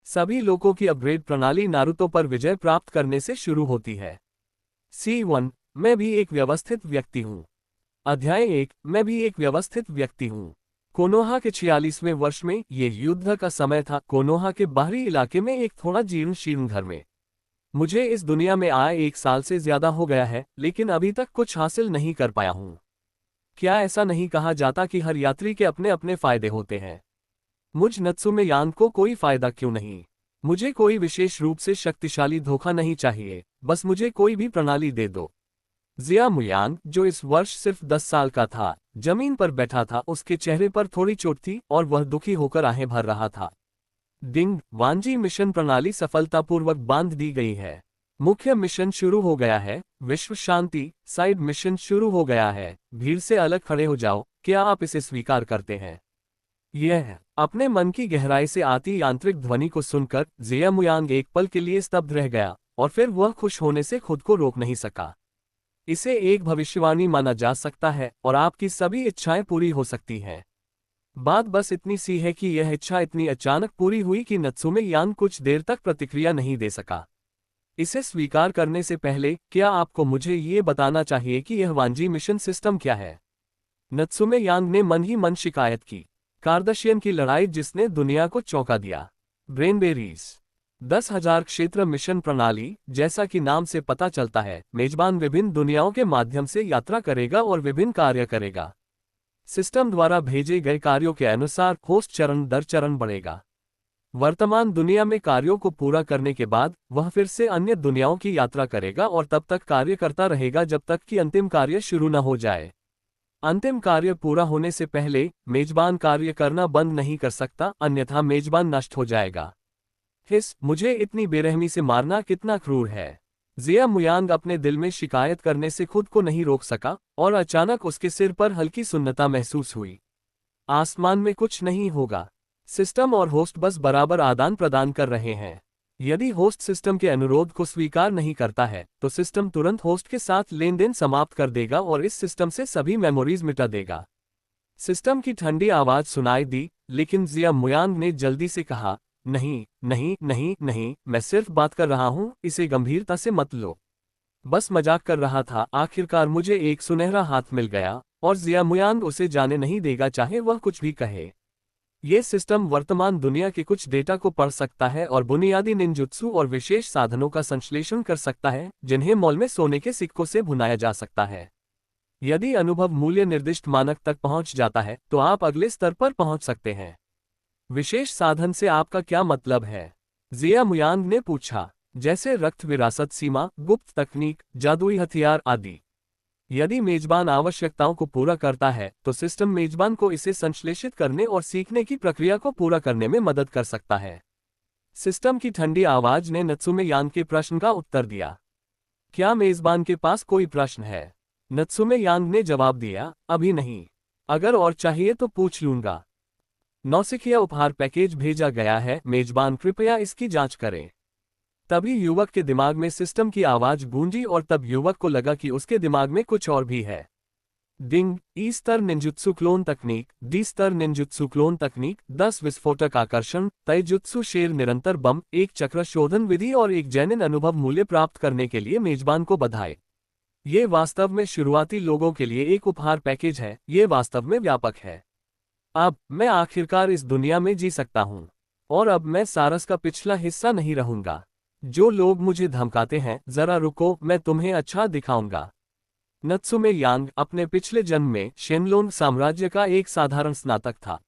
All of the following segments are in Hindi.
सभी लोगों की अपग्रेड प्रणाली नारुतो पर विजय प्राप्त करने से शुरू होती है। C1 मैं भी एक व्यवस्थित व्यक्ति हूँ। अध्याय 1 मैं भी एक व्यवस्थित व्यक्ति हूँ। कोनोहा के 46वें वर्ष में ये युद्ध का समय था। कोनोहा के बाहरी इलाके में एक थोड़ा जीर्ण शीर्ण घर में। मुझे इस दुनिया में आए 1 साल से ज्यादा हो गया है, लेकिन अभी तक कुछ हासिल नहीं कर पाया हूँ। क्या ऐसा नहीं कहा जाता कि हर यात्री के अपने अपने फायदे होते हैं? मुझ नत्सुमे यान को कोई फायदा क्यों नहीं? मुझे कोई विशेष रूप से शक्तिशाली धोखा नहीं चाहिए, बस मुझे कोई भी प्रणाली दे दो। जिया मुयांग, जो इस वर्ष सिर्फ 10 साल का था, जमीन पर बैठा था। उसके चेहरे पर थोड़ी चोट थी और वह दुखी होकर आहें भर रहा था। डिंग वांजी मिशन प्रणाली सफलतापूर्वक बांध दी गई है। मुख्य मिशन शुरू हो गया है। विश्व शांति साइड मिशन शुरू हो गया है। भीड़ से अलग खड़े हो जाओ। क्या आप इसे स्वीकार करते हैं? यह अपने मन की गहराई से आती यांत्रिक ध्वनि को सुनकर जिया मुयांग एक पल के लिए स्तब्ध रह गया और फिर वह खुश होने से खुद को रोक नहीं सका। इसे एक भविष्यवाणी माना जा सकता है और आपकी सभी इच्छाएं पूरी हो सकती हैं। बात बस इतनी सी है कि यह इच्छा इतनी अचानक पूरी हुई कि नत्सुमे यान कुछ देर तक प्रतिक्रिया नहीं दे सका। इसे स्वीकार करने से पहले क्या आपको मुझे ये बताना चाहिए कि यह वांजी मिशन सिस्टम क्या है? नत्सुमे यांग ने मन ही मन शिकायत की। कार्दाशियन की लड़ाई जिसने दुनिया को चौंका दिया। ब्रेनबेरीज 10,000 क्षेत्र मिशन प्रणाली, जैसा कि नाम से पता चलता है, मेजबान विभिन्न दुनियाओं के माध्यम से यात्रा करेगा और विभिन्न कार्य करेगा। सिस्टम द्वारा भेजे गए कार्यों के अनुसार होस्ट चरण दर चरण बढ़ेगा। वर्तमान दुनिया में कार्यों को पूरा करने के बाद वह फिर से अन्य दुनियाओं की यात्रा करेगा और तब तक कार्य करता रहेगा जब तक कि अंतिम कार्य शुरू न हो जाए। अंतिम कार्य पूरा होने से पहले मेजबान कार्य करना बंद नहीं कर सकता, अन्यथा मेजबान नष्ट हो जाएगा। मुझे इतनी बेरहमी से मारना कितना क्रूर है। जिया मुयांग अपने दिल में शिकायत करने से खुद को नहीं रोक सका और अचानक उसके सिर पर हल्की सुन्नता महसूस हुई। आसमान में कुछ नहीं होगा। सिस्टम और होस्ट बस बराबर आदान प्रदान कर रहे हैं। यदि होस्ट सिस्टम के अनुरोध को स्वीकार नहीं करता है तो सिस्टम तुरंत होस्ट के साथ लेन देन समाप्त कर देगा और इस सिस्टम से सभी मेमोरीज मिटा देगा। सिस्टम की ठंडी आवाज सुनाई दी, लेकिन जिया मुयांग ने जल्दी से कहा, नहीं नहीं नहीं नहीं, मैं सिर्फ बात कर रहा हूं, इसे गंभीरता से मत लो। बस मजाक कर रहा था। आखिरकार मुझे एक सुनहरा हाथ मिल गया और जिया मुयांग उसे जाने नहीं देगा, चाहे वह कुछ भी कहे। ये सिस्टम वर्तमान दुनिया के कुछ डेटा को पढ़ सकता है और बुनियादी निंजुत्सु और विशेष साधनों का संश्लेषण कर सकता है, जिन्हें मॉल में सोने के सिक्कों से भुनाया जा सकता है। यदि अनुभव मूल्य निर्दिष्ट मानक तक पहुंच जाता है तो आप अगले स्तर पर पहुंच सकते हैं। विशेष साधन से आपका क्या मतलब है? जिया मुयांग ने पूछा। जैसे रक्त विरासत सीमा, गुप्त तकनीक, जादुई हथियार आदि। यदि मेजबान आवश्यकताओं को पूरा करता है तो सिस्टम मेजबान को इसे संश्लेषित करने और सीखने की प्रक्रिया को पूरा करने में मदद कर सकता है। सिस्टम की ठंडी आवाज ने नत्सुमे यान के प्रश्न का उत्तर दिया। क्या मेजबान के पास कोई प्रश्न है? नत्सुमे यांग ने जवाब दिया, अभी नहीं। अगर और चाहिए तो पूछ लूंगा। नौसिखिया उपहार पैकेज भेजा गया है, मेजबान कृपया इसकी जांच करें। तभी युवक के दिमाग में सिस्टम की आवाज गूंजी और तब युवक को लगा कि उसके दिमाग में कुछ और भी है। डिंग ई स्तर निंजुत्सु क्लोन तकनीक, डी स्तर निंजुत्सु क्लोन तकनीक, 10 विस्फोटक आकर्षण, तैजुत्सु शेर निरंतर बम, एक चक्र शोधन विधि और एक जैनिन अनुभव मूल्य प्राप्त करने के लिए मेजबान को बधाई। ये वास्तव में शुरुआती लोगों के लिए एक उपहार पैकेज है। ये वास्तव में व्यापक है। अब मैं आखिरकार इस दुनिया में जी सकता हूं और अब मैं सारस का पिछला हिस्सा नहीं रहूंगा। जो लोग मुझे धमकाते हैं, जरा रुको, मैं तुम्हें अच्छा दिखाऊंगा। नत्सुमे यांग अपने पिछले जन्म में शेनलोन साम्राज्य का एक साधारण स्नातक था।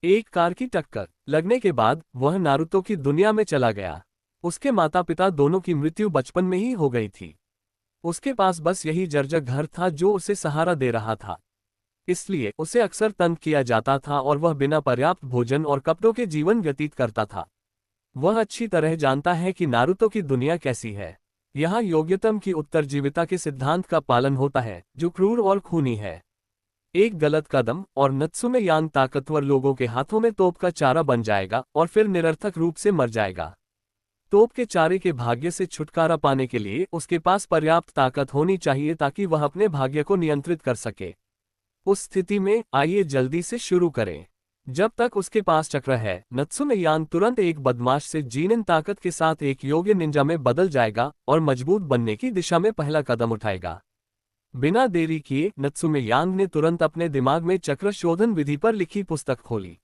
एक कार की टक्कर लगने के बाद वह नारुतो की दुनिया में चला गया। उसके माता पिता दोनों की मृत्यु बचपन में ही हो गई थी। उसके पास बस यही जर्जर घर था जो उसे सहारा दे रहा था। इसलिए उसे अक्सर तंग किया जाता था और वह बिना पर्याप्त भोजन और कपड़ों के जीवन व्यतीत करता था। वह अच्छी तरह जानता है कि नारुतो की दुनिया कैसी है। यहाँ योग्यतम की उत्तरजीविता के सिद्धांत का पालन होता है, जो क्रूर और खूनी है। एक गलत कदम और नत्सुमे यांग ताकतवर लोगों के हाथों में तोप का चारा बन जाएगा और फिर निरर्थक रूप से मर जाएगा। तोप के चारे के भाग्य से छुटकारा पाने के लिए उसके पास पर्याप्त ताकत होनी चाहिए ताकि वह अपने भाग्य को नियंत्रित कर सके। उस स्थिति में आइए जल्दी से शुरू करें। जब तक उसके पास चक्र है, नत्सुमे यान तुरंत एक बदमाश से जीनिन ताकत के साथ एक योग्य निंजा में बदल जाएगा और मजबूत बनने की दिशा में पहला कदम उठाएगा। बिना देरी किए नत्सुमे यांग ने तुरंत अपने दिमाग में चक्र शोधन विधि पर लिखी पुस्तक खोली।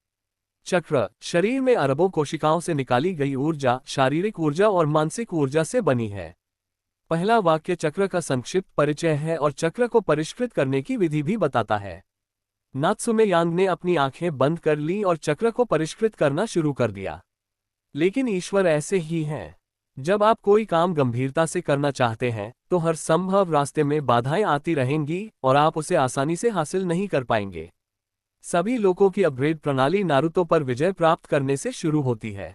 चक्र शरीर में अरबों कोशिकाओं से निकाली गई ऊर्जा, शारीरिक ऊर्जा और मानसिक ऊर्जा से बनी है। पहला वाक्य चक्र का संक्षिप्त परिचय है और चक्र को परिष्कृत करने की विधि भी बताता है। नात्सुमे यांग ने अपनी आंखें बंद कर ली और चक्र को परिष्कृत करना शुरू कर दिया। लेकिन ईश्वर ऐसे ही हैं। जब आप कोई काम गंभीरता से करना चाहते हैं तो हर संभव रास्ते में बाधाएं आती रहेंगी और आप उसे आसानी से हासिल नहीं कर पाएंगे। सभी लोगों की अपग्रेड प्रणाली नारुतो पर विजय प्राप्त करने से शुरू होती है।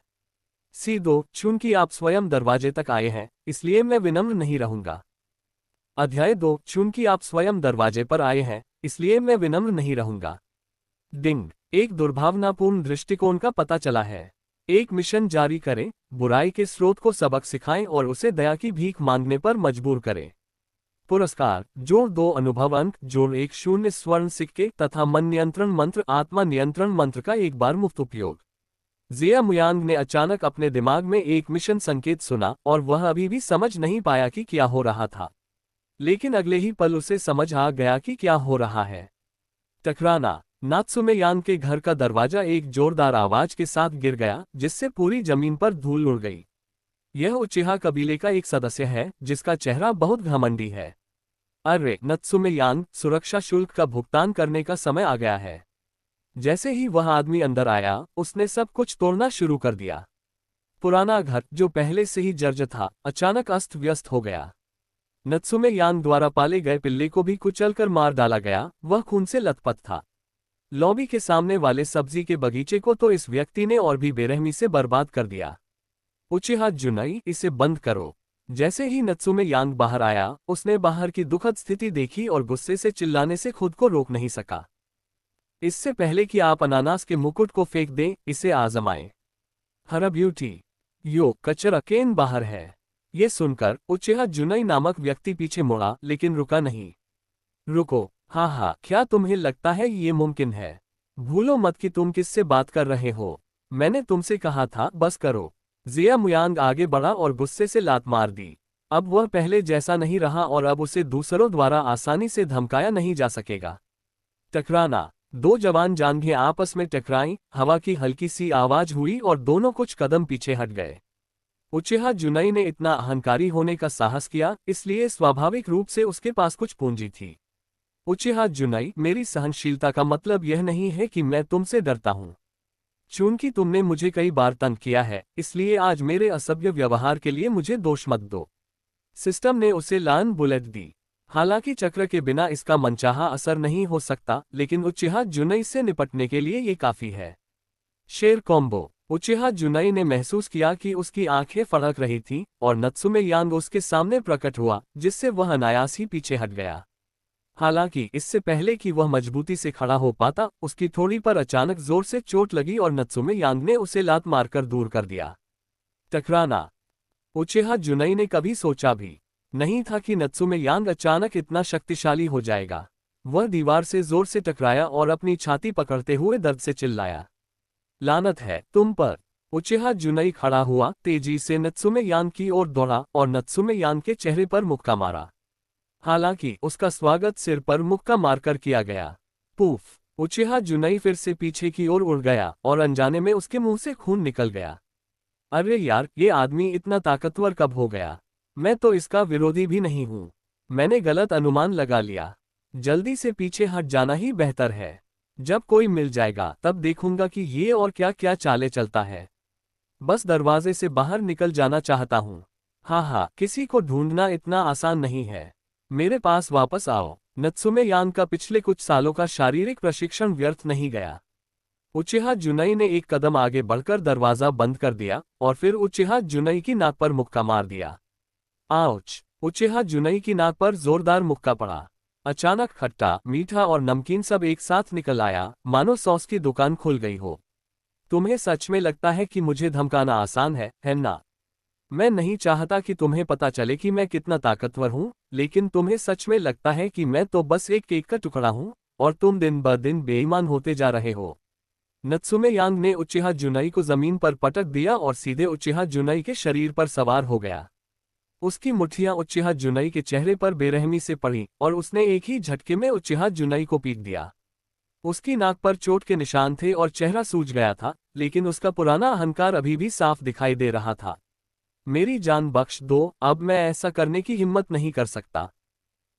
C2 चूंकि आप स्वयं दरवाजे तक आए हैं, इसलिए मैं विनम्र नहीं रहूंगा। अध्याय 2 चूंकि आप स्वयं दरवाजे पर आए हैं, इसलिए मैं विनम्र नहीं रहूंगा। डिंग, एक दुर्भावनापूर्ण दृष्टिकोण का पता चला है। एक मिशन जारी करें, बुराई के स्रोत को सबक सिखाएं और उसे दया की भीख मांगने पर मजबूर करें। पुरस्कार जोड़ 2 अनुभव अंक, जोड़ 1 0 स्वर्ण सिक्के तथा मन नियंत्रण मंत्र, आत्मा नियंत्रण मंत्र का एक बार मुफ्त उपयोग। जिया मुयांग ने अचानक अपने दिमाग में एक मिशन संकेत सुना और वह अभी भी समझ नहीं पाया कि क्या हो रहा था। लेकिन अगले ही पल उसे समझ आ गया कि क्या हो रहा है। टकराना। नात्सुमे यांग के घर का दरवाजा एक जोरदार आवाज के साथ गिर गया, जिससे पूरी जमीन पर धूल उड़ गई। यह उचिहा कबीले का एक सदस्य है जिसका चेहरा बहुत घमंडी है। अरे नत्सुमे यांग, सुरक्षा शुल्क का भुगतान करने का समय आ गया है। जैसे ही वह आदमी अंदर आया, उसने सब कुछ तोड़ना शुरू कर दिया। पुराना घर, जो पहले से ही जर्जर था, अचानक अस्त व्यस्त हो गया। नत्सुमे यांग द्वारा पाले गए पिल्ले को भी कुचलकर मार डाला गया, वह खून से लथपथ था। लॉबी के सामने वाले सब्जी के बगीचे को तो इस व्यक्ति ने और भी बेरहमी से बर्बाद कर दिया। उचिहा जुनाई, इसे बंद करो। जैसे ही नत्सुमे यांग बाहर आया, उसने बाहर की दुखद स्थिति देखी और गुस्से से चिल्लाने से खुद को रोक नहीं सका। इससे पहले कि आप अनानास के मुकुट को फेंक दें, इसे आजमाएं। हरा ब्यूटी, यो कचरा केन बाहर है। ये सुनकर उचिहा जुनाई नामक व्यक्ति पीछे मुड़ा, लेकिन रुका नहीं। रुको, हाँ, क्या तुम्हें लगता है ये मुमकिन है? भूलो मत कि तुम किससे बात कर रहे हो। मैंने तुमसे कहा था बस करो। जिया मुयांग आगे बढ़ा और गुस्से से लात मार दी। अब वह पहले जैसा नहीं रहा और अब उसे दूसरों द्वारा आसानी से धमकाया नहीं जा सकेगा। टकराना। 2 जवान जांघें आपस में टकराईं, हवा की हल्की सी आवाज हुई और दोनों कुछ कदम पीछे हट गए। उचिहा जुनाई ने इतना अहंकारी होने का साहस किया, इसलिए स्वाभाविक रूप से उसके पास कुछ पूंजी थी। उचिहा जुनाई, मेरी सहनशीलता का मतलब यह नहीं है कि मैं तुमसे डरता हूं। चूंकि तुमने मुझे कई बार तंग किया है, इसलिए आज मेरे असभ्य व्यवहार के लिए मुझे दोष मत दो। सिस्टम ने उसे लान बुलेट दी। हालांकि चक्र के बिना इसका मनचाहा असर नहीं हो सकता, लेकिन उचिहा जुनाई से निपटने के लिए ये काफी है। शेर कॉम्बो। उचिहा जुनाई ने महसूस किया कि उसकी आंखें फड़क रही थीं और नत्सुमे यांग उसके सामने प्रकट हुआ, जिससे वह अनायास ही पीछे हट गया। हालांकि इससे पहले कि वह मजबूती से खड़ा हो पाता, उसकी थोड़ी पर अचानक जोर से चोट लगी और नत्सुमे यांग ने उसे लात मारकर दूर कर दिया। टकराना। उचिहा जुनाई ने कभी सोचा भी नहीं था कि नत्सुमे यांग अचानक इतना शक्तिशाली हो जाएगा। वह दीवार से जोर से टकराया और अपनी छाती पकड़ते हुए दर्द से चिल्लाया, लानत है तुम पर। उचिहा जुनाई खड़ा हुआ, तेजी से नत्सुमे यांग की ओर दौड़ा और नत्सुमे यांग के चेहरे पर मुक्का मारा। हालांकि उसका स्वागत सिर पर मुक्का मारकर किया गया। पूफ। उचिहा जुनाई फिर से पीछे की ओर उड़ गया और अनजाने में उसके मुंह से खून निकल गया। अरे यार, ये आदमी इतना ताकतवर कब हो गया? मैं तो इसका विरोधी भी नहीं हूं। मैंने गलत अनुमान लगा लिया। जल्दी से पीछे हट जाना ही बेहतर है। जब कोई मिल जाएगा तब देखूंगा कि ये और क्या क्या चाले चलता है। बस दरवाजे से बाहर निकल जाना चाहता हूं। हाँ, किसी को ढूंढना इतना आसान नहीं है। मेरे पास वापस आओ। नत्सुमे यांग का पिछले कुछ सालों का शारीरिक प्रशिक्षण व्यर्थ नहीं गया। उचिहा जुनाई ने एक कदम आगे बढ़कर दरवाजा बंद कर दिया और फिर उचिहा जुनाई की नाक पर मुक्का मार दिया। आउच। उचिहा जुनाई की नाक पर जोरदार मुक्का पड़ा। अचानक खट्टा, मीठा और नमकीन सब एक साथ निकल आया, मानो सॉस की दुकान खुल गई हो। तुम्हें सच में लगता है कि मुझे धमकाना आसान है ना? मैं नहीं चाहता कि तुम्हें पता चले कि मैं कितना ताकतवर हूं, लेकिन तुम्हें सच में लगता है कि मैं तो बस एक केक का टुकड़ा हूं और तुम दिन ब दिन बेईमान होते जा रहे हो। नत्सुमे यांग ने उचिहा जुनाई को जमीन पर पटक दिया और सीधे उचिहा जुनाई के शरीर पर सवार हो गया। उसकी मुट्ठियां उचिहा जुनाई के चेहरे पर बेरहमी से पड़ी और उसने एक ही झटके में उचिहा जुनाई को पीट दिया। उसकी नाक पर चोट के निशान थे और चेहरा सूज गया था, लेकिन उसका पुराना अहंकार अभी भी साफ दिखाई दे रहा था। मेरी जान बख्श दो, अब मैं ऐसा करने की हिम्मत नहीं कर सकता।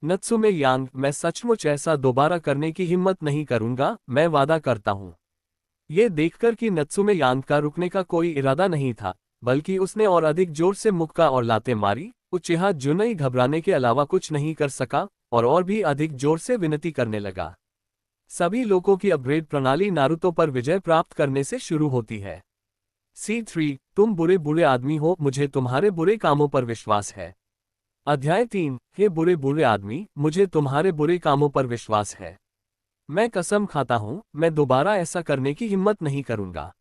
नत्सुमे यांग, मैं सचमुच ऐसा दोबारा करने की हिम्मत नहीं करूंगा, मैं वादा करता हूं। ये देखकर कि नत्सुमे यांग का रुकने का कोई इरादा नहीं था, बल्कि उसने और अधिक जोर से मुक्का और लातें मारी, उचिहा जुनाई घबराने के अलावा कुछ नहीं कर सका और भी अधिक जोर से विनती करने लगा। सभी लोगों की अपग्रेड प्रणाली नारुतो पर विजय प्राप्त करने से शुरू होती है। C3, तुम बुरे बुरे आदमी हो, मुझे तुम्हारे बुरे कामों पर विश्वास है। अध्याय 3, हे बुरे बुरे आदमी, मुझे तुम्हारे बुरे कामों पर विश्वास है। मैं कसम खाता हूं, मैं दोबारा ऐसा करने की हिम्मत नहीं करूंगा।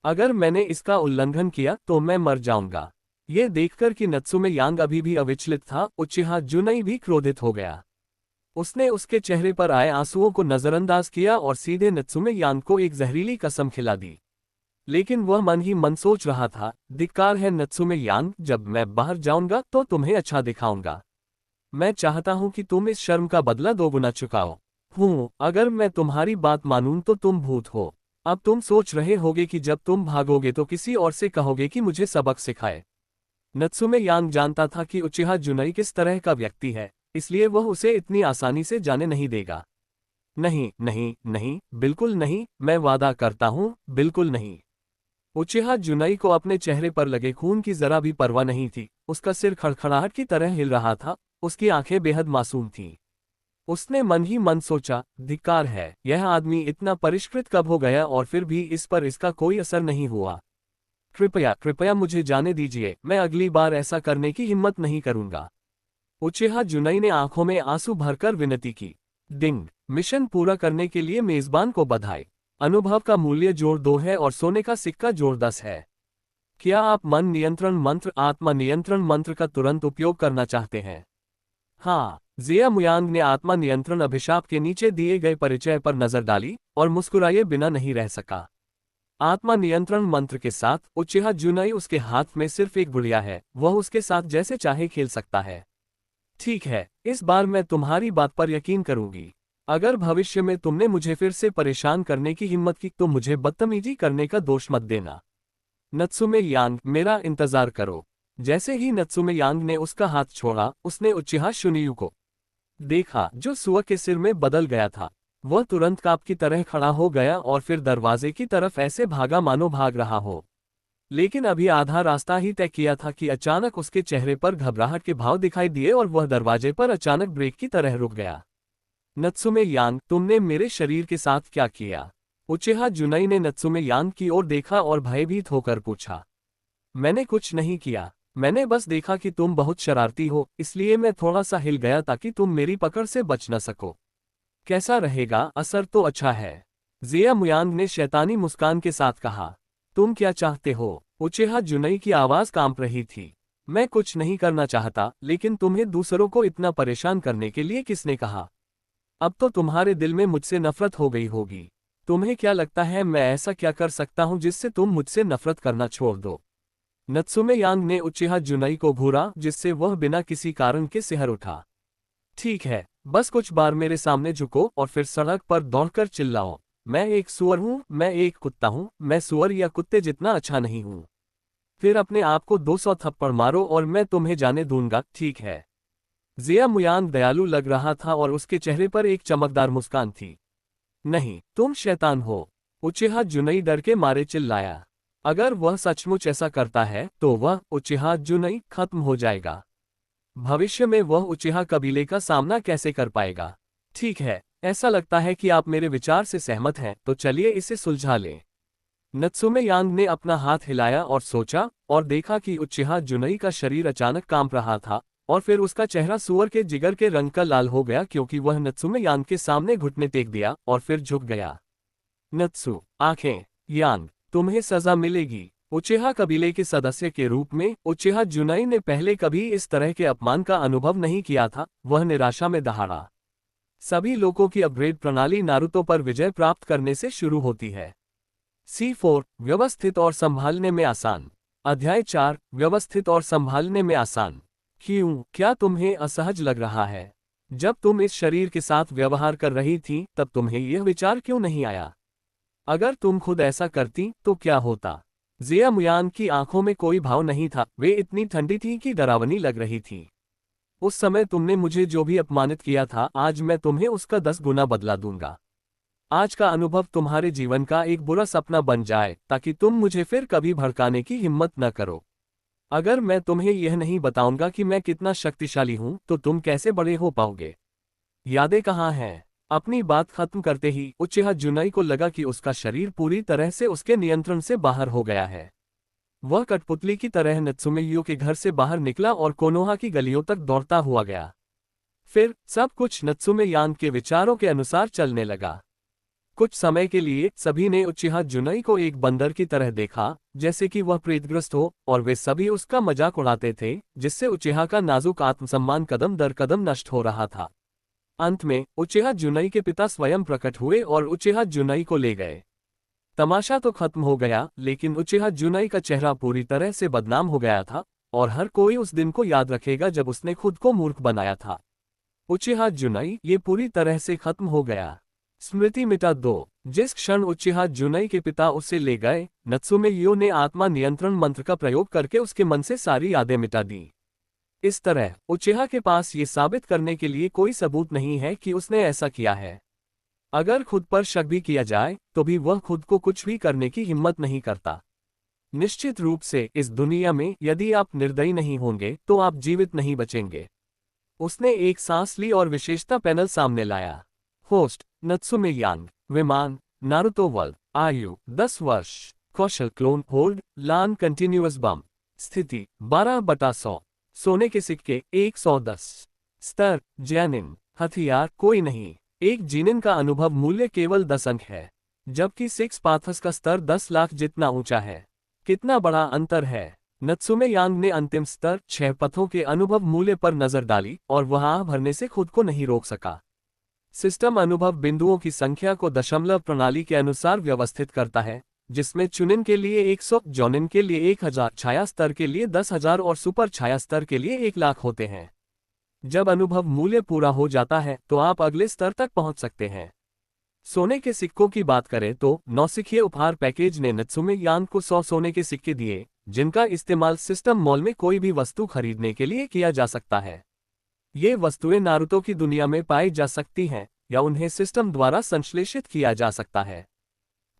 अगर मैंने इसका उल्लंघन किया तो मैं मर जाऊंगा। ये देखकर कि नत्सुमे यांग अभी भी अविचलित था, उचिहा जुनाई भी क्रोधित हो गया। उसने उसके चेहरे पर आए आंसुओं को नजरअंदाज किया और सीधे नत्सुमे यांग को एक जहरीली कसम खिला दी। लेकिन वह मन ही मन सोच रहा था, धिक्कार है नत्सुमे यांग, जब मैं बाहर जाऊंगा तो तुम्हें अच्छा दिखाऊंगा। मैं चाहता हूं कि तुम इस शर्म का बदला दोगुना चुकाओ। अगर मैं तुम्हारी बात मानूं तो तुम भूत हो। अब तुम सोच रहे होगे कि जब तुम भागोगे तो किसी और से कहोगे कि मुझे सबक सिखाए। नत्सुमे यांग जानता था कि उचिहा जुनाई किस तरह का व्यक्ति है, इसलिए वह उसे इतनी आसानी से जाने नहीं देगा। नहीं नहीं नहीं, बिल्कुल नहीं, मैं वादा करता हूं, बिल्कुल नहीं। उचिहा जुनाई को अपने चेहरे पर लगे खून की जरा भी परवाह नहीं थी। उसका सिर खड़खड़ाहट की तरह हिल रहा था, उसकी आंखें बेहद मासूम थीं। उसने मन ही मन सोचा, धिक्कार है, यह आदमी इतना परिष्कृत कब हो गया और फिर भी इस पर इसका कोई असर नहीं हुआ। कृपया कृपया मुझे जाने दीजिए, मैं अगली बार ऐसा करने की हिम्मत नहीं करूंगा। उचिहा जुनाई ने आंखों में आंसू भरकर विनती की। डिंग, मिशन पूरा करने के लिए मेजबान को बधाई। अनुभव का मूल्य जोड़ 2 है और सोने का सिक्का जोड़ 10 है। क्या आप मन नियंत्रण मंत्र, आत्मा नियंत्रण मंत्र का तुरंत उपयोग करना चाहते हैं? हाँ। जिया मुयांग ने आत्मा नियंत्रण अभिशाप के नीचे दिए गए परिचय पर नजर डाली और मुस्कुराए बिना नहीं रह सका। आत्मा नियंत्रण मंत्र के साथ उचिहा जुनाई उसके हाथ में सिर्फ एक गुड़िया है, वह उसके साथ जैसे चाहे खेल सकता है। ठीक है, इस बार मैं तुम्हारी बात पर यकीन करूंगी। अगर भविष्य में तुमने मुझे फिर से परेशान करने की हिम्मत की तो मुझे बदतमीजी करने का दोष मत देना। नत्सुमे यांग, मेरा इंतजार करो। जैसे ही नत्सुमे यांग ने उसका हाथ छोड़ा, उसने उचिहा शुनियु को देखा, जो सुअर के सिर में बदल गया था। वह तुरंत कांप की तरह खड़ा हो गया और फिर दरवाजे की तरफ ऐसे भागा मानो भाग रहा हो। लेकिन अभी आधा रास्ता ही तय किया था कि अचानक उसके चेहरे पर घबराहट के भाव दिखाई दिए और वह दरवाजे पर अचानक ब्रेक की तरह रुक गया। नत्सुमे यांग, तुमने मेरे शरीर के साथ क्या किया? उचिहा जुनाई ने नत्सुमे यांग की ओर देखा और भयभीत होकर पूछा। मैंने कुछ नहीं किया, मैंने बस देखा कि तुम बहुत शरारती हो, इसलिए मैं थोड़ा सा हिल गया ताकि तुम मेरी पकड़ से बच न सको। कैसा रहेगा? असर तो अच्छा है। जिया मुयांग ने शैतानी मुस्कान के साथ कहा। तुम क्या चाहते हो? उचिहा जुनाई की आवाज कांप रही थी। मैं कुछ नहीं करना चाहता, लेकिन तुम्हें दूसरों को इतना परेशान करने के लिए किसने कहा? अब तो तुम्हारे दिल में मुझसे नफरत हो गई होगी। तुम्हें क्या लगता है मैं ऐसा क्या कर सकता हूं जिससे तुम मुझसे नफरत करना छोड़ दो? नत्सुमे यांग ने उचिहा जुनाई को घूरा, जिससे वह बिना किसी कारण के सिहर उठा। ठीक है, बस कुछ बार मेरे सामने झुको और फिर सड़क पर दौड़कर चिल्लाओ, मैं एक सुअर हूं, मैं एक कुत्ता हूं, मैं सुअर या कुत्ते जितना अच्छा नहीं हूं। फिर अपने आप को 200 थप्पड़ मारो और मैं तुम्हें जाने दूंगा, ठीक है? जिया मुयांग दयालु लग रहा था और उसके चेहरे पर एक चमकदार मुस्कान थी। नहीं, तुम शैतान हो, उचिहा जुनाई डर के मारे चिल्लाया। अगर वह सचमुच ऐसा करता है तो वह उचिहा जुनाई खत्म हो जाएगा। भविष्य में वह उचिहा कबीले का सामना कैसे कर पाएगा? ठीक है, ऐसा लगता है कि आप मेरे विचार से सहमत हैं, तो चलिए इसे सुलझा लें। नत्सुमे यांग ने अपना हाथ हिलाया और सोचा और देखा कि उचिहा जुनाई का शरीर अचानक कांप रहा था और फिर उसका चेहरा सूअर के जिगर के रंग का लाल हो गया क्योंकि वह नत्सुमे यांग के सामने घुटने टेक दिया और फिर झुक गया। नत्सु, आंखें, यांग, तुम्हें सजा मिलेगी। उचिहा कबीले के सदस्य के रूप में उचिहा जुनाई ने पहले कभी इस तरह के अपमान का अनुभव नहीं किया था। वह निराशा में दहाड़ा। सभी लोगों की अपग्रेड प्रणाली नारुतो पर विजय प्राप्त करने से शुरू होती है। C4 व्यवस्थित और संभालने में आसान। अध्याय 4 व्यवस्थित और संभालने में आसान। क्यों, क्या तुम्हें असहज लग रहा है? जब तुम इस शरीर के साथ व्यवहार कर रही थी तब तुम्हें यह विचार क्यों नहीं आया? अगर तुम खुद ऐसा करती तो क्या होता? जिया मुयान की आंखों में कोई भाव नहीं था, वे इतनी ठंडी थी कि डरावनी लग रही थी। उस समय तुमने मुझे जो भी अपमानित किया था, आज मैं तुम्हें उसका 10 गुना बदला दूंगा। आज का अनुभव तुम्हारे जीवन का एक बुरा सपना बन जाए ताकि तुम मुझे फिर कभी भड़काने की हिम्मत न करो। अगर मैं तुम्हें यह नहीं बताऊंगा कि मैं कितना शक्तिशाली हूं तो तुम कैसे बड़े हो पाओगे? यादें कहाँ हैं? अपनी बात खत्म करते ही उचिहा जुनाई को लगा कि उसका शरीर पूरी तरह से उसके नियंत्रण से बाहर हो गया है। वह कठपुतली की तरह नत्सुमे यू के घर से बाहर निकला और कोनोहा की गलियों तक दौड़ता हुआ गया। फिर सब कुछ नत्सुमे यान के विचारों के अनुसार चलने लगा। कुछ समय के लिए सभी ने उचिहा जुनाई को एक बंदर की तरह देखा, जैसे कि वह प्रेतग्रस्त हो, और वे सभी उसका मजाक उड़ाते थे, जिससे उचिहा का नाजुक आत्मसम्मान कदम दर कदम नष्ट हो रहा था। अंत में उचिहा जुनाई के पिता स्वयं प्रकट हुए और उचिहा जुनाई को ले गए। तमाशा तो खत्म हो गया, लेकिन उचिहा जुनाई का चेहरा पूरी तरह से बदनाम हो गया था, और हर कोई उस दिन को याद रखेगा जब उसने खुद को मूर्ख बनाया था। उचिहा जुनाई, ये पूरी तरह से खत्म हो गया। स्मृति मिटा दो। जिस क्षण उचिहा जुनाई के पिता उसे ले गए, नत्सुमे यो ने आत्मा नियंत्रण मंत्र का प्रयोग करके उसके मन से सारी यादें मिटा दी। इस तरह उचिहा के पास ये साबित करने के लिए कोई सबूत नहीं है कि उसने ऐसा किया है। अगर खुद पर शक भी किया जाए तो भी वह खुद को कुछ भी करने की हिम्मत नहीं करता। निश्चित रूप से इस दुनिया में यदि आप निर्दयी नहीं होंगे तो आप जीवित नहीं बचेंगे। उसने एक सांस ली और विशेषता पैनल सामने लाया। होस्ट नत्सुमे यांग। विमान नारुतो वर्ल्ड। आयु 10 वर्ष। कौशल क्लोन होल्ड लान कंटिन्यूअस बम। स्थिति 12/100। सोने के सिक्के 110। स्तर जैनिन। हथियार कोई नहीं। एक जीनिन का अनुभव मूल्य केवल 10 अंक है, जबकि 6 पाथस का स्तर 10 लाख जितना ऊंचा है। कितना बड़ा अंतर है। नत्सुमे यांग ने अंतिम स्तर 6 पथों के अनुभव मूल्य पर नजर डाली और वह आह भरने से खुद को नहीं रोक सका। सिस्टम अनुभव बिंदुओं की संख्या को दशमलव प्रणाली के अनुसार व्यवस्थित करता है, जिसमें चुनिन के लिए 100, जॉनिन के लिए 1000, छाया स्तर के लिए 10,000 और सुपर छाया स्तर के लिए 1,00,000 होते हैं। जब अनुभव मूल्य पूरा हो जाता है तो आप अगले स्तर तक पहुंच सकते हैं। सोने के सिक्कों की बात करें तो नौसिखिए उपहार पैकेज ने नत्सुमे यान को 100 सोने के सिक्के दिए, जिनका इस्तेमाल सिस्टम मॉल में कोई भी वस्तु खरीदने के लिए किया जा सकता है। ये वस्तुएं नारुतो की दुनिया में पाई जा सकती हैं या उन्हें सिस्टम द्वारा संश्लेषित किया जा सकता है।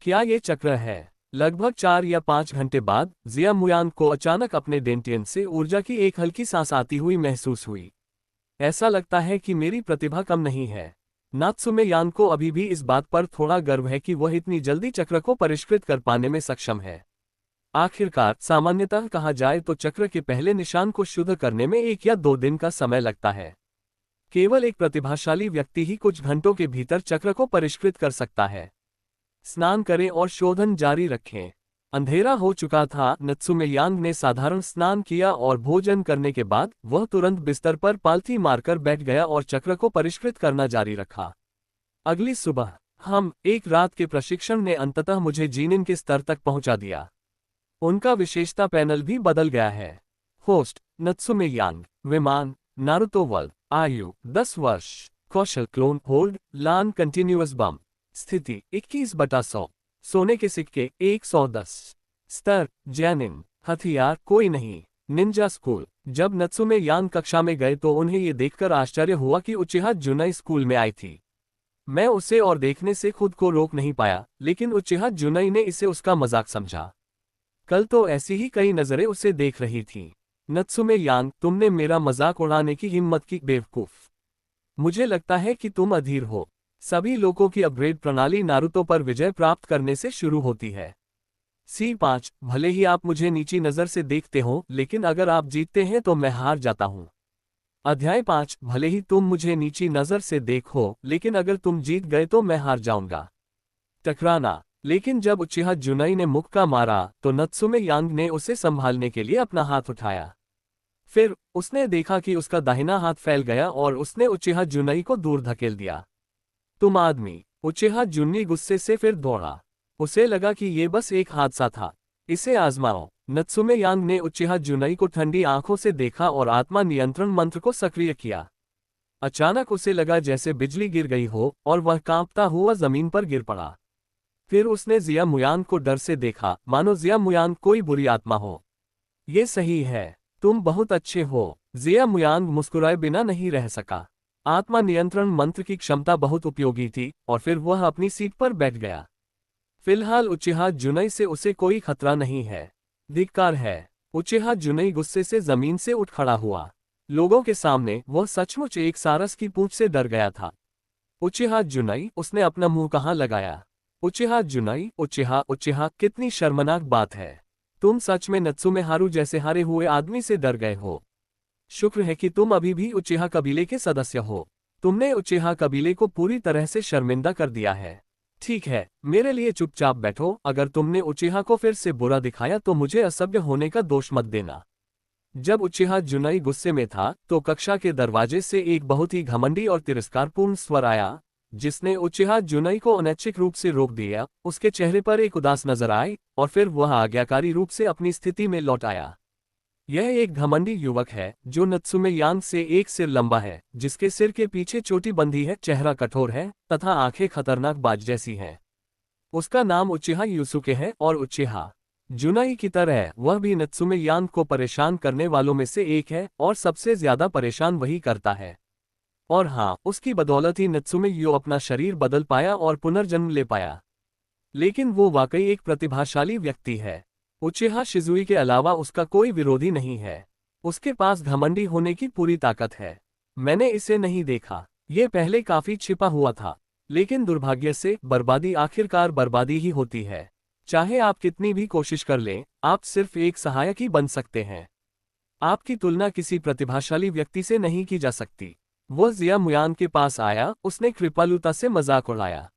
क्या ये चक्र है? लगभग 4 या 5 घंटे बाद जिया मुयान को अचानक अपने डेंटियन से ऊर्जा की एक हल्की सांस आती हुई महसूस हुई। ऐसा लगता है कि मेरी प्रतिभा कम नहीं है। नात्सुमे यान को अभी भी इस बात पर थोड़ा गर्व है कि वह इतनी जल्दी चक्र को परिष्कृत कर पाने में सक्षम है। आखिरकार सामान्यतः कहा जाए तो चक्र के पहले निशान को शुद्ध करने में 1 या 2 दिन का समय लगता है। केवल एक प्रतिभाशाली व्यक्ति ही कुछ घंटों के भीतर चक्र को परिष्कृत कर सकता है। स्नान करें और शोधन जारी रखें। अंधेरा हो चुका था। नत्सुमे यांग ने साधारण स्नान किया और भोजन करने के बाद वह तुरंत बिस्तर पर पालथी मारकर बैठ गया और चक्र को परिष्कृत करना जारी रखा। अगली सुबह एक रात के प्रशिक्षण ने अंततः मुझे जीनिन के स्तर तक पहुंचा दिया। उनका विशेषता पैनल भी बदल गया है। होस्ट नत्सुमे यांग। विमान नारुतो वर्ल्ड। आयु 10 वर्ष। कौशल क्लोन होल्ड लान कंटिन्यूअस बम। स्थिति 21/100। सोने के सिक्के 110। स्तर जैनिन। हथियार कोई नहीं। Ninja school. जब नत्सुमे यान कक्षा में गए तो उन्हें ये देखकर आश्चर्य हुआ कि उचिहा जुनाई स्कूल में आई थी। मैं उसे और देखने से खुद को रोक नहीं पाया, लेकिन उचिहा जुनाई ने इसे उसका मजाक समझा। कल तो ऐसी ही कई नजरें उसे देख रही थीं। नत्सुमे यांग, तुमने मेरा मजाक उड़ाने की हिम्मत की, बेवकूफ। मुझे लगता है कि तुम अधीर हो। सभी लोगों की अपग्रेड प्रणाली नारुतो पर विजय प्राप्त करने से शुरू होती है। C5 भले ही आप मुझे नीची नजर से देखते हो, लेकिन अगर आप जीतते हैं तो मैं हार जाता हूं। अध्याय 5 भले ही तुम मुझे नीची नजर से देखो, लेकिन अगर तुम जीत गए तो मैं हार जाऊंगा। टकराना। लेकिन जब उचिहा जुनाई ने मुक्का मारा तो नत्सुमे यांग ने उसे संभालने के लिए अपना हाथ उठाया। फिर उसने देखा कि उसका दाहिना हाथ फैल गया और उसने उचिहा जुनाई को दूर धकेल दिया। तुम आदमी। उचिहा जुन्नी गुस्से से फिर दौड़ा। उसे लगा कि ये बस एक हादसा था, इसे आजमाओ। नत्सुमे यांग ने उचिहा जुनई को ठंडी आंखों से देखा और आत्मा नियंत्रण मंत्र को सक्रिय किया। अचानक उसे लगा जैसे बिजली गिर गई हो और वह कांपता हुआ जमीन पर गिर पड़ा। फिर उसने जिया मुयांग को डर से देखा, मानो जिया मुयांग कोई बुरी आत्मा हो। ये सही है, तुम बहुत अच्छे हो। जिया मुयांग मुस्कुराए बिना नहीं रह सका। आत्मा नियंत्रण मंत्र की क्षमता बहुत उपयोगी थी और फिर वह अपनी सीट पर बैठ गया। फिलहाल उचिहा जुनई से उसे कोई खतरा नहीं है। धिक्कार है। उचिहा जुनई गुस्से से जमीन से उठ खड़ा हुआ। लोगों के सामने वह सचमुच एक सारस की पूंछ से डर गया था। उचिहा जुनई, उसने अपना मुंह कहाँ लगाया? उचिहा जुनई, उचिहा उचिहा, कितनी शर्मनाक बात है। तुम सच में नत्सुमे हारू जैसे हारे हुए आदमी से डर गए हो। शुक्र है कि तुम अभी भी उचिहा कबीले के सदस्य हो। तुमने उचिहा कबीले को पूरी तरह से शर्मिंदा कर दिया है। ठीक है, मेरे लिए चुपचाप बैठो। अगर तुमने उचिहा को फिर से बुरा दिखाया तो मुझे असभ्य होने का दोष मत देना। जब उचिहा जुनई गुस्से में था तो कक्षा के दरवाजे से एक बहुत ही घमंडी और तिरस्कारपूर्ण स्वर आया, जिसने उचिहा जुनई को अनैच्छिक रूप से रोक दिया। उसके चेहरे पर एक उदास नजर आई और फिर वह आज्ञाकारी रूप से अपनी स्थिति में लौट आया। यह एक घमंडी युवक है जो नत्सुमे यांग से एक सिर लंबा है, जिसके सिर के पीछे चोटी बंधी है, चेहरा कठोर है तथा आंखें खतरनाक बाज जैसी हैं। उसका नाम उचिहा युसुके है और उचिहा जुनई की तरह वह भी नत्सुमे यांग को परेशान करने वालों में से एक है और सबसे ज्यादा परेशान वही करता है। और हाँ, उसकी बदौलत ही नत्सुमे यो अपना शरीर बदल पाया और पुनर्जन्म ले पाया। लेकिन वो वाकई एक प्रतिभाशाली व्यक्ति है। उचिहा शिजुई के अलावा उसका कोई विरोधी नहीं है। उसके पास घमंडी होने की पूरी ताकत है। मैंने इसे नहीं देखा। ये पहले काफी छिपा हुआ था, लेकिन दुर्भाग्य से बर्बादी आखिरकार बर्बादी ही होती है। चाहे आप कितनी भी कोशिश कर लें, आप सिर्फ एक सहायक ही बन सकते हैं। आपकी तुलना किसी प्रतिभाशाली व्यक्ति से नहीं की जा सकती। वह जिया मुयांग के पास आया, उसने कृपालुता से मजाक उड़ाया।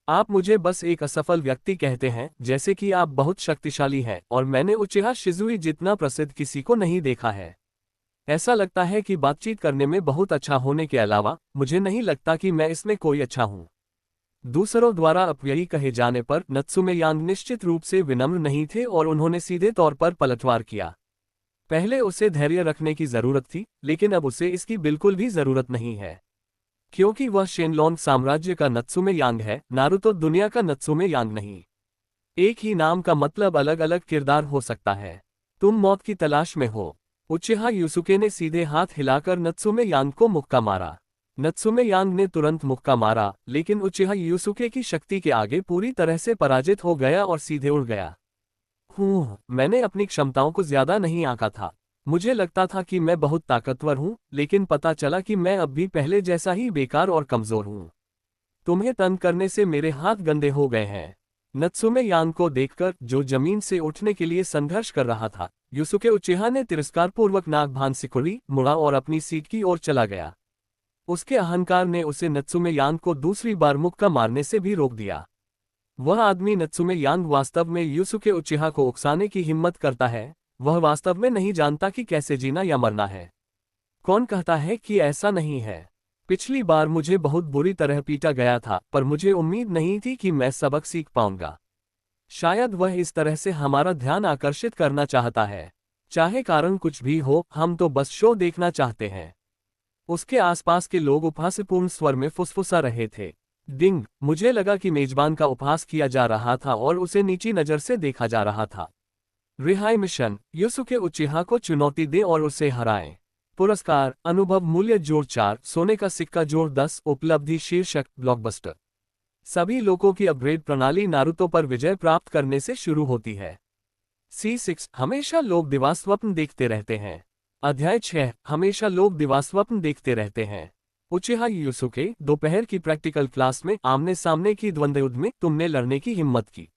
आप मुझे बस एक असफल व्यक्ति कहते हैं, जैसे कि आप बहुत शक्तिशाली हैं और मैंने उचिहा शिजुई जितना प्रसिद्ध किसी को नहीं देखा है। ऐसा लगता है कि बातचीत करने में बहुत अच्छा होने के अलावा मुझे नहीं लगता कि मैं इसमें कोई अच्छा हूँ। दूसरों द्वारा अपव्ययी कहे जाने पर नत्सुमे यांग निश्चित रूप से विनम्र नहीं थे और उन्होंने सीधे तौर पर पलटवार किया। पहले उसे धैर्य रखने की जरूरत थी, लेकिन अब उसे इसकी बिल्कुल भी जरूरत नहीं है, क्योंकि वह शेनलॉन्ग साम्राज्य का नत्सुमे यांग है, नारुतो दुनिया का नत्सुमे यांग नहीं। एक ही नाम का मतलब अलग अलग किरदार हो सकता है। तुम मौत की तलाश में हो। उचिहा युसुके ने सीधे हाथ हिलाकर नत्सुमे यांग को मुक्का मारा। नत्सुमे यांग ने तुरंत मुक्का मारा, लेकिन उचिहा युसुके की शक्ति के आगे पूरी तरह से पराजित हो गया और सीधे उड़ गया। मैंने अपनी क्षमताओं को ज्यादा नहीं आंका था। मुझे लगता था कि मैं बहुत ताकतवर हूं, लेकिन पता चला कि मैं अब भी पहले जैसा ही बेकार और कमजोर हूं। तुम्हें तंग करने से मेरे हाथ गंदे हो गए हैं। नत्सुमे यांग को देखकर, जो जमीन से उठने के लिए संघर्ष कर रहा था, युसुके उचिहा ने तिरस्कारपूर्वक नाक भान सिकुड़ी, मुड़ा और अपनी सीट की ओर चला गया। उसके अहंकार ने उसे नत्सुमे यांग को दूसरी बार मुक्का मारने से भी रोक दिया। वह आदमी नत्सुमे यांग वास्तव में युसुके उचिहा को उकसाने की हिम्मत करता है। वह वास्तव में नहीं जानता कि कैसे जीना या मरना है। कौन कहता है कि ऐसा नहीं है? पिछली बार मुझे बहुत बुरी तरह पीटा गया था, पर मुझे उम्मीद नहीं थी कि मैं सबक सीख पाऊंगा। शायद वह इस तरह से हमारा ध्यान आकर्षित करना चाहता है। चाहे कारण कुछ भी हो, हम तो बस शो देखना चाहते हैं। उसके आसपास के लोग उपहासपूर्ण स्वर में फुसफुसा रहे थे। डिंग, मुझे लगा कि मेजबान का उपहास किया जा रहा था और उसे नीची नजर से देखा जा रहा था। रिहाई मिशन, युसुके उचिहा को चुनौती दें और उसे हराएं। पुरस्कार, अनुभव मूल्य जोड़ 4, सोने का सिक्का जोड़ 10, उपलब्धि शीर्षक ब्लॉकबस्टर। सभी लोगों की अपग्रेड प्रणाली नारुतो पर विजय प्राप्त करने से शुरू होती है। C6, हमेशा लोग दिवास्वप्न देखते रहते हैं। अध्याय 6, हमेशा लोग दिवास्वप्न देखते रहते हैं। उचिहा युसुके, दोपहर की प्रैक्टिकल क्लास में आमने सामने की द्वंद्व युद्ध में तुमने लड़ने की हिम्मत की।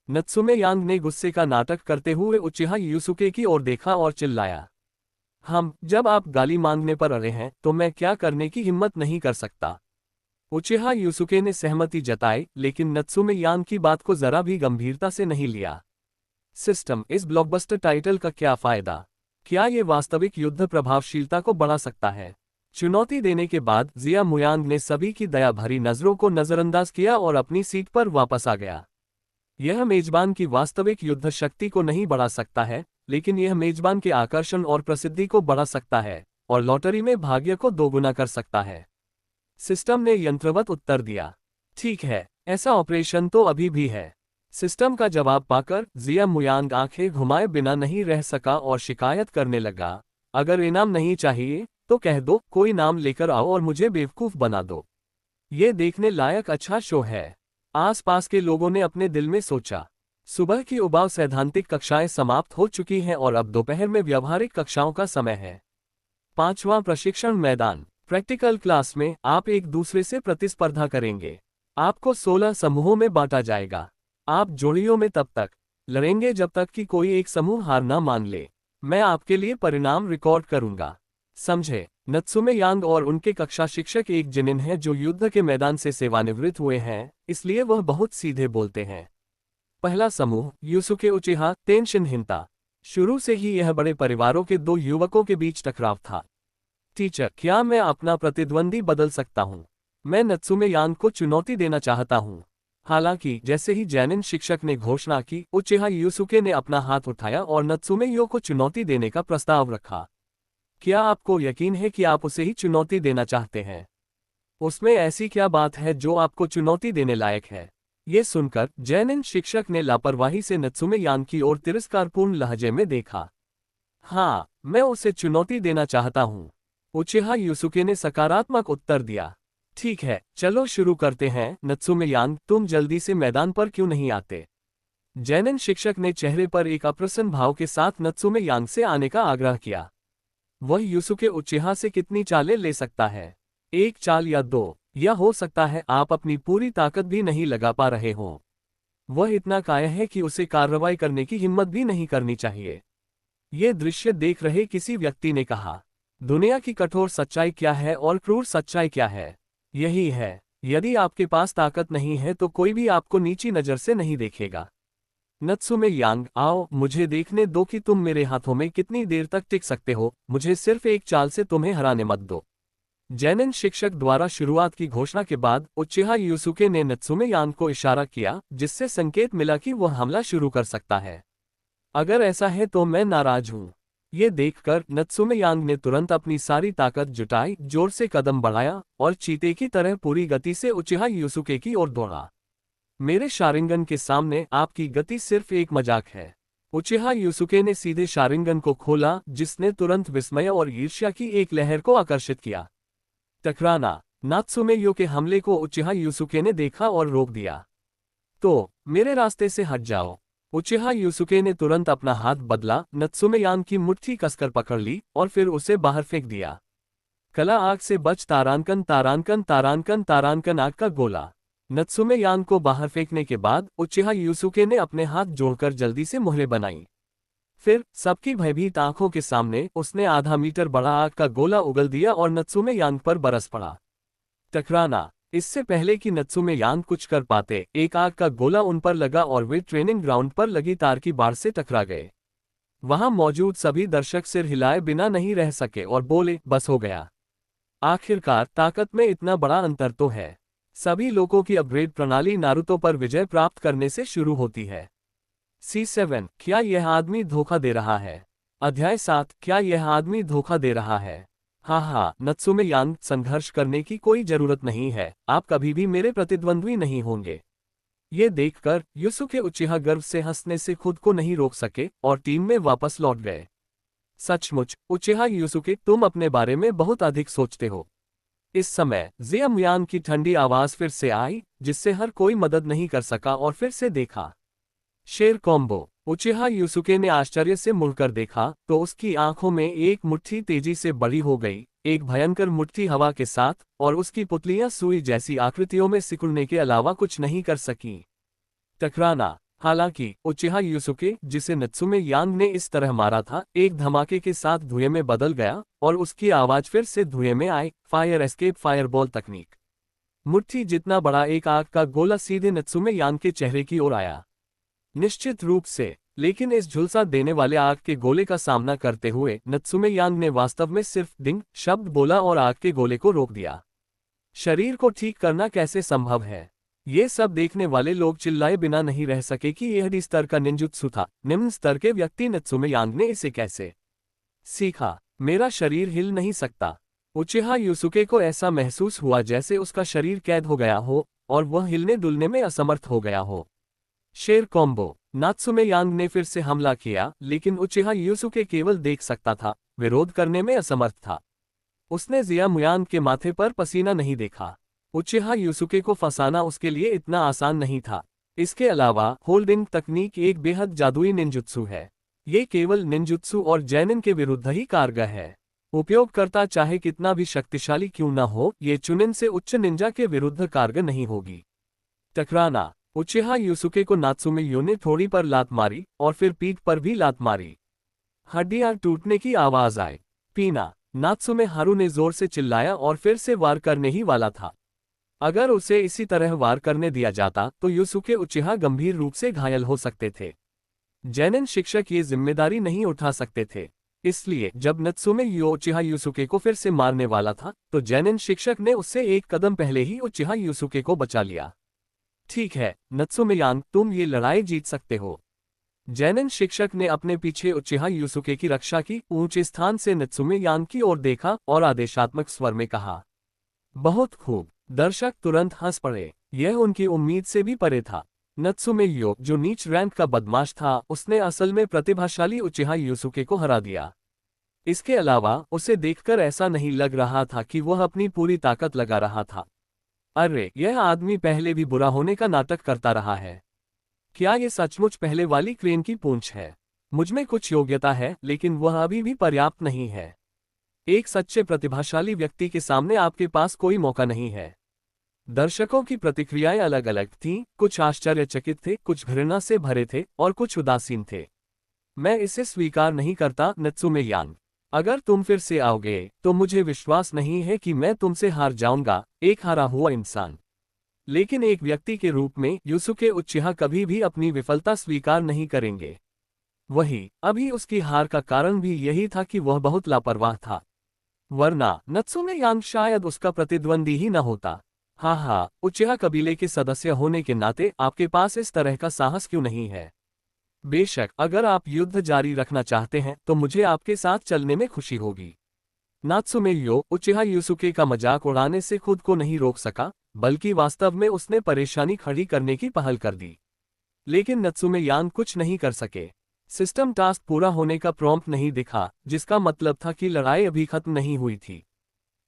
नत्सुमे यांग ने गुस्से का नाटक करते हुए उचिहा युसुके की ओर देखा और चिल्लाया, जब आप गाली मांगने पर अड़े हैं तो मैं क्या करने की हिम्मत नहीं कर सकता। उचिहा युसुके ने सहमति जताई, लेकिन नत्सुमे यांग की बात को जरा भी गंभीरता से नहीं लिया। सिस्टम, इस ब्लॉकबस्टर टाइटल का क्या फायदा? क्या ये वास्तविक युद्ध प्रभावशीलता को बढ़ा सकता है? चुनौती देने के बाद जिया मुयांग ने सभी की दया भरी नजरों को नजरअंदाज किया और अपनी सीट पर वापस आ गया। यह मेजबान की वास्तविक युद्ध शक्ति को नहीं बढ़ा सकता है, लेकिन यह मेजबान के आकर्षण और प्रसिद्धि को बढ़ा सकता है और लॉटरी में भाग्य को दोगुना कर सकता है। सिस्टम ने यंत्रवत उत्तर दिया। ठीक है, ऐसा ऑपरेशन तो अभी भी है। सिस्टम का जवाब पाकर जिया मुयांग आंखें घुमाए बिना नहीं रह सका और शिकायत करने लगा, अगर इनाम नहीं चाहिए तो कह दो, कोई नाम लेकर आओ और मुझे बेवकूफ बना दो। ये देखने लायक अच्छा शो है। आसपास के लोगों ने अपने दिल में सोचा। सुबह की उबाऊ सैद्धांतिक कक्षाएं समाप्त हो चुकी हैं और अब दोपहर में व्यावहारिक कक्षाओं का समय है। 5वां प्रशिक्षण मैदान। प्रैक्टिकल क्लास में आप एक दूसरे से प्रतिस्पर्धा करेंगे। आपको 16 समूहों में बांटा जाएगा। आप जोड़ियों में तब तक लड़ेंगे जब तक कि कोई एक समूह हार ना मान ले। मैं आपके लिए परिणाम रिकॉर्ड करूंगा, समझे? नत्सुमे यांग और उनके कक्षा शिक्षक एक जिनिन हैं जो युद्ध के मैदान से सेवानिवृत्त हुए हैं, इसलिए वह बहुत सीधे बोलते हैं। पहला समूह युसुके उचिहा तेनशिन हिंता। शुरू से ही यह बड़े परिवारों के दो युवकों के बीच टकराव था। टीचर, क्या मैं अपना प्रतिद्वंदी बदल सकता हूँ? मैं नत्सुमे यांग को चुनौती देना चाहता हूँ। हालांकि जैसे ही जैनिन शिक्षक ने घोषणा की, उचिहा युसुके ने अपना हाथ उठाया और नत्सुमे यो को चुनौती देने का प्रस्ताव रखा। क्या आपको यकीन है कि आप उसे ही चुनौती देना चाहते हैं? उसमें ऐसी क्या बात है जो आपको चुनौती देने लायक है? ये सुनकर जैनिन शिक्षक ने लापरवाही से नत्सुमे यांग की ओर तिरस्कारपूर्ण लहजे में देखा। हाँ, मैं उसे चुनौती देना चाहता हूँ, उचिहा युसुके ने सकारात्मक उत्तर दिया। ठीक है, चलो शुरू करते हैं। नत्सुमे यांग, तुम जल्दी से मैदान पर क्यों नहीं आते? जैनिन शिक्षक ने चेहरे पर एक अप्रसन्न भाव के साथ नत्सुमे यांग से आने का आग्रह किया। वह युसुके उचिहा से कितनी चालें ले सकता है? एक चाल या दो, या हो सकता है आप अपनी पूरी ताकत भी नहीं लगा पा रहे हों। वह इतना काया है कि उसे कार्रवाई करने की हिम्मत भी नहीं करनी चाहिए। ये दृश्य देख रहे किसी व्यक्ति ने कहा, दुनिया की कठोर सच्चाई क्या है और क्रूर सच्चाई क्या है? यही है, यदि आपके पास ताकत नहीं है तो कोई भी आपको नीची नज़र से नहीं देखेगा। नत्सुमे यांग, आओ, मुझे देखने दो कि तुम मेरे हाथों में कितनी देर तक टिक सकते हो। मुझे सिर्फ एक चाल से तुम्हें हराने मत दो। जैनिन शिक्षक द्वारा शुरुआत की घोषणा के बाद उचिहा युसुके ने नत्सुमे यांग को इशारा किया, जिससे संकेत मिला कि वह हमला शुरू कर सकता है। अगर ऐसा है तो मैं नाराज हूँ। ये देखकर नत्सुमे यांग ने तुरंत अपनी सारी ताकत जुटाई, जोर से कदम बढ़ाया और चीते की तरह पूरी गति से उचिहा युसुके की ओर दौड़ा। मेरे शारिंगन के सामने आपकी गति सिर्फ एक मजाक है। उचिहा युसुके ने सीधे शारिंगन को खोला, जिसने तुरंत विस्मय और ईर्ष्या की एक लहर को आकर्षित किया। टकराना। नात्सुमे यो के हमले को उचिहा युसुके ने देखा और रोक दिया। तो मेरे रास्ते से हट जाओ। उचिहा युसुके ने तुरंत अपना हाथ बदला, नत्सुमे यांग की मुट्ठी कसकर पकड़ ली और फिर उसे बाहर फेंक दिया। कला आग से बच, तारांकन तारांकन तारांकन तारांकन, आग का गोला। नत्सुमे यांग को बाहर फेंकने के बाद उचिहा युसुके ने अपने हाथ जोड़कर जल्दी से मुहरें बनाई। फिर सबकी भयभीत आंखों के सामने उसने आधा मीटर बड़ा आग का गोला उगल दिया और नत्सुमे यांग पर बरस पड़ा। टकराना। इससे पहले कि नत्सुमे यांग कुछ कर पाते, एक आग का गोला उन पर लगा और वे ट्रेनिंग ग्राउंड पर लगी तार की बाड़ से टकरा गए। वहां मौजूद सभी दर्शक सिर हिलाए बिना नहीं रह सके और बोले, बस हो गया। आखिरकार ताकत में इतना बड़ा अंतर तो है। सभी लोगों की अपग्रेड प्रणाली नारुतो पर विजय प्राप्त करने से शुरू होती है। C7, क्या यह आदमी धोखा दे रहा है? अध्याय 7, क्या यह आदमी धोखा दे रहा है? हाँ, नत्सुमे यांग, संघर्ष करने की कोई जरूरत नहीं है। आप कभी भी मेरे प्रतिद्वंद्वी नहीं होंगे। ये देखकर युसुके उचिहा गर्व से हंसने से खुद को नहीं रोक सके और टीम में वापस लौट गए। सचमुच, उचिहा युसुके, तुम अपने बारे में बहुत अधिक सोचते हो। इस समय जिया मुयांग की ठंडी आवाज फिर से आई, जिससे हर कोई मदद नहीं कर सका और फिर से देखा। शेर कॉम्बो। उचिहा युसुके ने आश्चर्य से मुड़कर देखा तो उसकी आंखों में एक मुट्ठी तेजी से बड़ी हो गई, एक भयंकर मुट्ठी हवा के साथ, और उसकी पुतलियां सुई जैसी आकृतियों में सिकुड़ने के अलावा कुछ नहीं कर सकीं। टकराना। हालांकि उचिहा युसुके, जिसे नत्सुमे यांग ने इस तरह मारा था, एक धमाके के साथ धुएं में बदल गया और उसकी आवाज फिर से धुएं में आई। फायर एस्केप फायरबॉल तकनीक। मुट्ठी जितना बड़ा एक आग का गोला सीधे नत्सुमे यांग के चेहरे की ओर आया। निश्चित रूप से, लेकिन इस झुलसा देने वाले आग के गोले का सामना करते हुए नत्सुमे यांग ने वास्तव में सिर्फ डिंग शब्द बोला और आग के गोले को रोक दिया। शरीर को ठीक करना कैसे संभव है? ये सब देखने वाले लोग चिल्लाए बिना नहीं रह सके कि यह डी स्तर का निंजुत्सु था। निम्न स्तर के व्यक्ति नत्सुमे यांग ने इसे कैसे सीखा? मेरा शरीर हिल नहीं सकता। उचिहा यूसुके को ऐसा महसूस हुआ जैसे उसका शरीर कैद हो गया हो और वह हिलने डुलने में असमर्थ हो गया हो। शेर कॉम्बो। नात्सुमे यांग ने फिर से हमला किया, लेकिन उचिहा यूसुके केवल देख सकता था, विरोध करने में असमर्थ था। उसने जिया मुयांग के माथे पर पसीना नहीं देखा। उचिहा यूसुके को फंसाना उसके लिए इतना आसान नहीं था। इसके अलावा होल्डिंग तकनीक एक बेहद जादुई निंजुत्सु है। ये केवल निंजुत्सु और जैनिन के विरुद्ध ही कारगर है। उपयोगकर्ता चाहे कितना भी शक्तिशाली क्यों न हो, ये चुनिन से उच्च निंजा के विरुद्ध कारगर नहीं होगी। टकराना। उचिहा यूसुके को नात्सुमे यो ने थोड़ी पर लात मारी और फिर पीठ पर भी लात मारी। हड्डियां टूटने की आवाज आई। पीना। नात्सुमे हारू ने जोर से चिल्लाया और फिर से वार करने ही वाला था। अगर उसे इसी तरह वार करने दिया जाता तो यूसुके उचिहा गंभीर रूप से घायल हो सकते थे। जैनिन शिक्षक ये जिम्मेदारी नहीं उठा सकते थे। इसलिए जब नत्सुमे यो उचिहा यूसुके को फिर से मारने वाला था तो जैनिन शिक्षक ने उससे एक कदम पहले ही उचिहा यूसुके को बचा लिया। ठीक है नत्सुमे यांग, तुम ये लड़ाई जीत सकते हो। जैनिन शिक्षक ने अपने पीछे उचिहा यूसुके की रक्षा की, ऊंचे स्थान से नत्सुमे यांग की ओर देखा और आदेशात्मक स्वर में कहा, बहुत खूब। दर्शक तुरंत हंस पड़े। यह उनकी उम्मीद से भी परे था। नत्सुमे यो, जो नीच रैंक का बदमाश था, उसने असल में प्रतिभाशाली उचिहा यूसुके को हरा दिया। इसके अलावा उसे देखकर ऐसा नहीं लग रहा था कि वह अपनी पूरी ताकत लगा रहा था। अरे, यह आदमी पहले भी बुरा होने का नाटक करता रहा है। क्या ये सचमुच पहले वाली क्रेन की पूंछ है? मुझमें कुछ योग्यता है, लेकिन वह अभी भी पर्याप्त नहीं है। एक सच्चे प्रतिभाशाली व्यक्ति के सामने आपके पास कोई मौका नहीं है। दर्शकों की प्रतिक्रियाएं अलग अलग थीं, कुछ आश्चर्यचकित थे, कुछ घृणा से भरे थे और कुछ उदासीन थे। मैं इसे स्वीकार नहीं करता नत्सुमे यांग। अगर तुम फिर से आओगे तो मुझे विश्वास नहीं है कि मैं तुमसे हार जाऊंगा, एक हारा हुआ इंसान। लेकिन एक व्यक्ति के रूप में यूसुके उचिहा कभी भी अपनी विफलता स्वीकार नहीं करेंगे। वही, अभी उसकी हार का कारण भी यही था कि वह बहुत लापरवाह था। वरना नत्सुमे यांग शायद उसका प्रतिद्वंदी ही न होता। हाँ, उचिहा कबीले के सदस्य होने के नाते आपके पास इस तरह का साहस क्यों नहीं है? बेशक, अगर आप युद्ध जारी रखना चाहते हैं तो मुझे आपके साथ चलने में खुशी होगी। नात्सुमे यो उचिहा यूसुके का मजाक उड़ाने से खुद को नहीं रोक सका, बल्कि वास्तव में उसने परेशानी खड़ी करने की पहल कर दी। लेकिन नत्सुमे यांग कुछ नहीं कर सके। सिस्टम टास्क पूरा होने का प्रॉम्प्ट नहीं दिखा, जिसका मतलब था कि लड़ाई अभी खत्म नहीं हुई थी।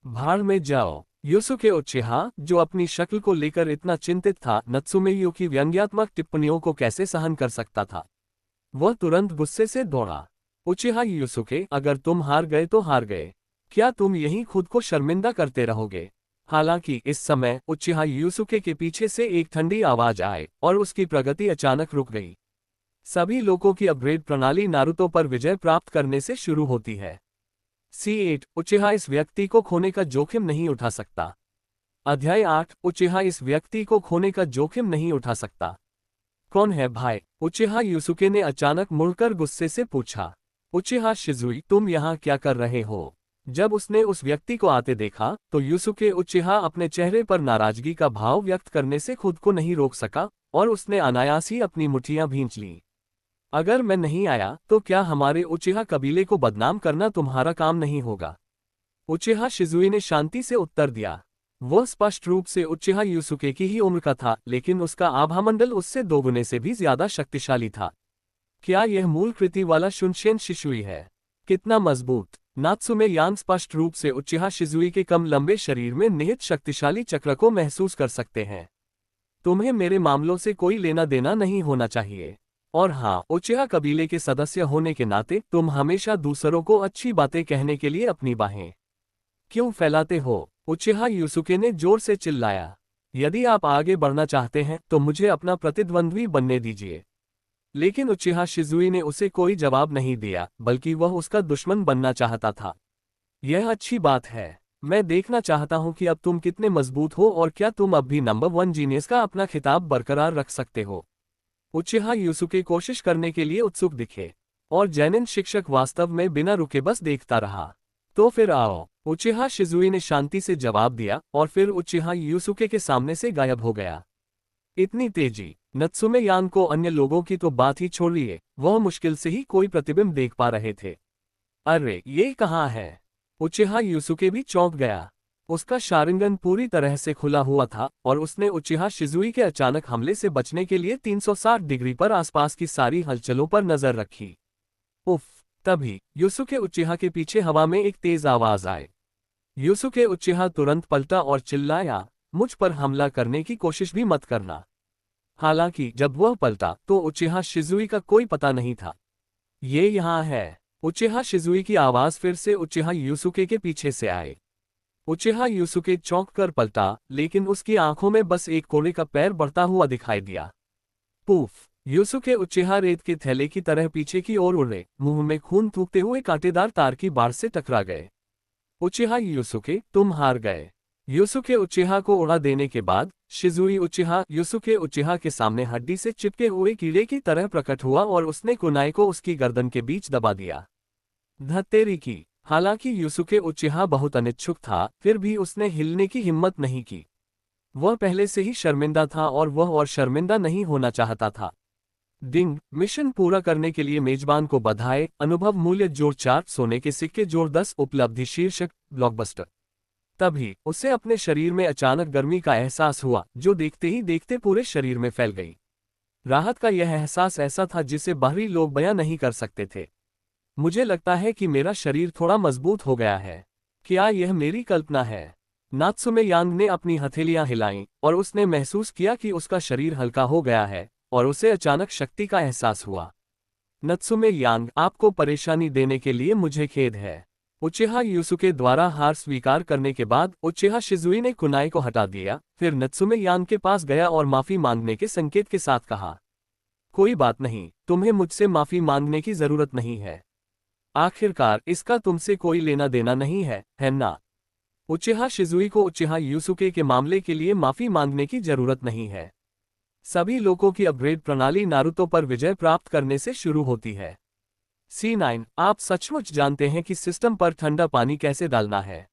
भाड़ में जाओ। यूसुके उचिहा, जो अपनी शक्ल को लेकर इतना चिंतित था, नत्सुमे यो की व्यंग्यात्मक टिप्पणियों को कैसे सहन कर सकता था? वह तुरंत गुस्से से दौड़ा। उचिहा यूसुके, अगर तुम हार गए तो हार गए। क्या तुम यहीं खुद को शर्मिंदा करते रहोगे? हालांकि इस समय उचिहा यूसुके के पीछे से एक ठंडी आवाज आए और उसकी प्रगति अचानक रुक गई। सभी लोगों की अपग्रेड प्रणाली नारुतो पर विजय प्राप्त करने से शुरू होती है। C8 उचिहा इस व्यक्ति को खोने का जोखिम नहीं उठा सकता। अध्याय 8 उचिहा इस व्यक्ति को खोने का जोखिम नहीं उठा सकता। कौन है भाई? उचिहा यूसुके ने अचानक मुड़कर गुस्से से पूछा। उचिहा शिजुई, तुम यहाँ क्या कर रहे हो? जब उसने उस व्यक्ति को आते देखा तो यूसुके उचिहा अपने चेहरे पर नाराजगी का भाव व्यक्त करने से खुद को नहीं रोक सका और उसने अनायास ही अपनी मुठ्ठियां भींच लीं। अगर मैं नहीं आया तो क्या हमारे उचिहा कबीले को बदनाम करना तुम्हारा काम नहीं होगा? उचिहा शिजुई ने शांति से उत्तर दिया। वह स्पष्ट रूप से उचिहा यूसुके की ही उम्र का था, लेकिन उसका आभामंडल उससे दोगुने से भी ज्यादा शक्तिशाली था। क्या यह मूल कृति वाला शुनशेन शिशुई है? कितना मजबूत! नात्सुमे यांग स्पष्ट रूप से उचिहा शिजुई के कम लंबे शरीर में निहित शक्तिशाली चक्र को महसूस कर सकते हैं। तुम्हें मेरे मामलों से कोई लेना देना नहीं होना चाहिए। और हाँ, उचिहा कबीले के सदस्य होने के नाते तुम हमेशा दूसरों को अच्छी बातें कहने के लिए अपनी बाहें क्यों फैलाते हो? उचिहा यूसुके ने जोर से चिल्लाया। यदि आप आगे बढ़ना चाहते हैं तो मुझे अपना प्रतिद्वंद्वी बनने दीजिए। लेकिन उचिहा शिजुई ने उसे कोई जवाब नहीं दिया, बल्कि वह उसका दुश्मन बनना चाहता था। यह अच्छी बात है। मैं देखना चाहता हूं कि अब तुम कितने मजबूत हो और क्या तुम अब भी नंबर 1 जीनियस का अपना खिताब बरकरार रख सकते हो। उचिहा यूसुके कोशिश करने के लिए उत्सुक दिखे और जैनिन शिक्षक वास्तव में बिना रुके बस देखता रहा। तो फिर आओ, उचिहा शिजुई ने शांति से जवाब दिया और फिर उचिहा यूसुके के सामने से गायब हो गया। इतनी तेजी। नत्सुमे यांग को अन्य लोगों की तो बात ही छोड़िए, वह मुश्किल से ही कोई प्रतिबिंब देख पा रहे थे। अरे ये कहाँ है? उचिहा यूसुके भी चौंक गया। उसका शारिंगन पूरी तरह से खुला हुआ था और उसने उचिहा शिजुई के अचानक हमले से बचने के लिए 360 डिग्री पर आसपास की सारी हलचलों पर नजर रखी। उफ! तभी यूसुके उचिहा के पीछे हवा में एक तेज आवाज आई। यूसुके उचिहा तुरंत पलटा और चिल्लाया, मुझ पर हमला करने की कोशिश भी मत करना। हालांकि जब वह पलटा तो उचिहा शिजुई का कोई पता नहीं था। ये यहाँ है। उचिहा शिजुई की आवाज फिर से उचिहा यूसुके के पीछे से आई। उचिहा यूसुके चौंक कर पलटा, लेकिन उसकी आंखों में बस एक कोड़े का पैर बढ़ता हुआ दिखाई दिया। पूफ! यूसुके उचिहा रेत के थैले की तरह पीछे की ओर उड़े, मुंह में खून थूकते हुए कांटेदार तार की बाड़ से टकरा गए। उचिहा यूसुके, तुम हार गए। यूसुके उचिहा को उड़ा देने के बाद शिजुई उचिहा यूसुके उचिहा के सामने हड्डी से चिपके हुए कीड़े की तरह प्रकट हुआ और उसने कुनाई को उसकी गर्दन के बीच दबा दिया। धत्तेरी की। हालांकि यूसुके उचिहा बहुत अनिच्छुक था, फिर भी उसने हिलने की हिम्मत नहीं की। वह पहले से ही शर्मिंदा था और वह और शर्मिंदा नहीं होना चाहता था। डिंग! मिशन पूरा करने के लिए मेजबान को बधाई। अनुभव मूल्य जोड़ 4, सोने के सिक्के जोड़ 10, उपलब्धि शीर्षक ब्लॉकबस्टर। तभी उसे अपने शरीर में अचानक गर्मी का एहसास हुआ, जो देखते ही देखते पूरे शरीर में फैल गई। राहत का यह एहसास ऐसा था जिसे बाहरी लोग बयां नहीं कर सकते थे। मुझे लगता है कि मेरा शरीर थोड़ा मजबूत हो गया है। क्या यह मेरी कल्पना है? नात्सुमे यांग ने अपनी हथेलियां हिलाईं और उसने महसूस किया कि उसका शरीर हल्का हो गया है और उसे अचानक शक्ति का एहसास हुआ। नत्सुमे यांग, आपको परेशानी देने के लिए मुझे खेद है। उचिहा यूसुके द्वारा हार स्वीकार करने के बाद उचिहा शिजुई ने कुनाई को हटा दिया, फिर नत्सुमे यांग के पास गया और माफी मांगने के संकेत के साथ कहा, कोई बात नहीं, तुम्हें मुझसे माफी मांगने की जरूरत नहीं है। आखिरकार इसका तुमसे कोई लेना देना नहीं है ना? उचिहा शिजुई को उचिहा यूसुके के मामले के लिए माफी मांगने की जरूरत नहीं है। सभी लोगों की अपग्रेड प्रणाली नारुतो पर विजय प्राप्त करने से शुरू होती है। C9, आप सचमुच जानते हैं कि सिस्टम पर ठंडा पानी कैसे डालना है।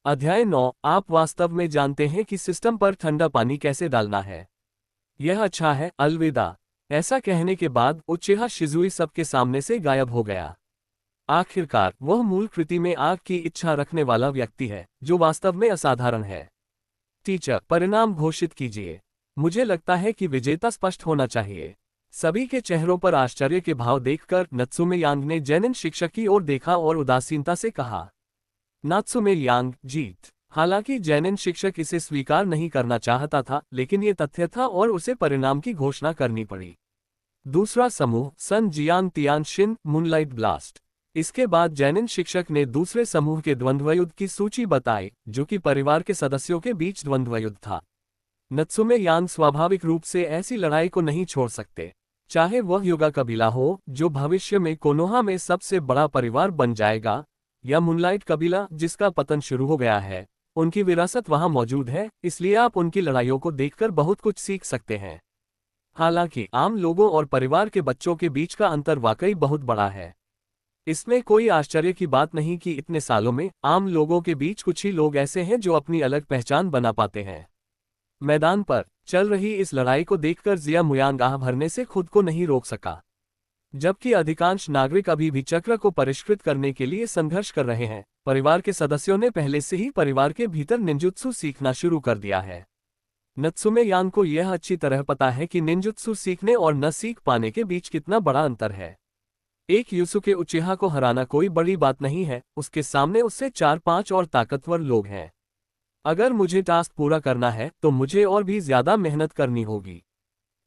अध्याय 9, आप वास्तव में जानते हैं कि सिस्टम पर ठंडा पानी कैसे डालना है। यह अच्छा है, अलविदा। ऐसा कहने के बाद उचिहा शिजुई सबके सामने से गायब हो गया। आखिरकार वह मूल कृति में आग की इच्छा रखने वाला व्यक्ति है, जो वास्तव में असाधारण है। टीचर, परिणाम घोषित कीजिए। मुझे लगता है कि विजेता स्पष्ट होना चाहिए। सभी के चेहरों पर आश्चर्य के भाव देखकर नत्सुमे यांग ने जेनिन शिक्षक की ओर देखा और उदासीनता से कहा, नात्सुमे यांग, जीत। हालांकि जेनिन शिक्षक इसे स्वीकार नहीं करना चाहता था, लेकिन ये तथ्य था और उसे परिणाम की घोषणा करनी पड़ी। दूसरा समूह, Sun Jiang Tian Xin, moonlight blast. इसके बाद जेनिन शिक्षक ने दूसरे समूह के द्वंद्वयुद्ध की सूची बताई, जो कि परिवार के सदस्यों के बीच द्वंद्वयुद्ध था। नत्सुमे यांग स्वाभाविक रूप से ऐसी लड़ाई को नहीं छोड़ सकते, चाहे वह युगा कबीला हो, जो भविष्य में कोनोहा में सबसे बड़ा परिवार बन जाएगा, या मूनलाइट कबीला, जिसका पतन शुरू हो गया है। उनकी विरासत वहां मौजूद है, इसलिए आप उनकी लड़ाइयों को देखकर बहुत कुछ सीख सकते हैं। हालांकि आम लोगों और परिवार के बच्चों के बीच का अंतर वाकई बहुत बड़ा है। इसमें कोई आश्चर्य की बात नहीं कि इतने सालों में आम लोगों के बीच कुछ ही लोग ऐसे हैं जो अपनी अलग पहचान बना पाते हैं। मैदान पर चल रही इस लड़ाई को देखकर जिया मुयांग आह भरने से खुद को नहीं रोक सका। जबकि अधिकांश नागरिक अभी भी चक्र को परिष्कृत करने के लिए संघर्ष कर रहे हैं, परिवार के सदस्यों ने पहले से ही परिवार के भीतर निंजुत्सु सीखना शुरू कर दिया है। नत्सुमे यांग को यह अच्छी तरह पता है कि निंजुत्सु सीखने और न सीख पाने के बीच कितना बड़ा अंतर है। एक यूसुके उचिहा को हराना कोई बड़ी बात नहीं है, उसके सामने उससे 4-5 और ताकतवर लोग हैं। अगर मुझे टास्क पूरा करना है तो मुझे और भी ज्यादा मेहनत करनी होगी।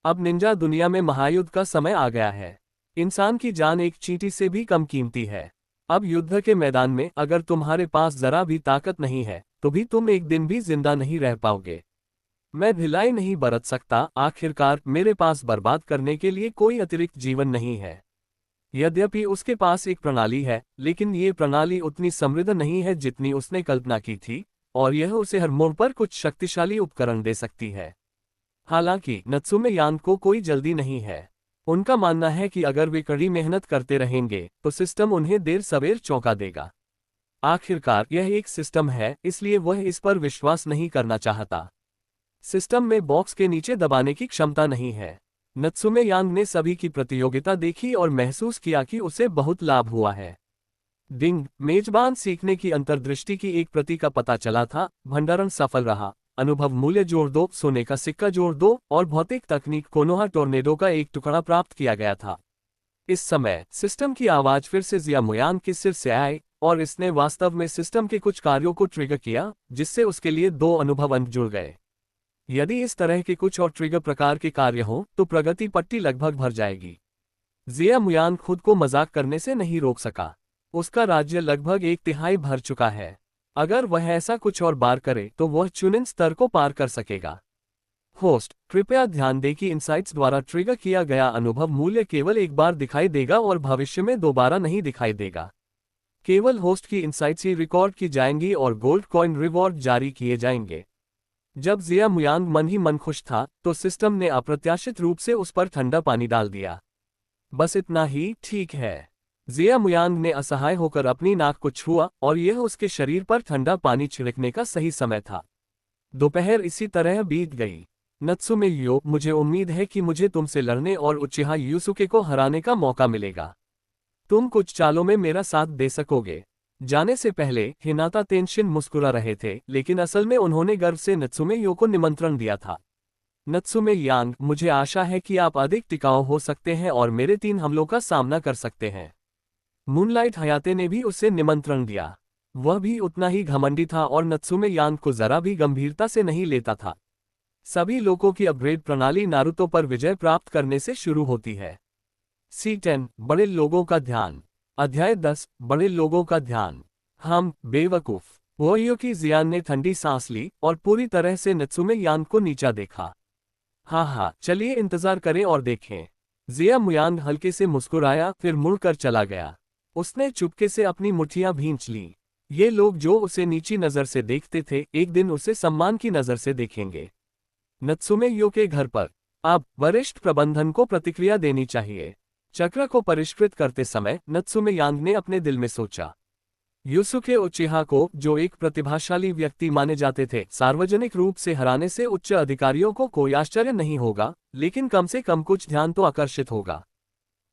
अब निंजा दुनिया में महायुद्ध का समय आ गया है। इंसान की जान एक चींटी से भी कम कीमती है। अब युद्ध के मैदान में अगर तुम्हारे पास जरा भी ताकत नहीं है तो भी तुम एक दिन भी जिंदा नहीं रह पाओगे। मैं ढिलाई नहीं बरत सकता, आखिरकार मेरे पास बर्बाद करने के लिए कोई अतिरिक्त जीवन नहीं है। यद्यपि उसके पास एक प्रणाली है, लेकिन ये प्रणाली उतनी समृद्ध नहीं है जितनी उसने कल्पना की थी, और यह उसे हर मोड़ पर कुछ शक्तिशाली उपकरण दे सकती है। हालांकि नत्सुमे यांग को कोई जल्दी नहीं है। उनका मानना है कि अगर वे कड़ी मेहनत करते रहेंगे तो सिस्टम उन्हें देर सवेर चौंका देगा। आखिरकार यह एक सिस्टम है, इसलिए वह इस पर विश्वास नहीं करना चाहता। सिस्टम में बॉक्स के नीचे दबाने की क्षमता नहीं है। नत्सुमे यांग ने सभी की प्रतियोगिता देखी और महसूस किया कि उसे बहुत लाभ हुआ है। डिंग, मेजबान सीखने की अंतर्दृष्टि की एक प्रति का पता चला था। भंडारण सफल रहा। अनुभव मूल्य जोड़ दो, सोने का सिक्का जोड़ दो और भौतिक तकनीक कोनोहा टोर्नेडो का एक टुकड़ा प्राप्त किया गया था। इस समय सिस्टम की आवाज फिर से जिया मुयांग के सिर से आई और इसने वास्तव में सिस्टम के कुछ कार्यों को ट्रिगर किया, जिससे उसके लिए 2 अनुभव अंक जुड़ गए। यदि इस तरह के कुछ और ट्रिगर प्रकार के कार्य हों तो प्रगति पट्टी लगभग भर जाएगी। जिया मुयांग खुद को मजाक करने से नहीं रोक सका। उसका राज्य लगभग 1/3 भर चुका है। अगर वह ऐसा कुछ और बार करे तो वह चुनिंद स्तर को पार कर सकेगा। होस्ट, कृपया ध्यान दें कि इनसाइट्स द्वारा ट्रिगर किया गया अनुभव मूल्य केवल एक बार दिखाई देगा और भविष्य में दोबारा नहीं दिखाई देगा। केवल होस्ट की इनसाइट्स ही रिकॉर्ड की जाएंगी और गोल्ड कॉइन रिवॉर्ड जारी किए जाएंगे। जब जिया मुयांग मन ही मन खुश था तो सिस्टम ने अप्रत्याशित रूप से उस पर ठंडा पानी डाल दिया। बस इतना ही ठीक है। जिया मुयांग ने असहाय होकर अपनी नाक को छुआ और यह उसके शरीर पर ठंडा पानी छिड़कने का सही समय था। दोपहर इसी तरह बीत गई। नत्सुमे यो, मुझे उम्मीद है कि मुझे तुमसे लड़ने और उचिहा यूसुके को हराने का मौका मिलेगा। तुम कुछ चालों में मेरा साथ दे सकोगे। जाने से पहले हिनाता तेनशिन मुस्कुरा रहे थे, लेकिन असल में उन्होंने गर्व से नत्सुमे यो को निमंत्रण दिया था। नत्सुमे यांग, मुझे आशा है कि आप अधिक टिकाऊ हो सकते हैं और मेरे 3 हमलों का सामना कर सकते हैं। मूनलाइट हयाते ने भी उसे निमंत्रण दिया। वह भी उतना ही घमंडी था और नत्सुमे यांग को जरा भी गंभीरता से नहीं लेता था। सभी लोगों की अपग्रेड प्रणाली नारुतो पर विजय प्राप्त करने से शुरू होती है। C10 बड़े लोगों का ध्यान। अध्याय 10 बड़े लोगों का ध्यान। हम बेवकूफ। ओयोकी जियान ने ठंडी सांस ली और पूरी तरह से नत्सुमे यांग को नीचा देखा। हाँ, चलिए इंतजार करें और देखें। जिया मुयांग हल्के से मुस्कुराया, फिर मुड़कर चला गया। उसने चुपके से अपनी मुट्ठियां भींच लीं। ये लोग जो उसे नीची नजर से देखते थे, एक दिन उसे सम्मान की नजर से देखेंगे। नत्सुमे यो के घर पर अब वरिष्ठ प्रबंधन को प्रतिक्रिया देनी चाहिए। चक्र को परिष्कृत करते समय नत्सुमे यांग ने अपने दिल में सोचा। यूसुके उचिहा को, जो एक प्रतिभाशाली व्यक्ति माने जाते थे, सार्वजनिक रूप से हराने से उच्च अधिकारियों को कोई आश्चर्य नहीं होगा, लेकिन कम से कम कुछ ध्यान तो आकर्षित होगा।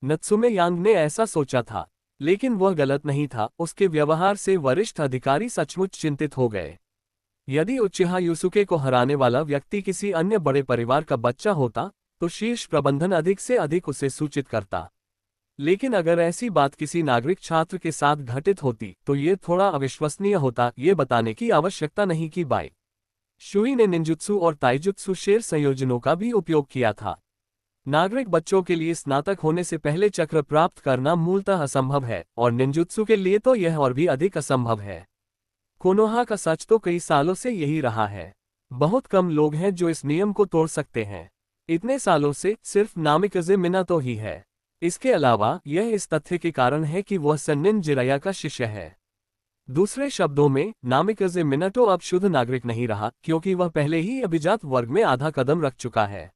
नत्सुमे यांग ने ऐसा सोचा था, लेकिन वह गलत नहीं था। उसके व्यवहार से वरिष्ठ अधिकारी सचमुच चिंतित हो गए। यदि उचिहा यूसुके को हराने वाला व्यक्ति किसी अन्य बड़े परिवार का बच्चा होता तो शीर्ष प्रबंधन अधिक से अधिक उसे सूचित करता। लेकिन अगर ऐसी बात किसी नागरिक छात्र के साथ घटित होती तो ये थोड़ा अविश्वसनीय होता। ये बताने की आवश्यकता नहीं कि बाई शुई ने निंजुत्सु और ताइजुत्सु शेर संयोजनों का भी उपयोग किया था। नागरिक बच्चों के लिए स्नातक होने से पहले चक्र प्राप्त करना मूलतः असंभव है और निंजुत्सु के लिए तो यह और भी अधिक असंभव है। कोनोहा का सच तो कई सालों से यही रहा है। बहुत कम लोग हैं जो इस नियम को तोड़ सकते हैं। इतने सालों से सिर्फ नामिकाजे मिनातो ही है। इसके अलावा यह इस तथ्य के कारण है कि वह सन्निन जिराया का शिष्य है। दूसरे शब्दों में, नामिकाजे मिनातो अब शुद्ध नागरिक नहीं रहा, क्योंकि वह पहले ही अभिजात वर्ग में आधा कदम रख चुका है।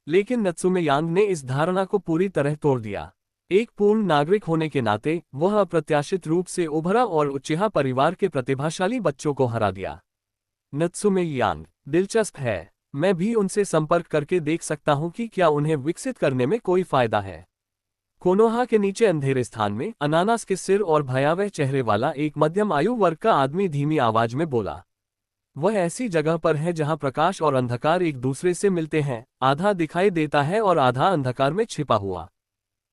लेकिन नत्सुमे यांग ने इस धारणा को पूरी तरह तोड़ दिया। एक पूर्ण नागरिक होने के नाते वह अप्रत्याशित रूप से उभरा और उचिहा परिवार के प्रतिभाशाली बच्चों को हरा दिया। नत्सुमे यांग, दिलचस्प है। मैं भी उनसे संपर्क करके देख सकता हूं कि क्या उन्हें विकसित करने में कोई फायदा है। कोनोहा के नीचे अंधेरे स्थान में अनानास के सिर और भयावह चेहरे वाला एक मध्यम आयु वर्ग का आदमी धीमी आवाज में बोला। वह ऐसी जगह पर है जहां प्रकाश और अंधकार एक दूसरे से मिलते हैं, आधा दिखाई देता है और आधा अंधकार में छिपा हुआ।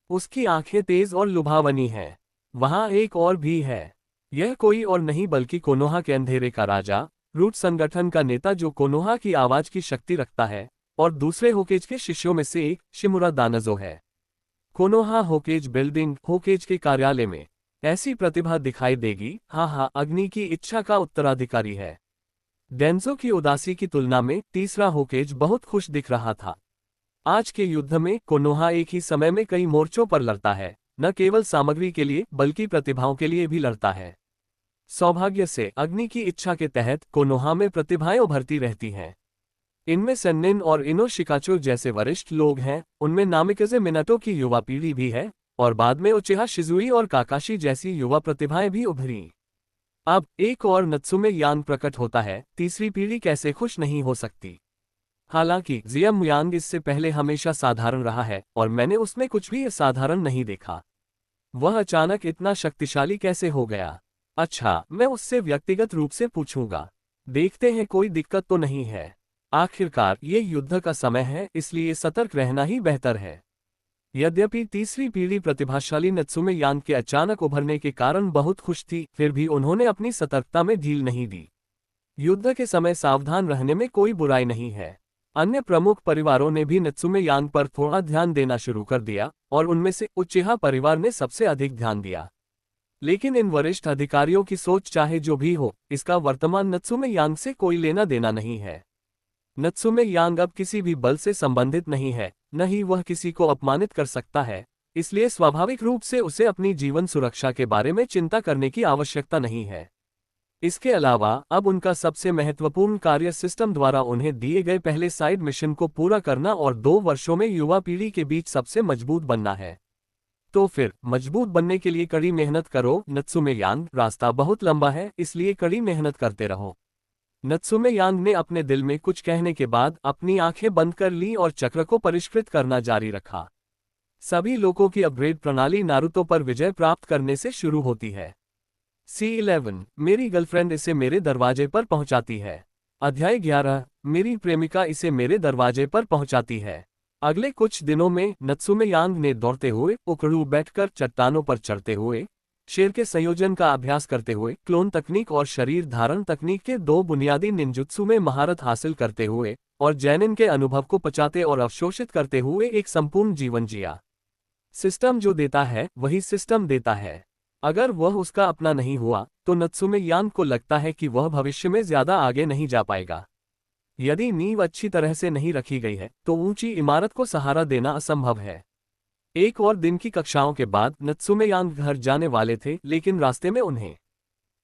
उसकी आंखें तेज और लुभावनी हैं। वहां एक और भी है। यह कोई और नहीं बल्कि कोनोहा के अंधेरे का राजा, रूट संगठन का नेता जो कोनोहा की आवाज की शक्ति रखता है, और दूसरे होकेज के शिष्यों में से एक शिमुरा दानाजो है। कोनोहा होकेज बिल्डिंग, होकेज के कार्यालय में ऐसी प्रतिभा दिखाई देगी। हाँ, अग्नि की इच्छा का उत्तराधिकारी है। डेंजो की उदासी की तुलना में तीसरा होकेज बहुत खुश दिख रहा था। आज के युद्ध में कोनोहा एक ही समय में कई मोर्चों पर लड़ता है, न केवल सामग्री के लिए बल्कि प्रतिभाओं के लिए भी लड़ता है। सौभाग्य से अग्नि की इच्छा के तहत कोनोहा में प्रतिभाएं उभरती रहती हैं। इनमें सन्निन और इनो शिकाचो जैसे वरिष्ठ लोग हैं, उनमें नामिकाजे मिनाटो की युवा पीढ़ी भी है, और बाद में उचिहा शिजुई और काकाशी जैसी युवा प्रतिभाएं भी उभरी। अब एक और नत्सुमे यांग प्रकट होता है। तीसरी पीढ़ी कैसे खुश नहीं हो सकती। हालांकि जिया मुयांग इससे पहले हमेशा साधारण रहा है और मैंने उसमें कुछ भी असाधारण नहीं देखा। वह अचानक इतना शक्तिशाली कैसे हो गया? अच्छा, मैं उससे व्यक्तिगत रूप से पूछूंगा। देखते हैं कोई दिक्कत तो नहीं है। आखिरकार ये युद्ध का समय है, इसलिए सतर्क रहना ही बेहतर है। यद्यपि तीसरी पीढ़ी प्रतिभाशाली नत्सुमे यांग के अचानक उभरने के कारण बहुत खुश थी, फिर भी उन्होंने अपनी सतर्कता में ढील नहीं दी। युद्ध के समय सावधान रहने में कोई बुराई नहीं है। अन्य प्रमुख परिवारों ने भी नत्सुमे यांग पर थोड़ा ध्यान देना शुरू कर दिया और उनमें से उचिहा परिवार ने सबसे अधिक ध्यान दिया। लेकिन इन वरिष्ठ अधिकारियों की सोच चाहे जो भी हो, इसका वर्तमान नत्सुमे यांग से कोई लेना देना नहीं है। नत्सुमे यांग अब किसी भी बल से संबंधित नहीं है, न ही वह किसी को अपमानित कर सकता है, इसलिए स्वाभाविक रूप से उसे अपनी जीवन सुरक्षा के बारे में चिंता करने की आवश्यकता नहीं है। इसके अलावा अब उनका सबसे महत्वपूर्ण कार्य सिस्टम द्वारा उन्हें दिए गए पहले साइड मिशन को पूरा करना और 2 वर्षों में युवा पीढ़ी के बीच सबसे मजबूत बनना है। तो फिर मजबूत बनने के लिए कड़ी मेहनत करो नत्सुमे यांग। रास्ता बहुत लंबा है, इसलिए कड़ी मेहनत करते रहो। नत्सुमे यांग ने अपने दिल में कुछ कहने के बाद अपनी आंखें बंद कर ली और चक्र को परिष्कृत करना जारी रखा। सभी लोगों की अपग्रेड प्रणाली नारुतो पर विजय प्राप्त करने से शुरू होती है। C11 मेरी गर्लफ्रेंड इसे मेरे दरवाजे पर पहुंचाती है। अध्याय 11 मेरी प्रेमिका इसे मेरे दरवाजे पर पहुंचाती है। अगले कुछ दिनों में नत्सुमे यांग ने दौड़ते हुए, उकड़ू बैठकर, चट्टानों पर चढ़ते हुए, शेर के संयोजन का अभ्यास करते हुए, क्लोन तकनीक और शरीर धारण तकनीक के 2 बुनियादी निंजुत्सु में महारत हासिल करते हुए और जैनिन के अनुभव को पचाते और अवशोषित करते हुए एक संपूर्ण जीवन जिया। सिस्टम जो देता है वही सिस्टम देता है। अगर वह उसका अपना नहीं हुआ तो नत्सुमे यांग को लगता है कि वह भविष्य में ज्यादा आगे नहीं जा पाएगा। यदि नींव अच्छी तरह से नहीं रखी गई है तो ऊंची इमारत को सहारा देना असंभव है। एक और दिन की कक्षाओं के बाद नत्सुमे यांग घर जाने वाले थे, लेकिन रास्ते में उन्हें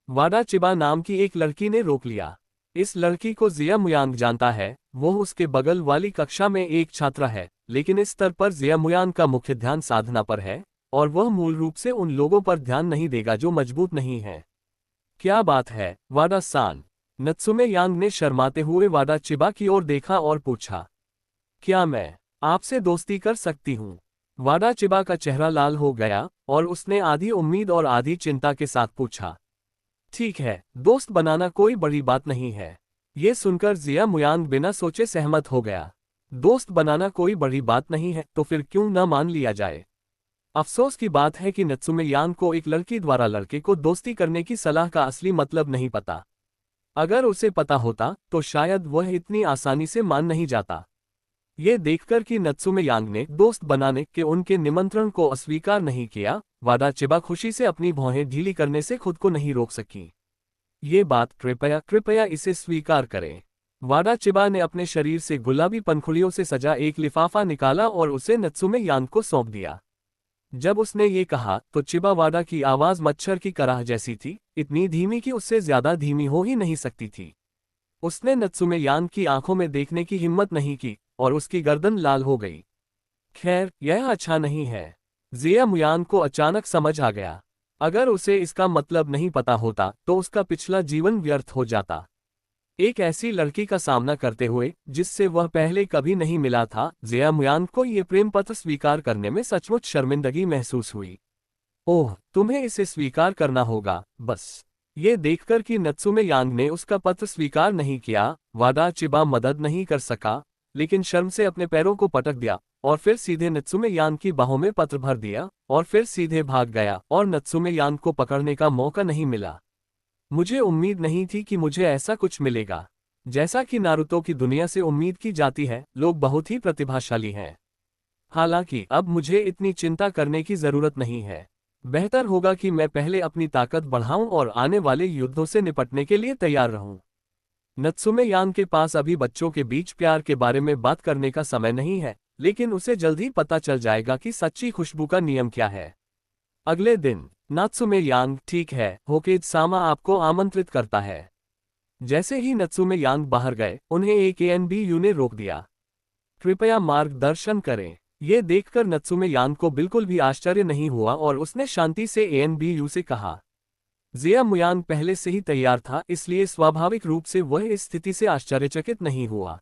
वाडा चिबा नाम की एक लड़की ने रोक लिया। इस लड़की को जिया मुयांग जानता है। वो उसके बगल वाली कक्षा में एक छात्रा है, लेकिन इस स्तर पर जिया मुयांग का मुख्य ध्यान साधना पर है और वह मूल रूप से उन लोगों पर ध्यान नहीं देगा जो मजबूत नहीं है। क्या बात है वाडा सान? नत्सुमे यांग ने शर्माते हुए वाडा चिबा की ओर देखा और पूछा, क्या मैं आपसे दोस्ती कर सकती हूँ? वाडा चिबा का चेहरा लाल हो गया और उसने आधी उम्मीद और आधी चिंता के साथ पूछा, ठीक है, दोस्त बनाना कोई बड़ी बात नहीं है। ये सुनकर जिया मुयांग बिना सोचे सहमत हो गया। दोस्त बनाना कोई बड़ी बात नहीं है तो फिर क्यों न मान लिया जाए। अफसोस की बात है कि नत्सुमे यांग को एक लड़की द्वारा लड़के को दोस्ती करने की सलाह का असली मतलब नहीं पता। अगर उसे पता होता तो शायद वह इतनी आसानी से मान नहीं जाता। ये देखकर कि नत्सुमे यांग ने दोस्त बनाने के उनके निमंत्रण को अस्वीकार नहीं किया, वाडा चिबा खुशी से अपनी भौहें ढीली करने से खुद को नहीं रोक सकी। ये बात कृपया इसे स्वीकार करें। वाडा चिबा ने अपने शरीर से गुलाबी पंखुड़ियों से सजा एक लिफाफा निकाला और उसे नत्सुमे यांग को सौंप दिया। जब उसने ये कहा तो चिबा वाडा की आवाज मच्छर की कराह जैसी थी, इतनी धीमी कि उससे ज्यादा धीमी हो ही नहीं सकती थी। उसने नत्सुमे यांग की आंखों में देखने की हिम्मत नहीं की और उसकी गर्दन लाल हो गई। खैर, यह अच्छा नहीं है। जिया मुयांग को अचानक समझ आ गया। अगर उसे इसका मतलब नहीं पता होता तो उसका पिछला जीवन व्यर्थ हो जाता। एक ऐसी लड़की का सामना करते हुए जिससे वह पहले कभी नहीं मिला था, जिया मुयांग को ये प्रेम पत्र स्वीकार करने में सचमुच शर्मिंदगी महसूस हुई। ओह, तुम्हें इसे स्वीकार करना होगा बस। ये देखकर कि नत्सुमे यांग ने उसका पत्र स्वीकार नहीं किया, वाडा चिबा मदद नहीं कर सका, लेकिन शर्म से अपने पैरों को पटक दिया और फिर सीधे नत्सुमे यांग की बाहों में पत्र भर दिया और फिर सीधे भाग गया और नत्सुमे यांग को पकड़ने का मौका नहीं मिला। मुझे उम्मीद नहीं थी कि मुझे ऐसा कुछ मिलेगा। जैसा कि नारुतो की दुनिया से उम्मीद की जाती है, लोग बहुत ही प्रतिभाशाली हैं। हालांकि अब मुझे इतनी चिंता करने की जरूरत नहीं है। बेहतर होगा कि मैं पहले अपनी ताकत बढ़ाऊं और आने वाले युद्धों से निपटने के लिए तैयार रहूं। नत्सुमे यांग के पास अभी बच्चों के बीच प्यार के बारे में बात करने का समय नहीं है, लेकिन उसे जल्द ही पता चल जाएगा कि सच्ची खुशबू का नियम क्या है। अगले दिन नत्सुमे यांग, ठीक है, होकेज सामा आपको आमंत्रित करता है। जैसे ही नत्सुमे यांग बाहर गए, उन्हें एक एएनबीयू ने रोक दिया। कृपया मार्गदर्शन करें। ये देखकर नत्सुमे यांग को बिल्कुल भी आश्चर्य नहीं हुआ और उसने शांति से एएनबीयू से कहा। जिया मुयांग पहले से ही तैयार था, इसलिए स्वाभाविक रूप से वह इस स्थिति से आश्चर्यचकित नहीं हुआ।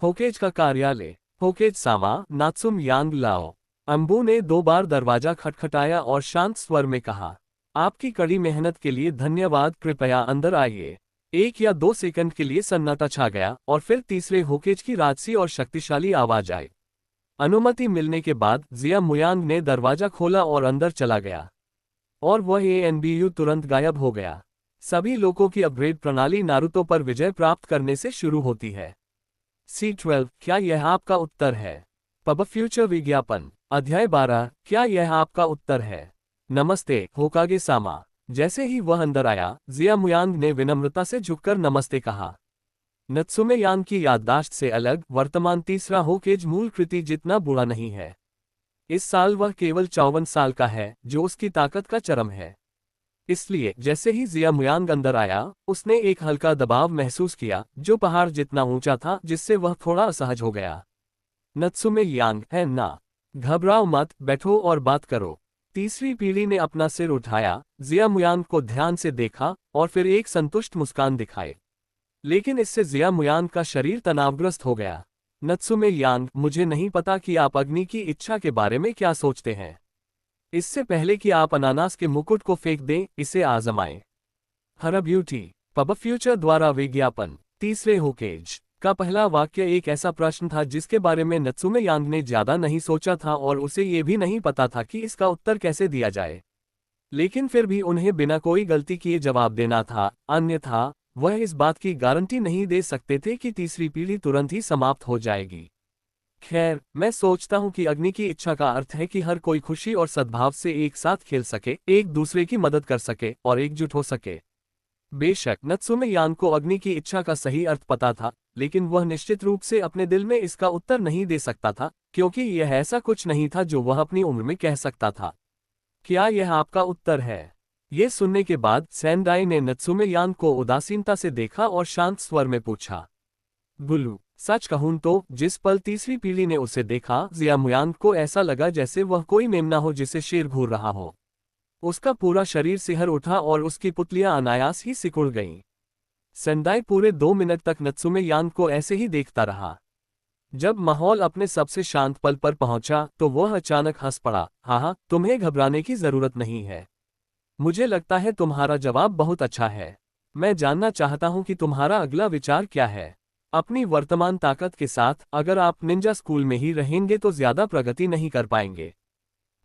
होकेज का कार्यालय। होकेज सामा, नात्सुम यांग लाओ। अंबू ने 2 बार दरवाजा खटखटाया और शांत स्वर में कहा, आपकी कड़ी मेहनत के लिए धन्यवाद, कृपया अंदर आइए। 1 या 2 सेकंड के लिए सन्नाटा छा गया और फिर तीसरे होकेज की राजसी और शक्तिशाली आवाज आई। अनुमति मिलने के बाद जिया मुयांग ने दरवाजा खोला और अंदर चला गया। और वह एएनबीयू तुरंत गायब हो गया। सभी लोगों की अपग्रेड प्रणाली नारुतो पर विजय प्राप्त करने से शुरू होती है। C12, क्या यह आपका उत्तर है? पब फ्यूचर विज्ञापन। अध्याय 12, क्या यह आपका उत्तर है? नमस्ते होकागे सामा। जैसे ही वह अंदर आया, जिया मुयांग ने विनम्रता से झुककर नमस्ते कहा। नत्सुमे यांग की याददाश्त से अलग वर्तमान तीसरा होकेज मूल कृति जितना बुरा नहीं है। इस साल वह केवल 54 साल का है, जो उसकी ताकत का चरम है। इसलिए जैसे ही जिया मुयांग अंदर आया, उसने एक हल्का दबाव महसूस किया, जो पहाड़ जितना ऊंचा था, जिससे वह थोड़ा असहज हो गया। नत्सुमे यांग, है ना? घबराओ मत, बैठो और बात करो। तीसरी पीढ़ी ने अपना सिर उठाया, जिया मुयांग को ध्यान से देखा और फिर एक संतुष्ट मुस्कान दिखाई। लेकिन इससे जिया मुयांग का शरीर तनावग्रस्त हो गया। नत्सुमे यांग, मुझे नहीं पता कि आप अग्नि की इच्छा के बारे में क्या सोचते हैं। इससे पहले कि आप अनानास के मुकुट को फेंक दें, इसे आजमाएं। हर ब्यूटी। पब फ्यूचर द्वारा विज्ञापन। तीसरे होकेज का पहला वाक्य एक ऐसा प्रश्न था जिसके बारे में नत्सुमे यांग ने ज्यादा नहीं सोचा था और उसे ये भी नहीं पता था कि इसका उत्तर कैसे दिया जाए। लेकिन फिर भी उन्हें बिना कोई गलती किए जवाब देना था, अन्यथा वह इस बात की गारंटी नहीं दे सकते थे कि तीसरी पीढ़ी तुरंत ही समाप्त हो जाएगी। खैर, मैं सोचता हूं कि अग्नि की इच्छा का अर्थ है कि हर कोई खुशी और सद्भाव से एक साथ खेल सके, एक दूसरे की मदद कर सके और एकजुट हो सके। बेशक नत्सुमे यांग को अग्नि की इच्छा का सही अर्थ पता था, लेकिन वह निश्चित रूप से अपने दिल में इसका उत्तर नहीं दे सकता था, क्योंकि यह ऐसा कुछ नहीं था जो वह अपनी उम्र में कह सकता था। क्या यह आपका उत्तर है? ये सुनने के बाद सेंडाई ने नत्सुमे यांग को उदासीनता से देखा और शांत स्वर में पूछा। गुलू, सच कहूं तो जिस पल तीसरी पीढ़ी ने उसे देखा, जिया मुयांग को ऐसा लगा जैसे वह कोई मेमना हो जिसे शेर घूर रहा हो। उसका पूरा शरीर सिहर उठा और उसकी पुतलियां अनायास ही सिकुड़ गईं। सेंडाई पूरे 2 मिनट तक नत्सुमे यांग को ऐसे ही देखता रहा। जब माहौल अपने सबसे शांत पल पर पहुंचा, तो वह अचानक हंस पड़ा। हाँ, तुम्हें घबराने की जरूरत नहीं है। मुझे लगता है तुम्हारा जवाब बहुत अच्छा है। मैं जानना चाहता हूं कि तुम्हारा अगला विचार क्या है। अपनी वर्तमान ताकत के साथ, अगर आप निंजा स्कूल में ही रहेंगे तो ज्यादा प्रगति नहीं कर पाएंगे।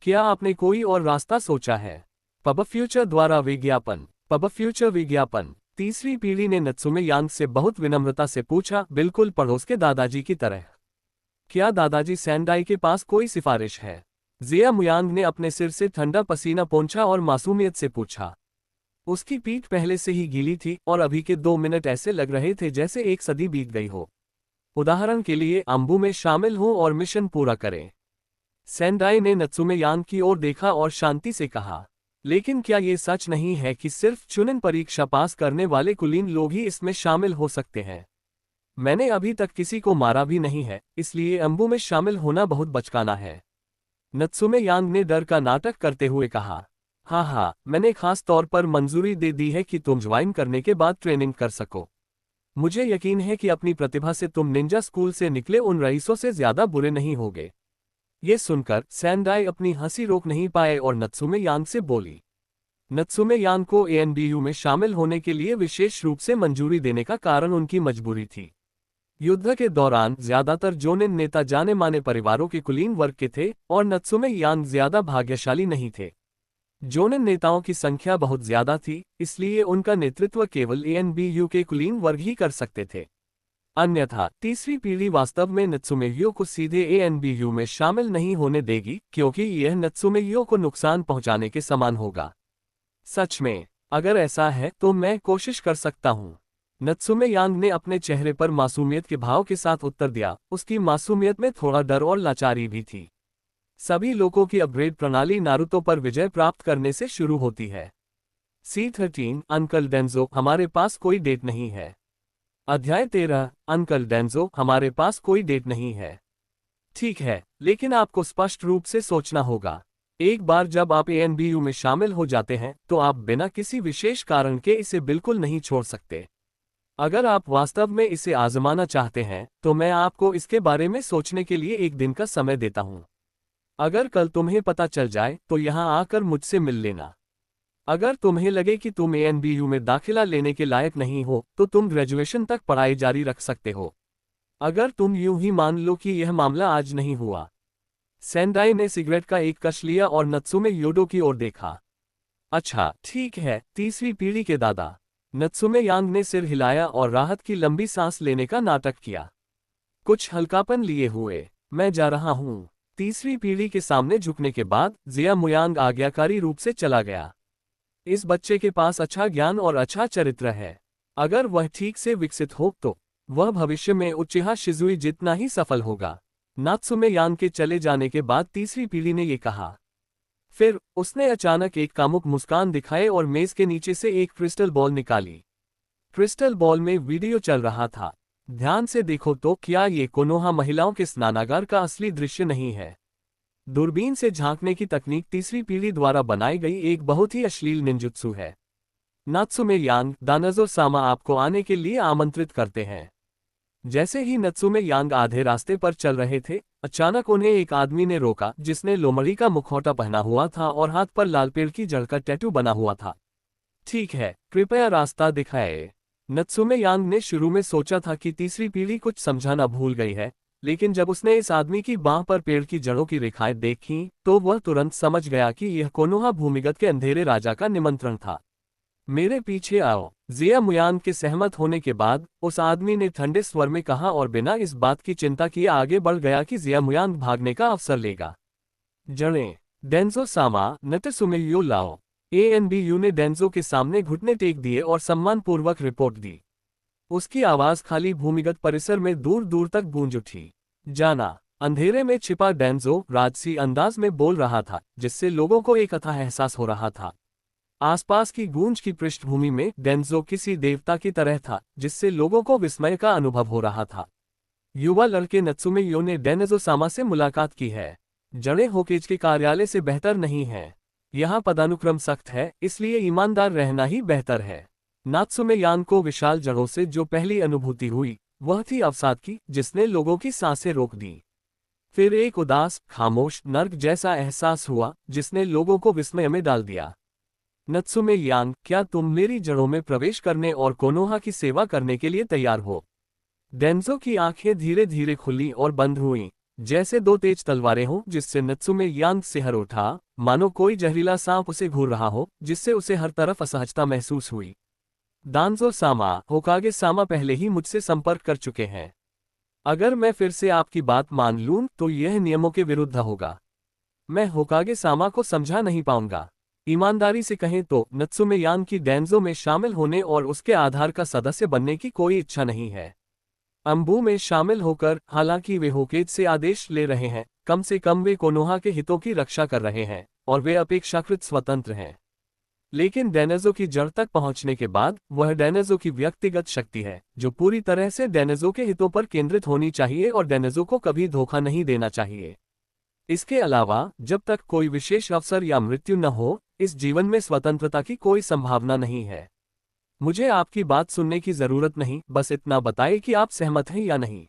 क्या आपने कोई और रास्ता सोचा है? पब फ्यूचर द्वारा विज्ञापन। पब फ्यूचर विज्ञापन। तीसरी पीढ़ी ने नत्सुमे यांग से बहुत विनम्रता से पूछा, बिल्कुल पड़ोस के दादाजी की तरह। क्या दादाजी सेंडाई के पास कोई सिफारिश है? जिया मुयांग ने अपने सिर से ठंडा पसीना पोंछा और मासूमियत से पूछा। उसकी पीठ पहले से ही गीली थी और अभी के 2 मिनट ऐसे लग रहे थे जैसे एक सदी बीत गई हो। उदाहरण के लिए, अंबू में शामिल हो और मिशन पूरा करें। सेंडाई ने नत्सुमे यांग की ओर देखा और शांति से कहा, लेकिन क्या ये सच नहीं है कि सिर्फ चुनिंदा परीक्षा पास करने वाले कुलीन लोग ही इसमें शामिल हो सकते हैं? मैंने अभी तक किसी को मारा भी नहीं है, इसलिए अंबू में शामिल होना बहुत बचकाना है। नत्सुमे यांग ने डर का नाटक करते हुए कहा। हाँ, मैंने खास तौर पर मंजूरी दे दी है कि तुम ज्वाइन करने के बाद ट्रेनिंग कर सको। मुझे यकीन है कि अपनी प्रतिभा से तुम निंजा स्कूल से निकले उन रईसों से ज्यादा बुरे नहीं होगे। ये सुनकर सेंडाई अपनी हंसी रोक नहीं पाए और नत्सुमे यांग से बोली। नत्सुमे यांग को एएनबीयू में शामिल होने के लिए विशेष रूप से मंजूरी देने का कारण उनकी मजबूरी थी। युद्ध के दौरान ज्यादातर जोनिन नेता जाने माने परिवारों के कुलीन वर्ग के थे और नत्सुमे यांग ज्यादा भाग्यशाली नहीं थे। जोनिन नेताओं की संख्या बहुत ज्यादा थी, इसलिए उनका नेतृत्व केवल एएनबीयू के कुलीन वर्ग ही कर सकते थे। अन्यथा तीसरी पीढ़ी वास्तव में नत्सुमेयो को सीधे एएनबीयू में शामिल नहीं होने देगी, क्योंकि यह नत्सुमेयो को नुकसान पहुंचाने के समान होगा। सच में, अगर ऐसा है तो मैं कोशिश कर सकता हूं। नत्सुमे यांग ने अपने चेहरे पर मासूमियत के भाव के साथ उत्तर दिया। उसकी मासूमियत में थोड़ा डर और लाचारी भी थी। सभी लोगों की अपग्रेड प्रणाली नारुतो पर विजय प्राप्त करने से शुरू होती है। C13, अंकल डेंजो, हमारे पास कोई डेट नहीं है। अध्याय 13, अंकल डेंजो, हमारे पास कोई डेट नहीं है। ठीक है, लेकिन आपको स्पष्ट रूप से सोचना होगा। एक बार जब आप एएनबीयू में शामिल हो जाते हैं, तो आप बिना किसी विशेष कारण के इसे बिल्कुल नहीं छोड़ सकते। अगर आप वास्तव में इसे आजमाना चाहते हैं तो मैं आपको इसके बारे में सोचने के लिए एक दिन का समय देता हूं। अगर कल तुम्हें पता चल जाए तो यहां आकर मुझसे मिल लेना। अगर तुम्हें लगे कि तुम एएनबीयू में दाखिला लेने के लायक नहीं हो तो तुम ग्रेजुएशन तक पढ़ाई जारी रख सकते हो। अगर तुम यूं ही मान लो कि यह मामला आज नहीं हुआ। सेंडाई ने सिगरेट का एक कश लिया और नत्सुमे योडो की ओर देखा। अच्छा ठीक है, तीसरी पीढ़ी के दादा। नत्सुमे यांग ने सिर हिलाया और राहत की लंबी सांस लेने का नाटक किया। कुछ हल्कापन लिए हुए, मैं जा रहा हूं। तीसरी पीढ़ी के सामने झुकने के बाद जिया मुयांग आज्ञाकारी रूप से चला गया। इस बच्चे के पास अच्छा ज्ञान और अच्छा चरित्र है। अगर वह ठीक से विकसित हो तो वह भविष्य में उचिहा शिजुई जितना ही सफल होगा। नात्सुमे यांग के चले जाने के बाद तीसरी पीढ़ी ने ये कहा। फिर उसने अचानक एक कामुक मुस्कान दिखाए और मेज के नीचे से एक क्रिस्टल बॉल निकाली। क्रिस्टल बॉल में वीडियो चल रहा था। ध्यान से देखो तो क्या ये कोनोहा महिलाओं के स्नानागार का असली दृश्य नहीं है? दूरबीन से झांकने की तकनीक तीसरी पीढ़ी द्वारा बनाई गई एक बहुत ही अश्लील निंजुत्सु है। नात्सुमे यांग, दानाजो सामा आपको आने के लिए आमंत्रित करते हैं। जैसे ही नत्सुमे यांग आधे रास्ते पर चल रहे थे, अचानक उन्हें एक आदमी ने रोका जिसने लोमड़ी का मुखौटा पहना हुआ था और हाथ पर लाल पेड़ की जड़ का टैटू बना हुआ था। ठीक है, कृपया रास्ता दिखाएं। नत्सुमे यांग ने शुरू में सोचा था कि तीसरी पीढ़ी कुछ समझाना भूल गई है, लेकिन जब उसने इस आदमी की बांह पर पेड़ की जड़ों की रेखाएं देखीं, तो वह तुरंत समझ गया कि यह कोनोहा भूमिगत के अंधेरे राजा का निमंत्रण था। मेरे पीछे आओ। जिया मुयांग के सहमत होने के बाद उस आदमी ने ठंडे स्वर में कहा और बिना इस बात की चिंता किए आगे बढ़ गया कि जिया मुयांग भागने का अवसर लेगा। जड़ें। डेंजो सामा, नत्सुमे यो लाओ। एएनबीयू ने डेंजो के सामने घुटने टेक दिए और सम्मानपूर्वक रिपोर्ट दी। उसकी आवाज खाली भूमिगत परिसर में दूर दूर तक गूंज उठी। जाना। अंधेरे में छिपा डेंजो राजसी अंदाज में बोल रहा था, जिससे लोगों को एक अथाह एहसास हो रहा था। आसपास की गूंज की पृष्ठभूमि में डेंजो किसी देवता की तरह था, जिससे लोगों को विस्मय का अनुभव हो रहा था। युवा लड़के नत्सुमे यो ने डेंजो सामा से मुलाकात की है। जड़ें होकेज के कार्यालय से बेहतर नहीं है। यहाँ पदानुक्रम सख्त है, इसलिए ईमानदार रहना ही बेहतर है। नात्सुमे यांग को विशाल जड़ों से जो पहली अनुभूति हुई वह थी अवसाद की, जिसने लोगों की सांसें रोक दी। फिर एक उदास, खामोश, नर्क जैसा एहसास हुआ जिसने लोगों को विस्मय में डाल दिया। नत्सुमे यांग, क्या तुम मेरी जड़ों में प्रवेश करने और कोनोहा की सेवा करने के लिए तैयार हो? डेंजो की आंखें धीरे धीरे खुली और बंद हुईं, जैसे दो तेज तलवारें हों, जिससे नत्सुमे यांग सिहर उठा, मानो कोई जहरीला सांप उसे घूर रहा हो, जिससे उसे हर तरफ असहजता महसूस हुई। दानजो सामा, होकागे सामा पहले ही मुझसे संपर्क कर चुके हैं। अगर मैं फिर से आपकी बात मान लूं तो यह नियमों के विरुद्ध होगा। मैं होकागे सामा को समझा नहीं पाऊंगा। ईमानदारी से कहें तो नत्सुमे यांग की डेंजो में शामिल होने और उसके आधार का सदस्य बनने की कोई इच्छा नहीं है। अंबू में शामिल होकर, हालांकि वे होकेज से आदेश ले रहे हैं, कम से कम वे कोनोहा के हितों की रक्षा कर रहे हैं और वे अपेक्षाकृत स्वतंत्र हैं। लेकिन डेनेजो की जड़ तक पहुंचने के बाद वह डेनेजो की व्यक्तिगत शक्ति है, जो पूरी तरह से डेनेजो के हितों पर केंद्रित होनी चाहिए और डेनेजो को कभी धोखा नहीं देना चाहिए। इसके अलावा जब तक कोई विशेष अवसर या मृत्यु न हो, इस जीवन में स्वतंत्रता की कोई संभावना नहीं है। मुझे आपकी बात सुनने की जरूरत नहीं, बस इतना बताइए कि आप सहमत हैं या नहीं।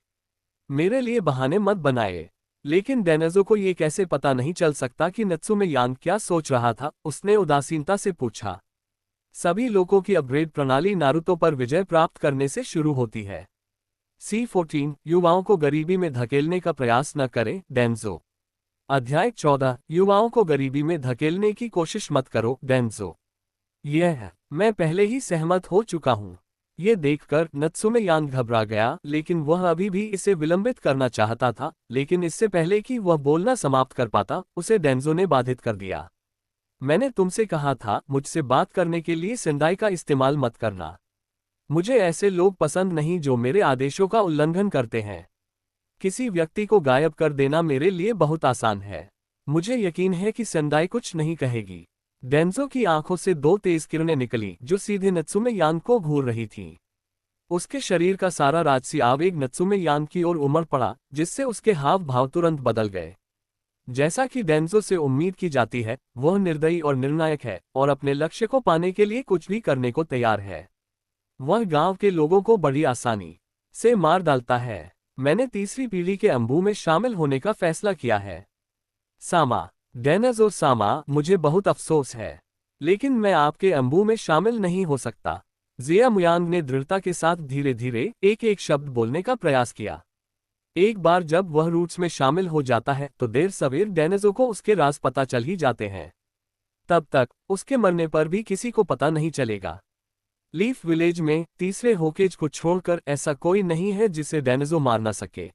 मेरे लिए बहाने मत बनाए। लेकिन डेनेजो को ये कैसे पता नहीं चल सकता कि नत्सुमे यांग क्या सोच रहा था, उसने उदासीनता से पूछा। सभी लोगों की अपग्रेड प्रणाली नारुतो पर विजय प्राप्त करने से शुरू होती है। C14, युवाओं को गरीबी में धकेलने का प्रयास न करें, डेंजो। अध्याय 14, युवाओं को गरीबी में धकेलने की कोशिश मत करो, डेंजो। मैं पहले ही सहमत हो चुका हूं। ये देखकर नत्सुमे यांग घबरा गया, लेकिन वह अभी भी इसे विलंबित करना चाहता था। लेकिन इससे पहले कि वह बोलना समाप्त कर पाता, उसे डेंजो ने बाधित कर दिया। मैंने तुमसे कहा था, मुझसे बात करने के लिए सेंडाई का इस्तेमाल मत करना। मुझे ऐसे लोग पसंद नहीं जो मेरे आदेशों का उल्लंघन करते हैं। किसी व्यक्ति को गायब कर देना मेरे लिए बहुत आसान है। मुझे यकीन है कि सेंडाई कुछ नहीं कहेगी। डेंजो की आंखों से दो तेज किरणें निकली जो सीधे नत्सुमे यांग को घूर रही थीं। उसके शरीर का सारा राजसी आवेग नत्सुमे यांग की ओर उमड़ पड़ा, जिससे उसके हाव भाव तुरंत बदल गए। जैसा कि डेंजो से उम्मीद की जाती है, वह निर्दयी और निर्णायक है और अपने लक्ष्य को पाने के लिए कुछ भी करने को तैयार है। वह गांव के लोगों को बड़ी आसानी से मार डालता है। मैंने तीसरी पीढ़ी के अंबू में शामिल होने का फैसला किया है। सामा, डेनिस और सामा, मुझे बहुत अफसोस है, लेकिन मैं आपके अंबू में शामिल नहीं हो सकता। जिया मुयांग ने दृढ़ता के साथ धीरे धीरे एक एक शब्द बोलने का प्रयास किया। एक बार जब वह रूट्स में शामिल हो जाता है तो देर सवेर डेनिजो को उसके राज पता चल ही जाते हैं। तब तक उसके मरने पर भी किसी को पता नहीं चलेगा। लीफ विलेज में तीसरे होकेज को छोड़कर ऐसा कोई नहीं है जिसे डेनिजो मार न सके।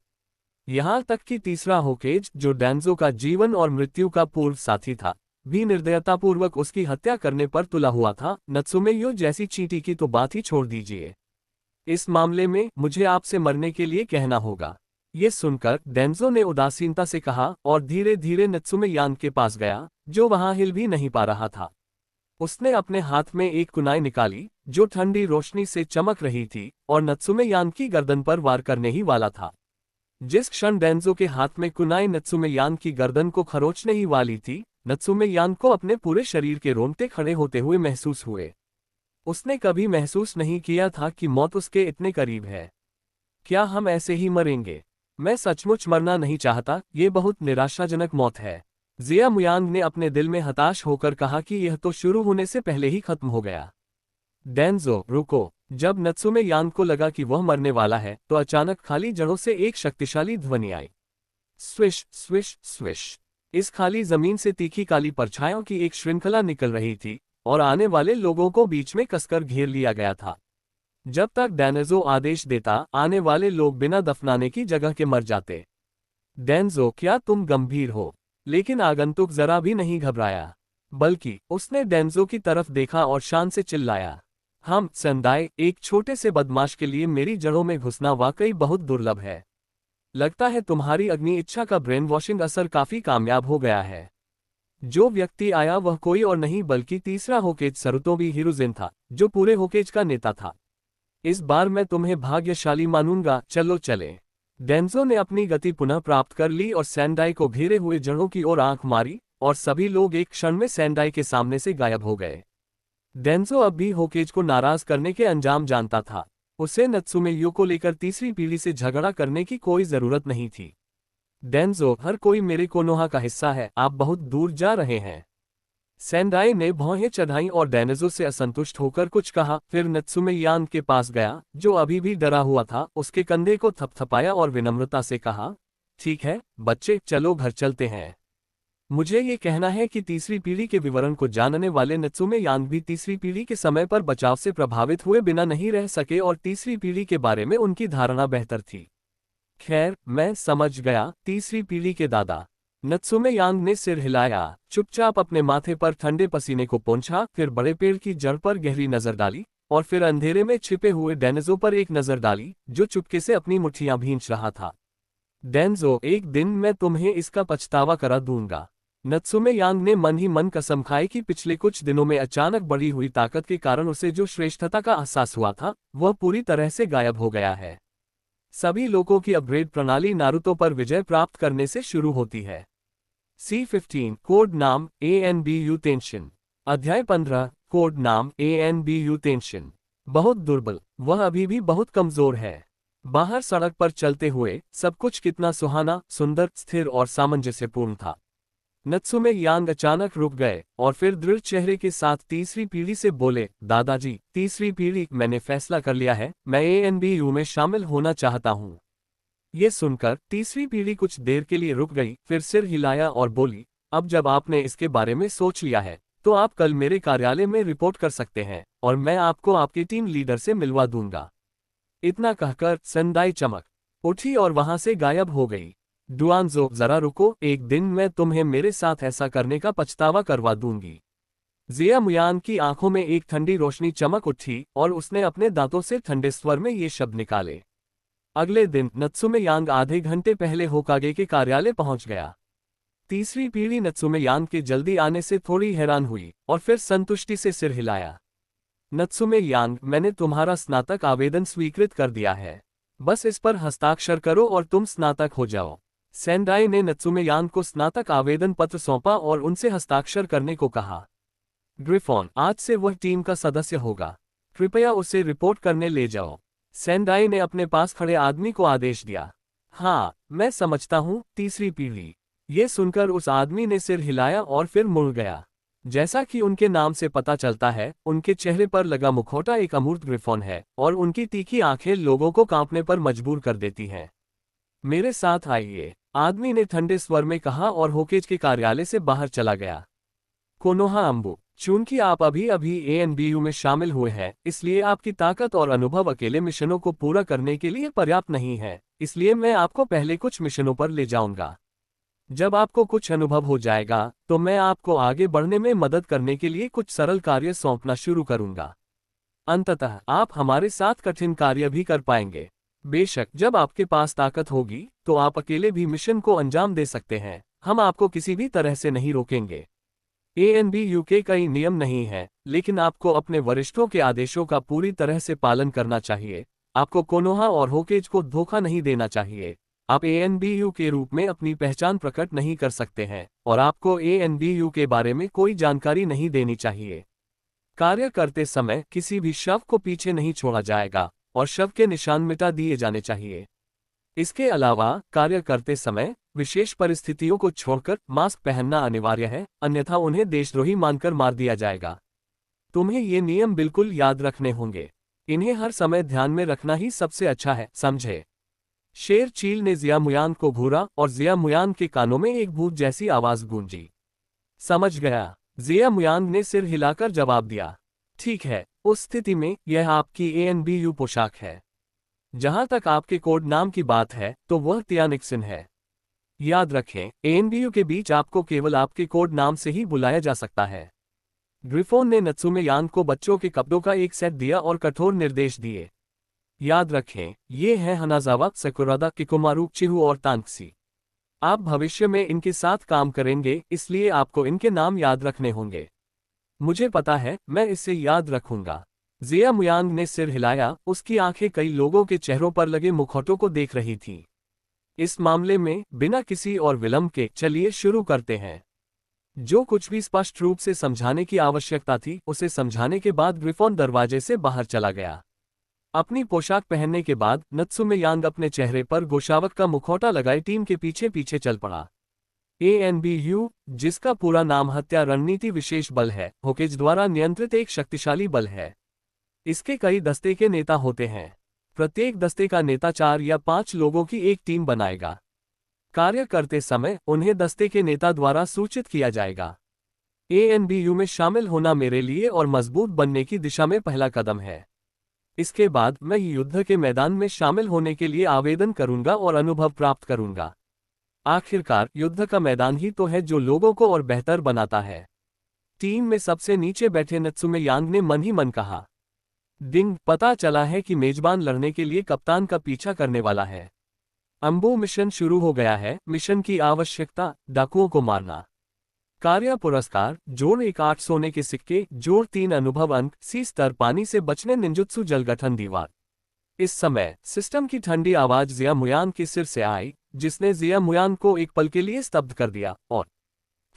यहां तक कि तीसरा होकेज, जो डेनिजो का जीवन और मृत्यु का पूर्व साथी था, भी निर्दयतापूर्वक उसकी हत्या करने पर तुला हुआ था। नत्सुमेयो जैसी चींटी की तो बात ही छोड़ दीजिए। इस मामले में मुझे आपसे मरने के लिए कहना होगा। ये सुनकर डेंजो ने उदासीनता से कहा और धीरे धीरे नत्सुमेयान के पास गया, जो वहां हिल भी नहीं पा रहा था। उसने अपने हाथ में एक कुनाई निकाली जो ठंडी रोशनी से चमक रही थी और नत्सुमेयान की गर्दन पर वार करने ही वाला था। जिस क्षण डेंजो के हाथ में कुनाई नत्सुमेयान की गर्दन को खरोचने ही वाली थी, नत्सुमेयान को अपने पूरे शरीर के रोंगटे खड़े होते हुए महसूस हुए। उसने कभी महसूस नहीं किया था कि मौत उसके इतने करीब है। क्या हम ऐसे ही मरेंगे? मैं सचमुच मरना नहीं चाहता, ये बहुत निराशाजनक मौत है। जिया मुयांग ने अपने दिल में हताश होकर कहा कि यह तो शुरू होने से पहले ही खत्म हो गया। डेंजो, रुको। जब नत्सुमेयान को लगा कि वह मरने वाला है तो अचानक खाली जड़ों से एक शक्तिशाली ध्वनि आई। Swish swish swish. इस खाली जमीन से तीखी काली परछाइयों की एक श्रृंखला निकल रही थी और आने वाले लोगों को बीच में कसकर घेर लिया गया था। जब तक डेनिजो आदेश देता, आने वाले लोग बिना दफनाने की जगह के मर जाते। डेंजो, क्या तुम गंभीर हो? लेकिन आगंतुक जरा भी नहीं घबराया, बल्कि उसने डेंजो की तरफ देखा और शान से चिल्लाया, हम सेंदाई, एक छोटे से बदमाश के लिए मेरी जड़ों में घुसना वाकई बहुत दुर्लभ है। लगता है तुम्हारी अग्नि इच्छा का ब्रेन वॉशिंग असर काफी कामयाब हो गया है। जो व्यक्ति आया वह कोई और नहीं बल्कि तीसरा होकेज सरुतोबी हिरुजिन था, जो पूरे होकेज का नेता था। इस बार मैं तुम्हें भाग्यशाली मानूंगा। चलो चले। डेंजो ने अपनी गति पुनः प्राप्त कर ली और सेंडाई को घेरे हुए जड़ों की ओर आंख मारी और सभी लोग एक क्षण में सेंडाई के सामने से गायब हो गए। डेंजो अब भी होकेज को नाराज करने के अंजाम जानता था। उसे नत्सुमेयो को लेकर तीसरी पीढ़ी से झगड़ा करने की कोई जरूरत नहीं थी। डेंजो, हर कोई मेरे कोनोहा का हिस्सा है, आप बहुत दूर जा रहे हैं। सेंडाई ने भौहें चढ़ाई और डेनिजो से असंतुष्ट होकर कुछ कहा, फिर नत्सुमेयान के पास गया, जो अभी भी डरा हुआ था, उसके कंधे को थपथपाया और विनम्रता से कहा, ठीक है बच्चे, चलो घर चलते हैं। मुझे ये कहना है कि तीसरी पीढ़ी के विवरण को जानने वाले नत्सुमेयान भी तीसरी पीढ़ी के समय पर बचाव से प्रभावित हुए बिना नहीं रह सके और तीसरी पीढ़ी के बारे में उनकी धारणा बेहतर थी। खैर, मैं समझ गया, तीसरी पीढ़ी के दादा। नत्सुमेयान ने सिर हिलाया, चुपचाप अपने माथे पर ठंडे पसीने को पोंछा, फिर बड़े पेड़ की जड़ पर गहरी नजर डाली और फिर अंधेरे में छिपे हुए डेनिजो पर एक नजर डाली, जो चुपके से अपनी मुट्ठियां भींच रहा था। डेंजो, एक दिन मैं तुम्हें इसका पछतावा करा दूंगा। नत्सुमेयान ने मन ही मन कसम खाई कि पिछले कुछ दिनों में अचानक बढ़ी हुई ताकत के कारण उसे जो श्रेष्ठता का एहसास हुआ था, वह पूरी तरह से गायब हो गया है। सभी लोगों की अपग्रेड प्रणाली नारुतो पर विजय प्राप्त करने से शुरू होती है। C15 कोड नाम ANBU टेंशन। अध्याय 15 कोड नाम ANBU टेंशन। बहुत दुर्बल, वह अभी भी बहुत कमजोर है। बाहर सड़क पर चलते हुए सब कुछ कितना सुहाना, सुंदर, स्थिर और सामंजस्यपूर्ण था। नत्सुमेयान अचानक रुक गए और फिर दृढ़ चेहरे के साथ तीसरी पीढ़ी से बोले, दादाजी, तीसरी पीढ़ी, मैंने फैसला कर लिया है, मैं ANBU में शामिल होना चाहता हूँ। ये सुनकर तीसरी पीढ़ी कुछ देर के लिए रुक गई, फिर सिर हिलाया और बोली, अब जब आपने इसके बारे में सोच लिया है तो आप कल मेरे कार्यालय में रिपोर्ट कर सकते हैं और मैं आपको आपके टीम लीडर से मिलवा दूंगा। इतना कहकर सेंदाई चमक उठी और वहां से गायब हो गई। डुआनजो, जरा रुको, एक दिन मैं तुम्हें मेरे साथ ऐसा करने का पछतावा करवा दूंगी। जिया मुयान की आंखों में एक ठंडी रोशनी चमक उठी और उसने अपने दांतों से ठंडे स्वर में ये शब्द निकाले। अगले दिन नत्सुमेयान आधे घंटे पहले होकागे के कार्यालय पहुंच गया। तीसरी पीढ़ी नत्सुमेयान के जल्दी आने से थोड़ी हैरान हुई और फिर संतुष्टि से सिर हिलाया। नत्सुमेयान, मैंने तुम्हारा स्नातक आवेदन स्वीकृत कर दिया है, बस इस पर हस्ताक्षर करो और तुम स्नातक हो जाओ। सेंडाई ने नत्सुमेयान को स्नातक आवेदन पत्र सौंपा और उनसे हस्ताक्षर करने को कहा। ग्रिफोन, आज से वह टीम का सदस्य होगा। कृपया उसे रिपोर्ट करने ले जाओ। सेंडाई ने अपने पास खड़े आदमी को आदेश दिया। हाँ, मैं समझता हूँ, तीसरी पीढ़ी। ये सुनकर उस आदमी ने सिर हिलाया और फिर मुड़ गया। जैसा कि उनके नाम से पता चलता है, उनके चेहरे पर लगा मुखौटा एक अमूर्त ग्रिफॉन है और उनकी तीखी आंखें लोगों को कांपने पर मजबूर कर देती हैं। मेरे साथ आइए, आदमी ने ठंडे स्वर में कहा और होकेज के कार्यालय से बाहर चला गया। कोनोहा अम्बु, चूंकि आप अभी अभी एएनबीयू में शामिल हुए हैं, इसलिए आपकी ताकत और अनुभव अकेले मिशनों को पूरा करने के लिए पर्याप्त नहीं है, इसलिए मैं आपको पहले कुछ मिशनों पर ले जाऊंगा। जब आपको कुछ अनुभव हो जाएगा, तो मैं आपको आगे बढ़ने में मदद करने के लिए कुछ सरल कार्य सौंपना शुरू करूंगा। अंततः आप हमारे साथ कठिन कार्य भी कर पाएंगे। बेशक जब आपके पास ताकत होगी, तो आप अकेले भी मिशन को अंजाम दे सकते हैं। हम आपको किसी भी तरह से नहीं रोकेंगे। एएनबीयू के कई नियम नहीं हैं, लेकिन आपको अपने वरिष्ठों के आदेशों का पूरी तरह से पालन करना चाहिए। आपको कोनोहा और होकेज को धोखा नहीं देना चाहिए। आप एएनबीयू के रूप में अपनी पहचान प्रकट नहीं कर सकते हैं, और आपको एएनबीयू के बारे में कोई जानकारी नहीं देनी चाहिए। कार्य करते समय किसी भी शव को पीछे नहीं छोड़ा जाएगा, और शव के निशान मिटा दिए जाने चाहिए। इसके अलावा कार्य करते समय विशेष परिस्थितियों को छोड़कर मास्क पहनना अनिवार्य है, अन्यथा उन्हें देशद्रोही मानकर मार दिया जाएगा। तुम्हें ये नियम बिल्कुल याद रखने होंगे। इन्हें हर समय ध्यान में रखना ही सबसे अच्छा है, समझे? शेर चील ने जिया मुयान को घूरा और जिया मुयान के कानों में एक भूत जैसी आवाज गूंजी। समझ गया, जिया मुयान ने सिर हिलाकर जवाब दिया। ठीक है, उस स्थिति में यह आपकी एएनबीयू पोशाक है। जहां तक आपके कोड नाम की बात है, तो वह तियानिक्सन है। याद रखें, एएनबीयू के बीच आपको केवल आपके कोड नाम से ही बुलाया जा सकता है। ग्रिफोन ने नत्सुमे यान को बच्चों के कपड़ों का एक सेट दिया और कठोर निर्देश दिए। याद रखें, ये हैं हनाजावा, सकुरादा, किकोमारू, चिहू और तानक्सी। आप भविष्य में इनके साथ काम करेंगे, इसलिए आपको इनके नाम याद रखने होंगे। मुझे पता है, मैं इसे याद रखूंगा। जिया मुयांग ने सिर हिलाया, उसकी आंखें कई लोगों के चेहरों पर लगे मुखौटों को देख रही थीं। इस मामले में बिना किसी और विलंब के चलिए शुरू करते हैं। जो कुछ भी स्पष्ट रूप से समझाने की आवश्यकता थी, उसे समझाने के बाद ग्रिफोन दरवाजे से बाहर चला गया। अपनी पोशाक पहनने के बाद नत्सुमे यांग अपने चेहरे पर गोशावक का मुखौटा लगाए टीम के पीछे पीछे चल पड़ा। एएनबीयू, जिसका पूरा नाम हत्या रणनीति विशेष बल है, होकेज द्वारा नियंत्रित एक शक्तिशाली बल है। इसके कई दस्ते के नेता होते हैं। प्रत्येक दस्ते का नेता 4 या 5 लोगों की एक टीम बनाएगा। कार्य करते समय उन्हें दस्ते के नेता द्वारा सूचित किया जाएगा। एएनबीयू में शामिल होना मेरे लिए और मजबूत बनने की दिशा में पहला कदम है। इसके बाद मैं युद्ध के मैदान में शामिल होने के लिए आवेदन करूंगा और अनुभव प्राप्त करूंगा। आखिरकार युद्ध का मैदान ही तो है जो लोगों को और बेहतर बनाता है। टीम में सबसे नीचे बैठे नत्सुमे यांग ने मन ही मन कहा। डिंग, पता चला है कि मेजबान लड़ने के लिए कप्तान का पीछा करने वाला है। अम्बो मिशन शुरू हो गया है। मिशन की आवश्यकता, डाकुओं को मारना। कार्य पुरस्कार, जोड़ 1 8 सोने के सिक्के, जोड़ 3 अनुभव अंक, सी स्तर पानी से बचने निंजुत्सु जल गठन दीवार। इस समय सिस्टम की ठंडी आवाज जिया मुयान के सिर से आई, जिसने जिया मुयान को एक पल के लिए स्तब्ध कर दिया, और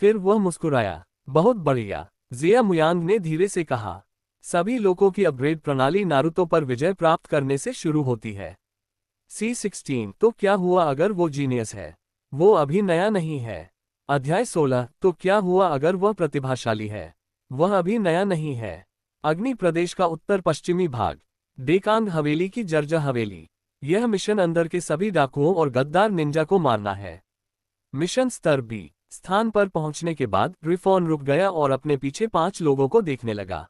फिर वह मुस्कुराया। बहुत बढ़िया, जिया मुयांग ने धीरे से कहा। सभी लोगों की अपग्रेड प्रणाली नारुतो पर विजय प्राप्त करने से शुरू होती है। C16, तो क्या हुआ अगर वो जीनियस है? वो अभी नया नहीं है। अध्याय 16, तो क्या हुआ अगर वह प्रतिभाशाली है? वह अभी नया नहीं है। अग्नि प्रदेश का उत्तर पश्चिमी भाग, डेकांग हवेली की जर्जा हवेली। यह मिशन अंदर के सभी डाकुओं और गद्दार निंजा को मारना है। मिशन स्तर B। स्थान पर पहुंचने के बाद ग्रिफोन रुक गया और अपने पीछे 5 लोगों को देखने लगा।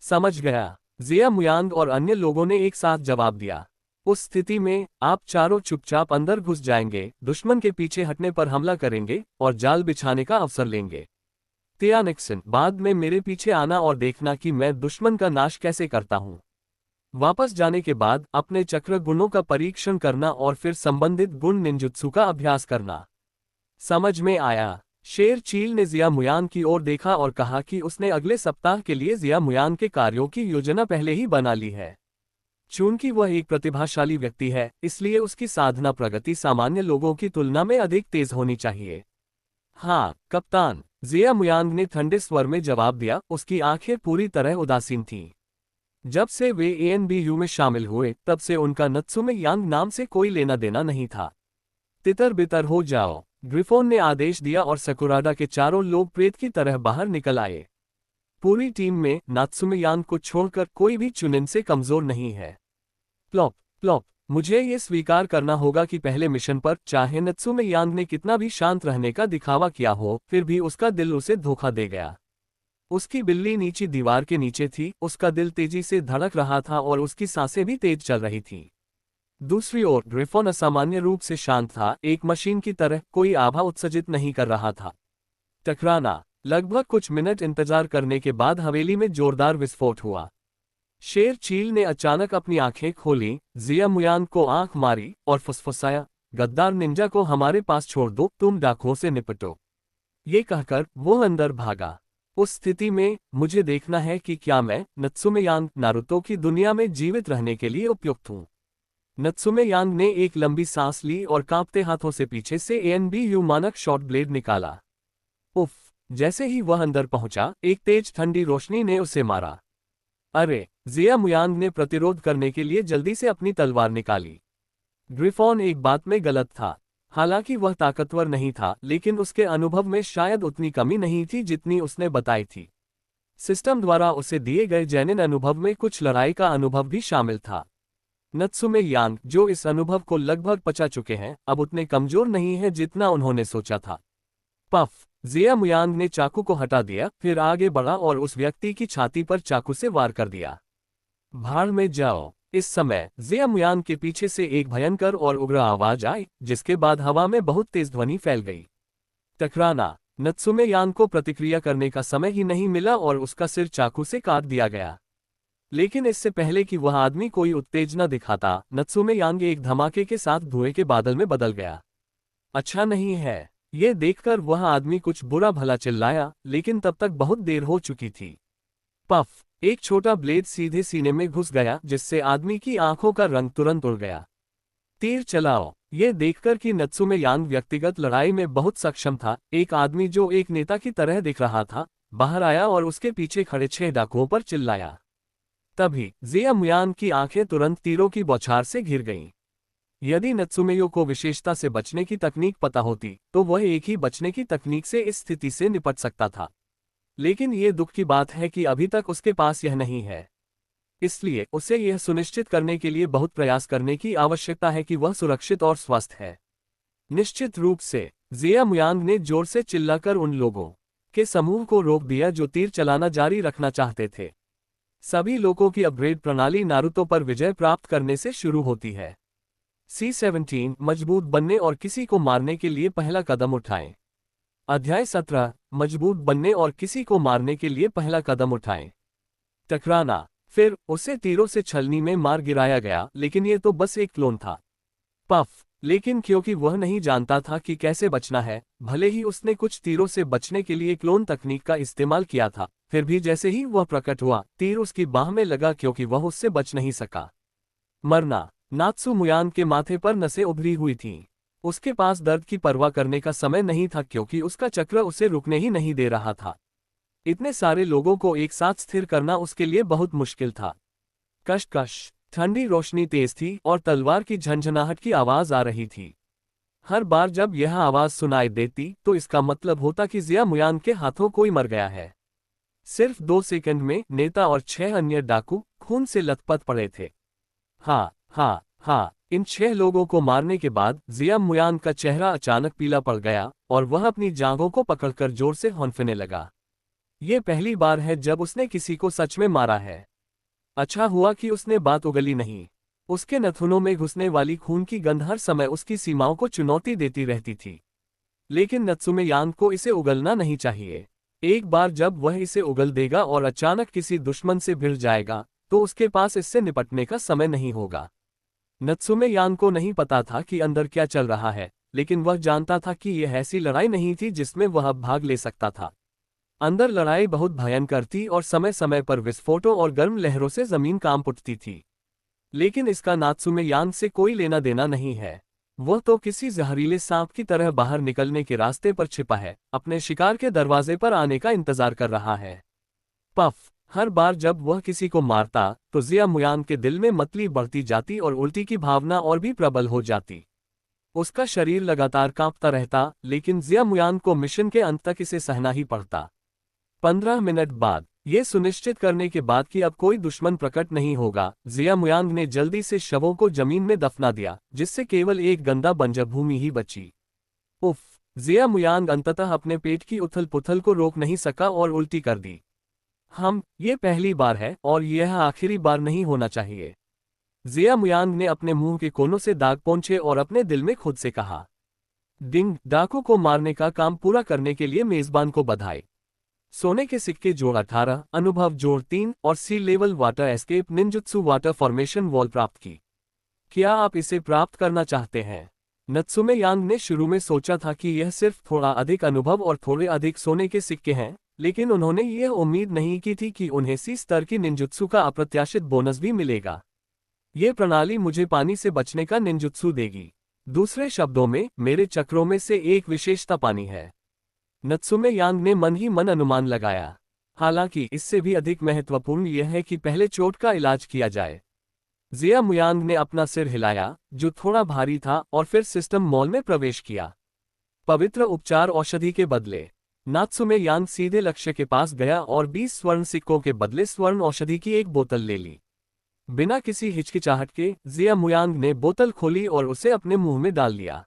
समझ गया, जिया मुयांग और अन्य लोगों ने एक साथ जवाब दिया। उस स्थिति में आप चारों चुपचाप अंदर घुस जाएंगे, दुश्मन के पीछे हटने पर हमला करेंगे और जाल बिछाने का अवसर लेंगे। तियानिक्सन, बाद में मेरे पीछे आना और देखना कि मैं दुश्मन का नाश कैसे करता हूं। वापस जाने के बाद अपने चक्र गुणों का परीक्षण करना और फिर संबंधित गुण निंजुत्सु का अभ्यास करना। समझ में आया। शेर चील ने जिया मुयान की ओर देखा और कहा कि उसने अगले सप्ताह के लिए जिया मुयान के कार्यों की योजना पहले ही बना ली है। चूंकि वह एक प्रतिभाशाली व्यक्ति है, इसलिए उसकी साधना प्रगति सामान्य लोगों की तुलना में अधिक तेज होनी चाहिए। हाँ, कप्तान, जिया मुयांग ने ठंडे स्वर में जवाब दिया, उसकी आंखें पूरी तरह उदासीन थीं। जब से वे एएनबीयू में शामिल हुए तब से उनका नत्सुमे यांग नाम से कोई लेना देना नहीं था। तितर बितर हो जाओ, ग्रिफोन ने आदेश दिया और सकुराडा के चारों लोग प्रेत की तरह बाहर निकल आए। पूरी टीम में नात्सुमे यांग को छोड़कर कोई भी चुनिन से कमजोर नहीं है। प्लॉप प्लॉप, मुझे ये स्वीकार करना होगा कि पहले मिशन पर चाहे नत्सुमे यांग ने कितना भी शांत रहने का दिखावा किया हो, फिर भी उसका दिल उसे धोखा दे गया। उसकी बिल्ली नीचे दीवार के नीचे थी, उसका दिल तेजी से धड़क रहा था और उसकी सांसें भी तेज चल रही थीं। दूसरी ओर ग्रिफोन असामान्य रूप से शांत था, एक मशीन की तरह, कोई आभा उत्सर्जित नहीं कर रहा था। टकराना। लगभग कुछ मिनट इंतजार करने के बाद हवेली में जोरदार विस्फोट हुआ। शेर चील ने अचानक अपनी आंखें खोली, जिया मुयान को आंख मारी और फुसफुसाया, गद्दार निंजा को हमारे पास छोड़ दो, तुम डाकुओं से निपटो। ये कहकर वो अंदर भागा। उस स्थिति में मुझे देखना है कि क्या मैं नत्सुमे यांग नारुतो की दुनिया में जीवित रहने के लिए उपयुक्त हूं। नत्सुमे यांग ने एक लंबी सांस ली और कांपते हाथों से पीछे से एएनबीयू मानक शॉर्ट ब्लेड निकाला। उफ! जैसे ही वह अंदर पहुंचा, एक तेज ठंडी रोशनी ने उसे मारा। अरे! जिया मुयांग ने प्रतिरोध करने के लिए जल्दी से अपनी तलवार निकाली। ग्रिफोन एक बात में गलत था। हालांकि वह ताकतवर नहीं था, लेकिन उसके अनुभव में शायद उतनी कमी नहीं थी जितनी उसने बताई थी। सिस्टम द्वारा उसे दिए गए जैनिन अनुभव में कुछ लड़ाई का अनुभव भी शामिल था। नत्सुमे यांग, जो इस अनुभव को लगभग पचा चुके हैं, अब उतने कमजोर नहीं है जितना उन्होंने सोचा था। पफ! जिया मुयांग ने चाकू को हटा दिया, फिर आगे बढ़ा और उस व्यक्ति की छाती पर चाकू से वार कर दिया। भाड़ में जाओ! इस समय जिया मुयांग के पीछे से एक भयंकर और उग्र आवाज आई, जिसके बाद हवा में बहुत तेज ध्वनि फैल गई। टकराना। नत्सुमे यांग को प्रतिक्रिया करने का समय ही नहीं मिला और उसका सिर चाकू से काट दिया गया। लेकिन इससे पहले कि वह आदमी कोई उत्तेजना दिखाता, नत्सुमे यांग एक धमाके के साथ धुएं के बादल में बदल गया। अच्छा नहीं है। ये देखकर वह आदमी कुछ बुरा भला चिल्लाया, लेकिन तब तक बहुत देर हो चुकी थी। पफ! एक छोटा ब्लेड सीधे सीने में घुस गया, जिससे आदमी की आंखों का रंग तुरंत उड़ गया। तीर चलाओ! ये देखकर कि नत्सुमे यांग व्यक्तिगत लड़ाई में बहुत सक्षम था, एक आदमी जो एक नेता की तरह दिख रहा था, बाहर आया और उसके पीछे खड़े 6 डाकुओं पर चिल्लाया। तभी जिया मुयांग की आंखें तुरंत तीरों की बौछार से घिर गईं। यदि नत्सुमेयो को विशेषता से बचने की तकनीक पता होती, तो वह एक ही बचने की तकनीक से इस स्थिति से निपट सकता था। लेकिन ये दुख की बात है कि अभी तक उसके पास यह नहीं है। इसलिए उसे यह सुनिश्चित करने के लिए बहुत प्रयास करने की आवश्यकता है कि वह सुरक्षित और स्वस्थ है। निश्चित रूप से जिया मुयांग ने जोर से चिल्लाकर उन लोगों के समूह को रोक दिया जो तीर चलाना जारी रखना चाहते थे। सभी लोगों की अपग्रेड प्रणाली नारुतो पर विजय प्राप्त करने से शुरू होती है। C17 मजबूत बनने और किसी को मारने के लिए पहला कदम उठाएं। अध्याय 17 मजबूत बनने और किसी को मारने के लिए पहला कदम उठाएं। टकराना। फिर उसे तीरों से छलनी में मार गिराया गया, लेकिन यह तो बस एक क्लोन था। पफ! लेकिन क्योंकि वह नहीं जानता था कि कैसे बचना है, भले ही उसने कुछ तीरों से बचने के लिए क्लोन तकनीक का इस्तेमाल किया था, फिर भी जैसे ही वह प्रकट हुआ, तीर उसकी बाह में लगा क्योंकि वह उससे बच नहीं सका। मरना। नात्सु मुयांग के माथे पर नसें उभरी हुई थीं। उसके पास दर्द की परवाह करने का समय नहीं था क्योंकि उसका चक्र उसे रुकने ही नहीं दे रहा था। इतने सारे लोगों को एक साथ स्थिर करना उसके लिए बहुत मुश्किल था। कश-कश। ठंडी रोशनी तेज थी और तलवार की झंझनाहट की आवाज आ रही थी। हर बार जब यह आवाज सुनाई देती तो इसका मतलब होता कि जिया मुयांग के हाथों कोई मर गया है। सिर्फ 2 सेकंड में नेता और 6 अन्य डाकू खून से लथपथ पड़े थे। हाँ हाँ हाँ। इन 6 लोगों को मारने के बाद जिया मुयांग का चेहरा अचानक पीला पड़ गया और वह अपनी जांघों को पकड़कर जोर से हौंफने लगा। ये पहली बार है जब उसने किसी को सच में मारा है। अच्छा हुआ कि उसने बात उगली नहीं। उसके नथुनों में घुसने वाली खून की गंध हर समय उसकी सीमाओं को चुनौती देती रहती थी। लेकिन नत्सुमे यांग को इसे उगलना नहीं चाहिए। एक बार जब वह इसे उगल देगा और अचानक किसी दुश्मन से भिड़ जाएगा, तो उसके पास इससे निपटने का समय नहीं होगा। नत्सुमे यांग को नहीं पता था कि अंदर क्या चल रहा है, लेकिन वह जानता था कि यह ऐसी लड़ाई नहीं थी जिसमें वह भाग ले सकता था। अंदर लड़ाई बहुत भयंकर थी और समय समय पर विस्फोटों और गर्म लहरों से जमीन कांप उठती थी। लेकिन इसका नात्सुमे यांग से कोई लेना देना नहीं है। वह तो किसी जहरीले सांप की तरह बाहर निकलने के रास्ते पर छिपा है, अपने शिकार के दरवाजे पर आने का इंतजार कर रहा है। पफ! हर बार जब वह किसी को मारता तो जिया मुयांग के दिल में मतली बढ़ती जाती और उल्टी की भावना और भी प्रबल हो जाती। उसका शरीर लगातार कांपता रहता, लेकिन जिया मुयांग को मिशन के अंत तक इसे सहना ही पड़ता। 15 मिनट बाद, ये सुनिश्चित करने के बाद कि अब कोई दुश्मन प्रकट नहीं होगा, जिया मुयांग ने जल्दी से शवों को जमीन में दफना दिया, जिससे केवल एक गंदा बंजर भूमि ही बची। उफ! जिया मुयांग अंततः अपने पेट की उथल पुथल को रोक नहीं सका और उल्टी कर दी। ये पहली बार है और यह आखिरी बार नहीं होना चाहिए। जिया मुयांग ने अपने मुंह के कोनों से दाग पोंछे और अपने दिल में खुद से कहा, डिंग, डाकू को मारने का काम पूरा करने के लिए मेजबान को बधाई। सोने के सिक्के जोड़ 18, अनुभव जोड़ 3 और C level water escape ninjutsu water formation wall प्राप्त की। क्या आप इसे प्राप्त करना चाहते हैं? नत्सुमे यांग ने शुरू में सोचा था कि यह सिर्फ थोड़ा अधिक अनुभव और थोड़े अधिक सोने के सिक्के हैं, लेकिन उन्होंने यह उम्मीद नहीं की थी कि उन्हें सी स्तर की निंजुत्सु का अप्रत्याशित बोनस भी मिलेगा। यह प्रणाली मुझे पानी से बचने का निंजुत्सु देगी। दूसरे शब्दों में, मेरे चक्रों में से एक विशेषता पानी है। नत्सुमे यांग ने मन ही मन अनुमान लगाया। हालांकि इससे भी अधिक महत्वपूर्ण यह है कि पहले चोट का इलाज किया जाए। जिया मुयांग ने अपना सिर हिलाया, जो थोड़ा भारी था, और फिर सिस्टम मॉल में प्रवेश किया। पवित्र उपचार औषधि के बदले। नात्सुमे यांग सीधे लक्ष्य के पास गया और 20 स्वर्ण सिक्कों के बदले स्वर्ण औषधि की एक बोतल ले ली। बिना किसी हिचकिचाहट के जिया मुयांग ने बोतल खोली और उसे अपने मुंह में डाल लिया।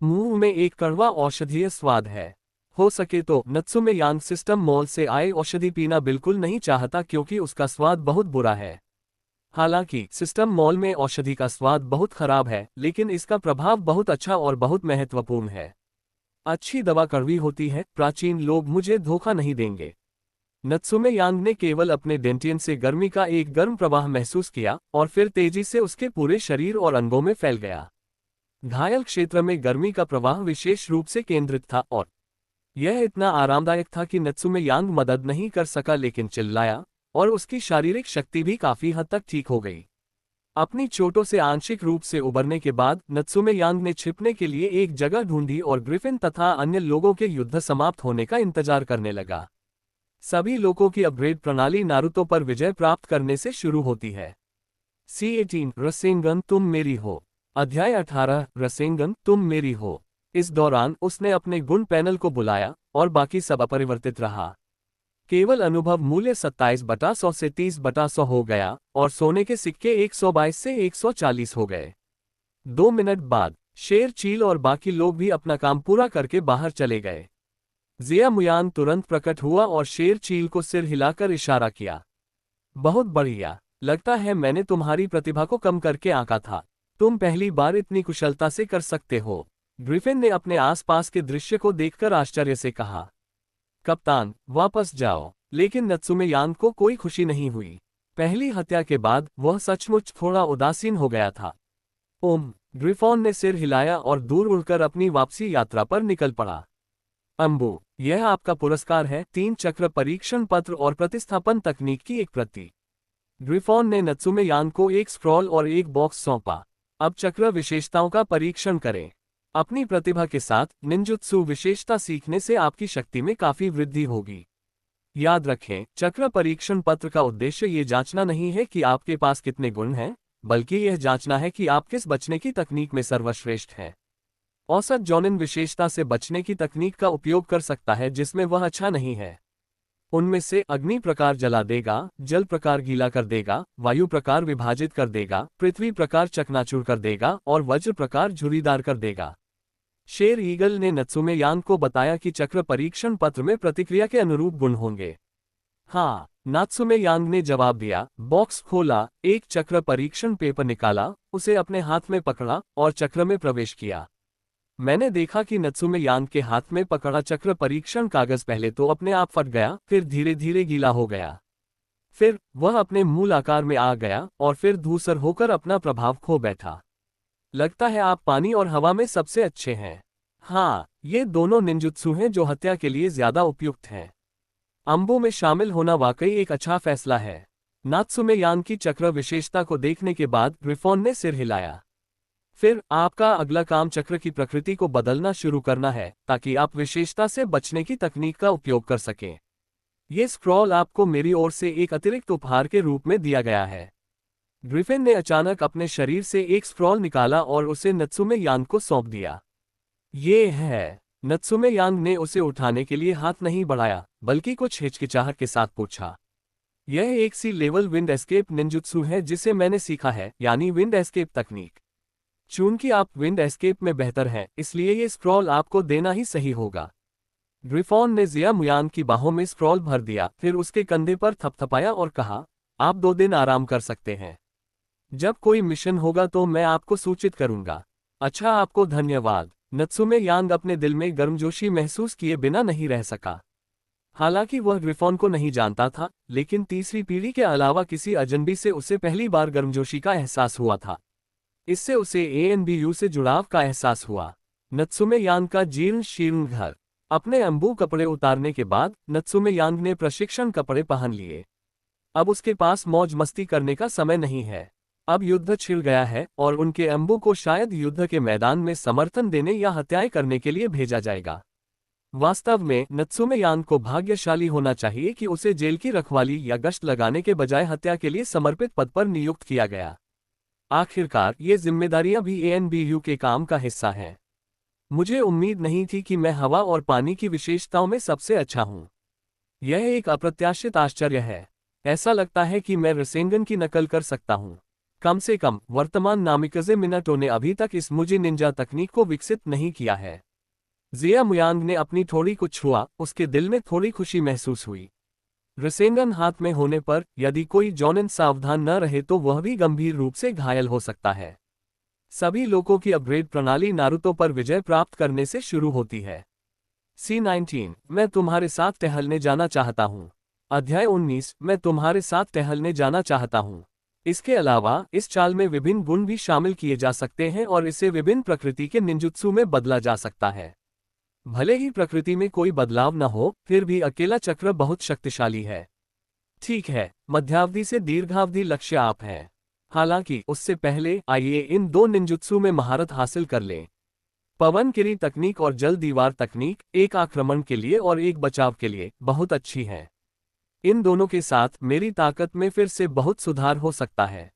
मुंह में एक कड़वा औषधीय स्वाद है। हो सके तो नत्सुमे यांग सिस्टम मॉल से आए औषधि पीना बिल्कुल नहीं चाहता क्योंकि उसका स्वाद बहुत बुरा है। हालांकि सिस्टम मॉल में औषधि का स्वाद बहुत खराब है, लेकिन इसका प्रभाव बहुत अच्छा और बहुत महत्वपूर्ण है। अच्छी दवा कड़वी होती है, प्राचीन लोग मुझे धोखा नहीं देंगे। नत्सुमे यांग ने केवल अपने डेंटियन से गर्मी का एक गर्म प्रवाह महसूस किया और फिर तेजी से उसके पूरे शरीर और अंगों में फैल गया। घायल क्षेत्र में गर्मी का प्रवाह विशेष रूप से केंद्रित था और यह इतना आरामदायक था कि नत्सुमे यांग मदद नहीं कर सका, लेकिन चिल्लाया और उसकी शारीरिक शक्ति भी काफी हद तक ठीक हो गई। अपनी चोटों से आंशिक रूप से उबरने के बाद नत्सुमे यांग ने छिपने के लिए एक जगह ढूंढी और ग्रिफिन तथा अन्य लोगों के युद्ध समाप्त होने का इंतजार करने लगा। सभी लोगों की अपग्रेड प्रणाली नारुतो पर विजय प्राप्त करने से शुरू होती है। C18 रसेंगन तुम मेरी हो। अध्याय 18 रसेंगन तुम मेरी हो। इस दौरान उसने अपने गुण पैनल को बुलाया और बाकी सब अपरिवर्तित रहा। केवल अनुभव मूल्य 27/100 से 30/100 हो गया और सोने के सिक्के 122 से 140 हो गए। 2 मिनट बाद शेर चील और बाकी लोग भी अपना काम पूरा करके बाहर चले गए। जिया मुयांग तुरंत प्रकट हुआ और शेर चील को सिर हिलाकर इशारा किया। बहुत बढ़िया, लगता है मैंने तुम्हारी प्रतिभा को कम करके आंका था। तुम पहली बार इतनी कुशलता से कर सकते हो। ग्रिफिन ने अपने आसपास के दृश्य को देखकर आश्चर्य से कहा। कप्तान, वापस जाओ। लेकिन नत्सुमे यांग को कोई खुशी नहीं हुई। पहली हत्या के बाद वह सचमुच थोड़ा उदासीन हो गया था। ग्रिफॉन ने सिर हिलाया और दूर उड़कर अपनी वापसी यात्रा पर निकल पड़ा। अंबु, यह आपका पुरस्कार है, 3 चक्र परीक्षण पत्र और प्रतिस्थापन तकनीक की एक प्रति। ग्रिफॉन ने नत्सुमे यांग को एक स्क्रॉल और एक बॉक्स सौंपा। अब चक्र विशेषताओं का परीक्षण करें। अपनी प्रतिभा के साथ निंजुत्सु विशेषता सीखने से आपकी शक्ति में काफी वृद्धि होगी। याद रखें, चक्र परीक्षण पत्र का उद्देश्य ये जांचना नहीं है कि आपके पास कितने गुण हैं, बल्कि यह जांचना है कि आप किस बचने की तकनीक में सर्वश्रेष्ठ हैं। औसत जॉनिन विशेषता से बचने की तकनीक का उपयोग कर सकता है जिसमें वह अच्छा नहीं है। उनमें से अग्नि प्रकार जला देगा, जल प्रकार गीला कर देगा, वायु प्रकार विभाजित कर देगा, पृथ्वी प्रकार चकनाचूर कर देगा और वज्र प्रकार झुर्रीदार कर देगा। शेर ईगल ने नत्सुमे यांग को बताया कि चक्र परीक्षण पत्र में प्रतिक्रिया के अनुरूप गुण होंगे। हाँ, नात्सुमे यांग ने जवाब दिया। बॉक्स खोला, एक चक्र परीक्षण पेपर निकाला, उसे अपने हाथ में पकड़ा और चक्र में प्रवेश किया। मैंने देखा कि नत्सुमे यांग के हाथ में पकड़ा चक्र परीक्षण कागज पहले तो अपने आप फट गया, फिर धीरे धीरे गीला हो गया। फिर वह अपने मूल आकार में आ गया और फिर धूसर होकर अपना प्रभाव खो बैठा। लगता है आप पानी और हवा में सबसे अच्छे हैं। हाँ, ये दोनों निंजुत्सु हैं जो हत्या के लिए ज्यादा उपयुक्त हैं। अंबु में शामिल होना वाकई एक अच्छा फैसला है। नात्सुमे यांग की चक्र विशेषता को देखने के बाद ग्रिफॉन ने सिर हिलाया। फिर आपका अगला काम चक्र की प्रकृति को बदलना शुरू करना है ताकि आप विशेषता से बचने की तकनीक का उपयोग कर सकें। ये स्क्रॉल आपको मेरी ओर से एक अतिरिक्त उपहार के रूप में दिया गया है। ग्रिफिन ने अचानक अपने शरीर से एक स्क्रॉल निकाला और उसे नत्सुमे यांग को सौंप दिया। ये है। नत्सुमे यांग ने उसे उठाने के लिए हाथ नहीं बढ़ाया, बल्कि कुछ हिचकिचाहट के साथ पूछा। यह एक सी लेवल विंड एस्केप निंजुत्सु है जिसे मैंने सीखा है, यानी विंड एस्केप तकनीक। चूंकि आप विंड एस्केप में बेहतर हैं, इसलिए ये स्क्रॉल आपको देना ही सही होगा। ग्रिफॉन ने जिया मुयांग की बाहों में स्क्रॉल भर दिया, फिर उसके कंधे पर थपथपाया और कहा, आप 2 दिन आराम कर सकते हैं। जब कोई मिशन होगा तो मैं आपको सूचित करूंगा। अच्छा, आपको धन्यवाद। नत्सुमे यांग अपने दिल में गर्मजोशी महसूस किए बिना नहीं रह सका। हालांकि वह ग्रिफॉन को नहीं जानता था, लेकिन तीसरी पीढ़ी के अलावा किसी अजनबी से उसे पहली बार गर्मजोशी का एहसास हुआ था। इससे उसे एएनबीयू से जुड़ाव का एहसास हुआ। नत्सुमे यांग का जीर्ण शीर्ण घर। अपने अंबू कपड़े उतारने के बाद नत्सुमे यांग ने प्रशिक्षण कपड़े पहन लिए। अब उसके पास मौज मस्ती करने का समय नहीं है। अब युद्ध छिड़ गया है और उनके अंबू को शायद युद्ध के मैदान में समर्थन देने या हत्याएं करने के लिए भेजा जाएगा। वास्तव में नत्सुमे यांग को भाग्यशाली होना चाहिए कि उसे जेल की रखवाली या गश्त लगाने के बजाय हत्या के लिए समर्पित पद पर नियुक्त किया गया। आखिरकार ये जिम्मेदारियां भी एएनबीयू के काम का हिस्सा हैं। मुझे उम्मीद नहीं थी कि मैं हवा और पानी की विशेषताओं में सबसे अच्छा हूं। यह एक अप्रत्याशित आश्चर्य है। ऐसा लगता है कि मैं रसेंगन की नकल कर सकता हूं। कम से कम वर्तमान नामिकाजे मिनाटो ने अभी तक इस मुजी निंजा तकनीक को विकसित नहीं किया है। जिया मुयांग ने अपनी थोड़ी को छुआ, उसके दिल में थोड़ी खुशी महसूस हुई। रसेंगन हाथ में होने पर यदि कोई जॉनिन सावधान न रहे तो वह भी गंभीर रूप से घायल हो सकता है। सभी लोगों की अपग्रेड प्रणाली नारुतो पर विजय प्राप्त करने से शुरू होती है। C19 मैं तुम्हारे साथ टहलने जाना चाहता हूँ। अध्याय 19 मैं तुम्हारे साथ टहलने जाना चाहता हूँ। इसके अलावा इस चाल में विभिन्न गुण भी शामिल किए जा सकते हैं और इसे विभिन्न प्रकृति के निंजुत्सु में बदला जा सकता है। भले ही प्रकृति में कोई बदलाव न हो, फिर भी अकेला चक्र बहुत शक्तिशाली है। ठीक है, मध्यावधि से दीर्घावधि लक्ष्य आप हैं। हालांकि उससे पहले आइए इन 2 निंजुत्सु में महारत हासिल कर लें। पवन किरी तकनीक और जल दीवार तकनीक, एक आक्रमण के लिए और एक बचाव के लिए, बहुत अच्छी है। इन दोनों के साथ मेरी ताकत में फिर से बहुत सुधार हो सकता है।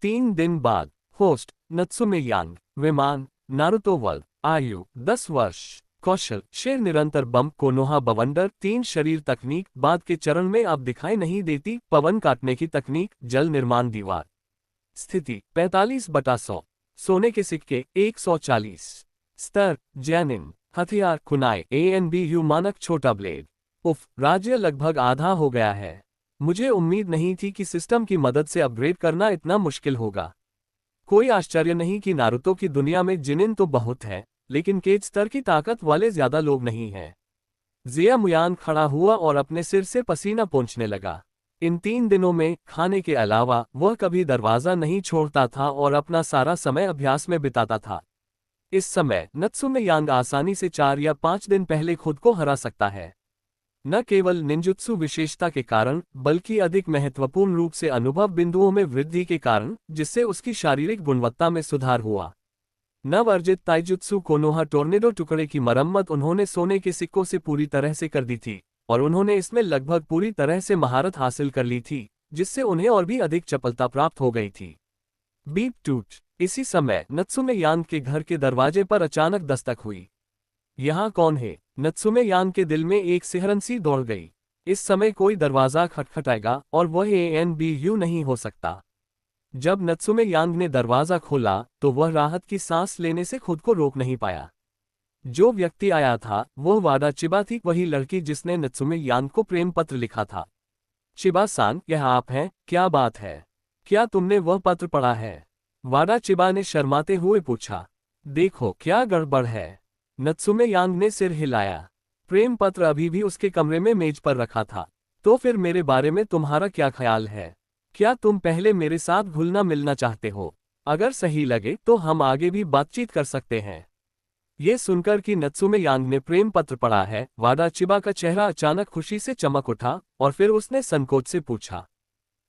3 दिन बाद। होस्ट नत्सुमे यांग। विमान नारुतो वर्ल्ड। आयु 10 वर्ष। कौशल शेर निरंतर बम कोनोहा बवंडर 3 शरीर तकनीक बाद के चरण में अब दिखाई नहीं देती पवन काटने की तकनीक जल निर्माण दीवार। स्थिति 45/100। सोने के सिक्के 140। स्तर जैनिन। हथियार कुनाई एएनबीयू मानक छोटा ब्लेड। उफ, राज्य लगभग आधा हो गया है। मुझे उम्मीद नहीं थी कि सिस्टम की मदद से अपग्रेड करना इतना मुश्किल होगा। कोई आश्चर्य नहीं कि नारुतो की दुनिया में जिनिन तो बहुत है, लेकिन केज स्तर की ताकत वाले ज्यादा लोग नहीं हैं। जिया मुयांग खड़ा हुआ और अपने सिर से पसीना पोंछने लगा। इन 3 दिनों में खाने के अलावा वह कभी दरवाजा नहीं छोड़ता था और अपना सारा समय अभ्यास में बिताता था। इस समय नत्सुमे यांग आसानी से 4 या 5 दिन पहले खुद को हरा सकता है। न केवल निंजुत्सु विशेषता के कारण, बल्कि अधिक महत्वपूर्ण रूप से अनुभव बिंदुओं में वृद्धि के कारण, जिससे उसकी शारीरिक गुणवत्ता में सुधार हुआ। नवअर्जित ताइजुत्सु कोनोहा टोर्नेडो टुकड़े की मरम्मत उन्होंने सोने के सिक्कों से पूरी तरह से कर दी थी, और उन्होंने इसमें लगभग पूरी तरह से महारत हासिल कर ली थी, जिससे उन्हें और भी अधिक चपलता प्राप्त हो गई थी। बीप टूट। इसी समय नत्सुमे यांग के घर के दरवाजे पर अचानक दस्तक हुई। यहाँ कौन है? नत्सुमे यांग के दिल में एक सिहरन सी दौड़ गई। इस समय कोई दरवाजा खटखटाएगा और वह एएनबीयू नहीं हो सकता। जब नत्सुमे यांग ने दरवाजा खोला तो वह राहत की सांस लेने से खुद को रोक नहीं पाया। जो व्यक्ति आया था वह वाडा चिबा थी, वही लड़की जिसने नत्सुमे यांग को प्रेम पत्र लिखा था। चिबा-सान, यह आप हैं? क्या बात है? क्या तुमने वह पत्र पढ़ा है? वाडा चिबा ने शर्माते हुए पूछा। देखो क्या गड़बड़ है। नत्सुमे यांग ने सिर हिलाया। प्रेम पत्र अभी भी उसके कमरे में मेज पर रखा था। तो फिर मेरे बारे में तुम्हारा क्या ख्याल है? क्या तुम पहले मेरे साथ घुलना मिलना चाहते हो? अगर सही लगे तो हम आगे भी बातचीत कर सकते हैं। ये सुनकर कि नत्सुमे यांग ने प्रेम पत्र पढ़ा है, वाडा चिबा का चेहरा अचानक खुशी से चमक उठा और फिर उसने संकोच से पूछा,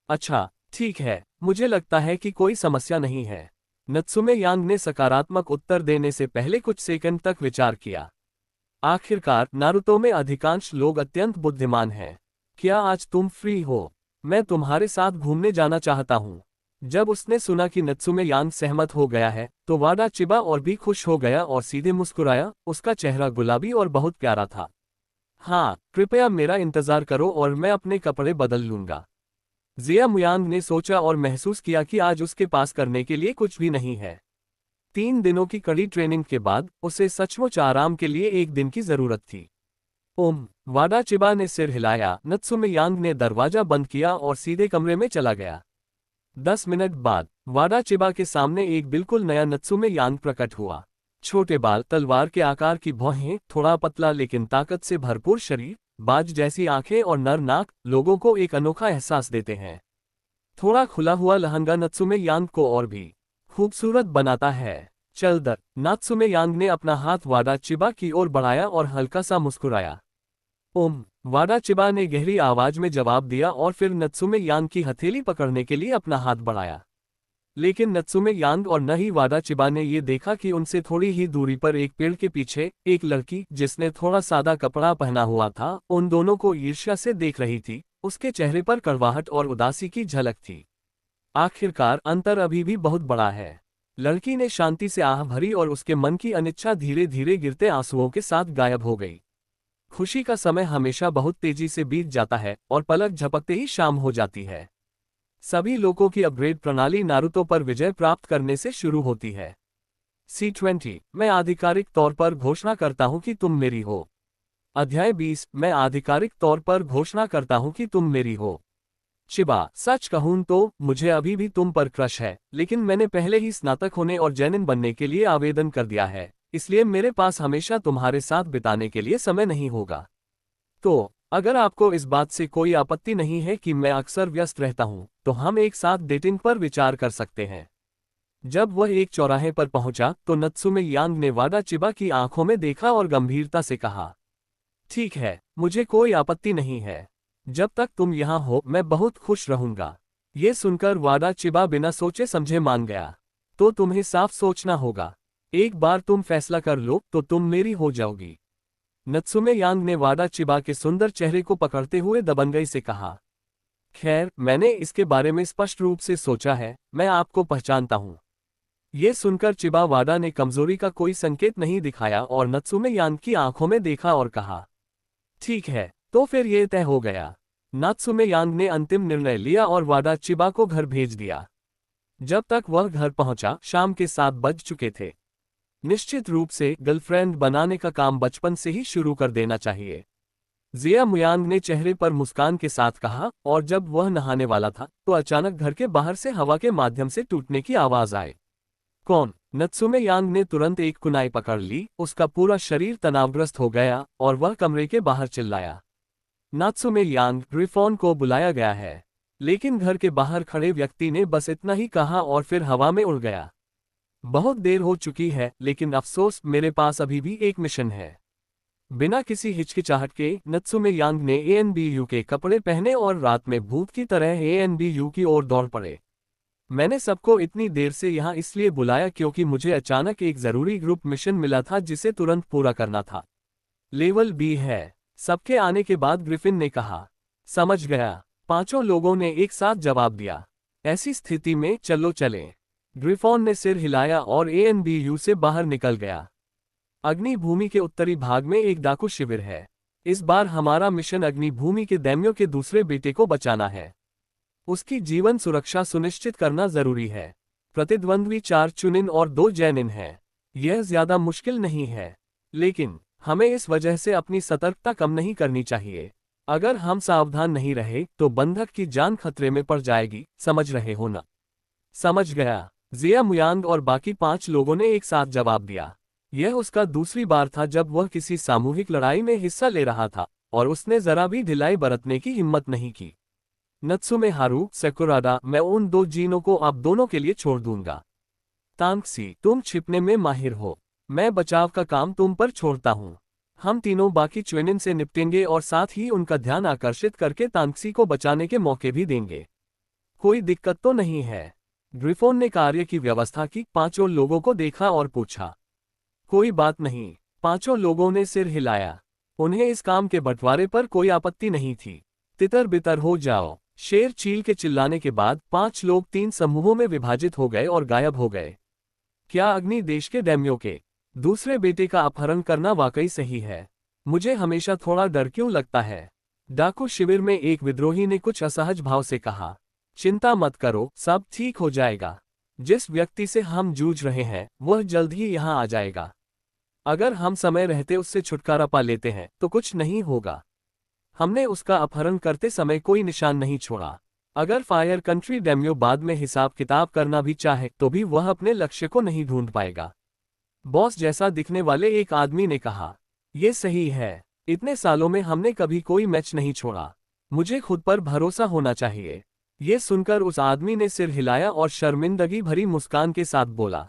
अच्छा ठीक है, मुझे लगता है कि कोई समस्या नहीं है। नत्सुमे यांग ने सकारात्मक उत्तर देने से पहले कुछ सेकंड तक विचार किया। आखिरकार नारुतो में अधिकांश लोग अत्यंत बुद्धिमान हैं। क्या आज तुम फ्री हो? मैं तुम्हारे साथ घूमने जाना चाहता हूँ। जब उसने सुना कि नत्सुमे यांग सहमत हो गया है, तो वाडा चिबा और भी खुश हो गया और सीधे मुस्कुराया। उसका चेहरा गुलाबी और बहुत प्यारा था। हाँ, कृपया मेरा इंतजार करो और मैं अपने कपड़े बदल लूंगा। जिया मुयांग ने सोचा और महसूस किया कि आज उसके पास करने के लिए कुछ भी नहीं है। 3 दिनों की कड़ी ट्रेनिंग के बाद उसे सचमुच आराम के लिए एक दिन की जरूरत थी। वाडा चिबा ने सिर हिलाया। नत्सुमे यांग ने दरवाजा बंद किया और सीधे कमरे में चला गया। 10 मिनट बाद वाडा चिबा के सामने एक बिल्कुल नया नत्सुमे यांग प्रकट हुआ। छोटे बाल, तलवार के आकार की भौहें, थोड़ा पतला लेकिन ताकत से भरपूर शरीर, बाज जैसी आंखें और नर नाक लोगों को एक अनोखा एहसास देते हैं। थोड़ा खुला हुआ लहंगा नत्सुमे यांग को और भी खूबसूरत बनाता है। चल दर। नात्सुमे यांग ने अपना हाथ वाडा चिबा की ओर बढ़ाया और हल्का सा मुस्कुराया। वाडा चिबा ने गहरी आवाज में जवाब दिया और फिर नत्सुमे यांग की हथेली पकड़ने के लिए अपना हाथ बढ़ाया। लेकिन नत्सुमे यांग और न ही वाडा चिबा ने ये देखा कि उनसे थोड़ी ही दूरी पर एक पेड़ के पीछे एक लड़की, जिसने थोड़ा सादा कपड़ा पहना हुआ था, उन दोनों को ईर्ष्या से देख रही थी। उसके चेहरे पर कड़वाहट और उदासी की झलक थी। आखिरकार अंतर अभी भी बहुत बड़ा है। लड़की ने शांति से आह भरी और उसके मन की अनिच्छा धीरे धीरे गिरते आंसुओं के साथ गायब हो गई। खुशी का समय हमेशा बहुत तेजी से बीत जाता है और पलक झपकते ही शाम हो जाती है। सभी लोगों की अपग्रेड प्रणाली नारुतो पर विजय प्राप्त करने से शुरू होती है। C20 मैं आधिकारिक तौर पर घोषणा करता हूं कि तुम मेरी हो। अध्याय 20 मैं आधिकारिक तौर पर घोषणा करता हूं कि तुम मेरी हो। चिबा, सच कहूं तो मुझे अभी भी तुम पर क्रश है, लेकिन मैंने पहले ही स्नातक होने और जैनिन बनने के लिए आवेदन कर दिया है, इसलिए मेरे पास हमेशा तुम्हारे साथ बिताने के लिए समय नहीं होगा। तो अगर आपको इस बात से कोई आपत्ति नहीं है कि मैं अक्सर व्यस्त रहता हूं, तो हम एक साथ डेटिंग पर विचार कर सकते हैं। जब वह एक चौराहे पर पहुंचा तो नत्सुमे यांग ने वाडा चिबा की आंखों में देखा और गंभीरता से कहा, ठीक है, मुझे कोई आपत्ति नहीं है। जब तक तुम यहाँ हो मैं बहुत खुश रहूंगा। ये सुनकर वाडा चिबा बिना सोचे समझे मान गया। तो तुम्हें साफ सोचना होगा। एक बार तुम फैसला कर लो तो तुम मेरी हो जाओगी। नत्सुमे यांग ने वाडा चिबा के सुंदर चेहरे को पकड़ते हुए दबंगई से कहा, खैर, मैंने इसके बारे में स्पष्ट रूप से सोचा है, मैं आपको पहचानता हूं। ये सुनकर चिबा वाडा ने कमजोरी का कोई संकेत नहीं दिखाया और नत्सुमे यांग की आंखों में देखा और कहा, ठीक है, तो फिर ये तय हो गया। नात्सुमे यांग ने अंतिम निर्णय लिया और वाडा चिबा को घर भेज दिया। जब तक वह घर पहुंचा शाम के 7 बज चुके थे। निश्चित रूप से गर्लफ्रेंड बनाने का काम बचपन से ही शुरू कर देना चाहिए, जिया मुयांग ने चेहरे पर मुस्कान के साथ कहा। और जब वह नहाने वाला था तो अचानक घर के बाहर से हवा के माध्यम से टूटने की आवाज आई। कौन? नत्सुमे यांग ने तुरंत एक कुनाई पकड़ ली। उसका पूरा शरीर तनावग्रस्त हो गया और वह कमरे के बाहर चिल्लाया, नात्सुमे यांग, ग्रिफॉन को बुलाया गया है। लेकिन घर के बाहर खड़े व्यक्ति ने बस इतना ही कहा और फिर हवा में उड़ गया। बहुत देर हो चुकी है, लेकिन अफसोस, मेरे पास अभी भी एक मिशन है। बिना किसी हिचकिचाहट के नत्सुमे यांग ने ANBU के कपड़े पहने और रात में भूत की तरह ANBU की ओर दौड़ पड़े। मैंने सबको इतनी देर से यहाँ इसलिए बुलाया क्योंकि मुझे अचानक एक जरूरी ग्रुप मिशन मिला था जिसे तुरंत पूरा करना था। लेवल B है। सबके आने के बाद ग्रिफिन ने कहा, समझ गया। पांचों लोगों ने एक साथ जवाब दिया। ऐसी स्थिति में चलो चलें। ग्रिफॉन ने सिर हिलाया और ANBU से बाहर निकल गया। अग्निभूमि के उत्तरी भाग में एक डाकू शिविर है। इस बार हमारा मिशन अग्निभूमि के दैम्यो के दूसरे बेटे को बचाना है। उसकी जीवन सुरक्षा सुनिश्चित करना जरूरी है। प्रतिद्वंद्वी 4 चुनिन और 2 जैनिन हैं। यह ज्यादा मुश्किल नहीं है, लेकिन हमें इस वजह से अपनी सतर्कता कम नहीं करनी चाहिए। अगर हम सावधान नहीं रहे तो बंधक की जान खतरे में पड़ जाएगी, समझ रहे हो ना? समझ गया। जिया मुयांग और बाकी 5 लोगों ने एक साथ जवाब दिया। यह उसका दूसरी बार था जब वह किसी सामूहिक लड़ाई में हिस्सा ले रहा था और उसने जरा भी ढिलाई बरतने की हिम्मत नहीं की। नत्सुमे हारू, सेकुराडा, मैं उन 2 जीनों को आप दोनों के लिए छोड़ दूंगा। तांक्सी, तुम छिपने में माहिर हो। मैं बचाव का काम तुम पर छोड़ता हूं। हम तीनों बाकी च्वेनिन से निपटेंगे और साथ ही उनका ध्यान आकर्षित करके तांक्सी को बचाने के मौके भी देंगे। कोई दिक्कत तो नहीं है? ग्रिफोन ने कार्य की व्यवस्था की। 5 लोगों को देखा और पूछा, कोई बात नहीं। 5 लोगों ने सिर हिलाया। उन्हें इस काम के बंटवारे पर कोई आपत्ति नहीं थी। तितर बितर हो जाओ। शेर चील के चिल्लाने के बाद 5 लोग 3 समूहों में विभाजित हो गए और गायब हो गए। क्या अग्नि देश के डैम्यो के दूसरे बेटे का अपहरण करना वाकई सही है? मुझे हमेशा थोड़ा डर क्यों लगता है? डाकू शिविर में एक विद्रोही ने कुछ असहज भाव से कहा। चिंता मत करो, सब ठीक हो जाएगा। जिस व्यक्ति से हम जूझ रहे हैं वह जल्द ही यहाँ आ जाएगा। अगर हम समय रहते उससे छुटकारा पा लेते हैं तो कुछ नहीं होगा। हमने उसका अपहरण करते समय कोई निशान नहीं छोड़ा। अगर फायर कंट्री डैम्यो बाद में हिसाब किताब करना भी चाहे तो भी वह अपने लक्ष्य को नहीं ढूंढ पाएगा। बॉस जैसा दिखने वाले एक आदमी ने कहा। यह सही है, इतने सालों में हमने कभी कोई मैच नहीं छोड़ा। मुझे खुद पर भरोसा होना चाहिए। ये सुनकर उस आदमी ने सिर हिलाया और शर्मिंदगी भरी मुस्कान के साथ बोला।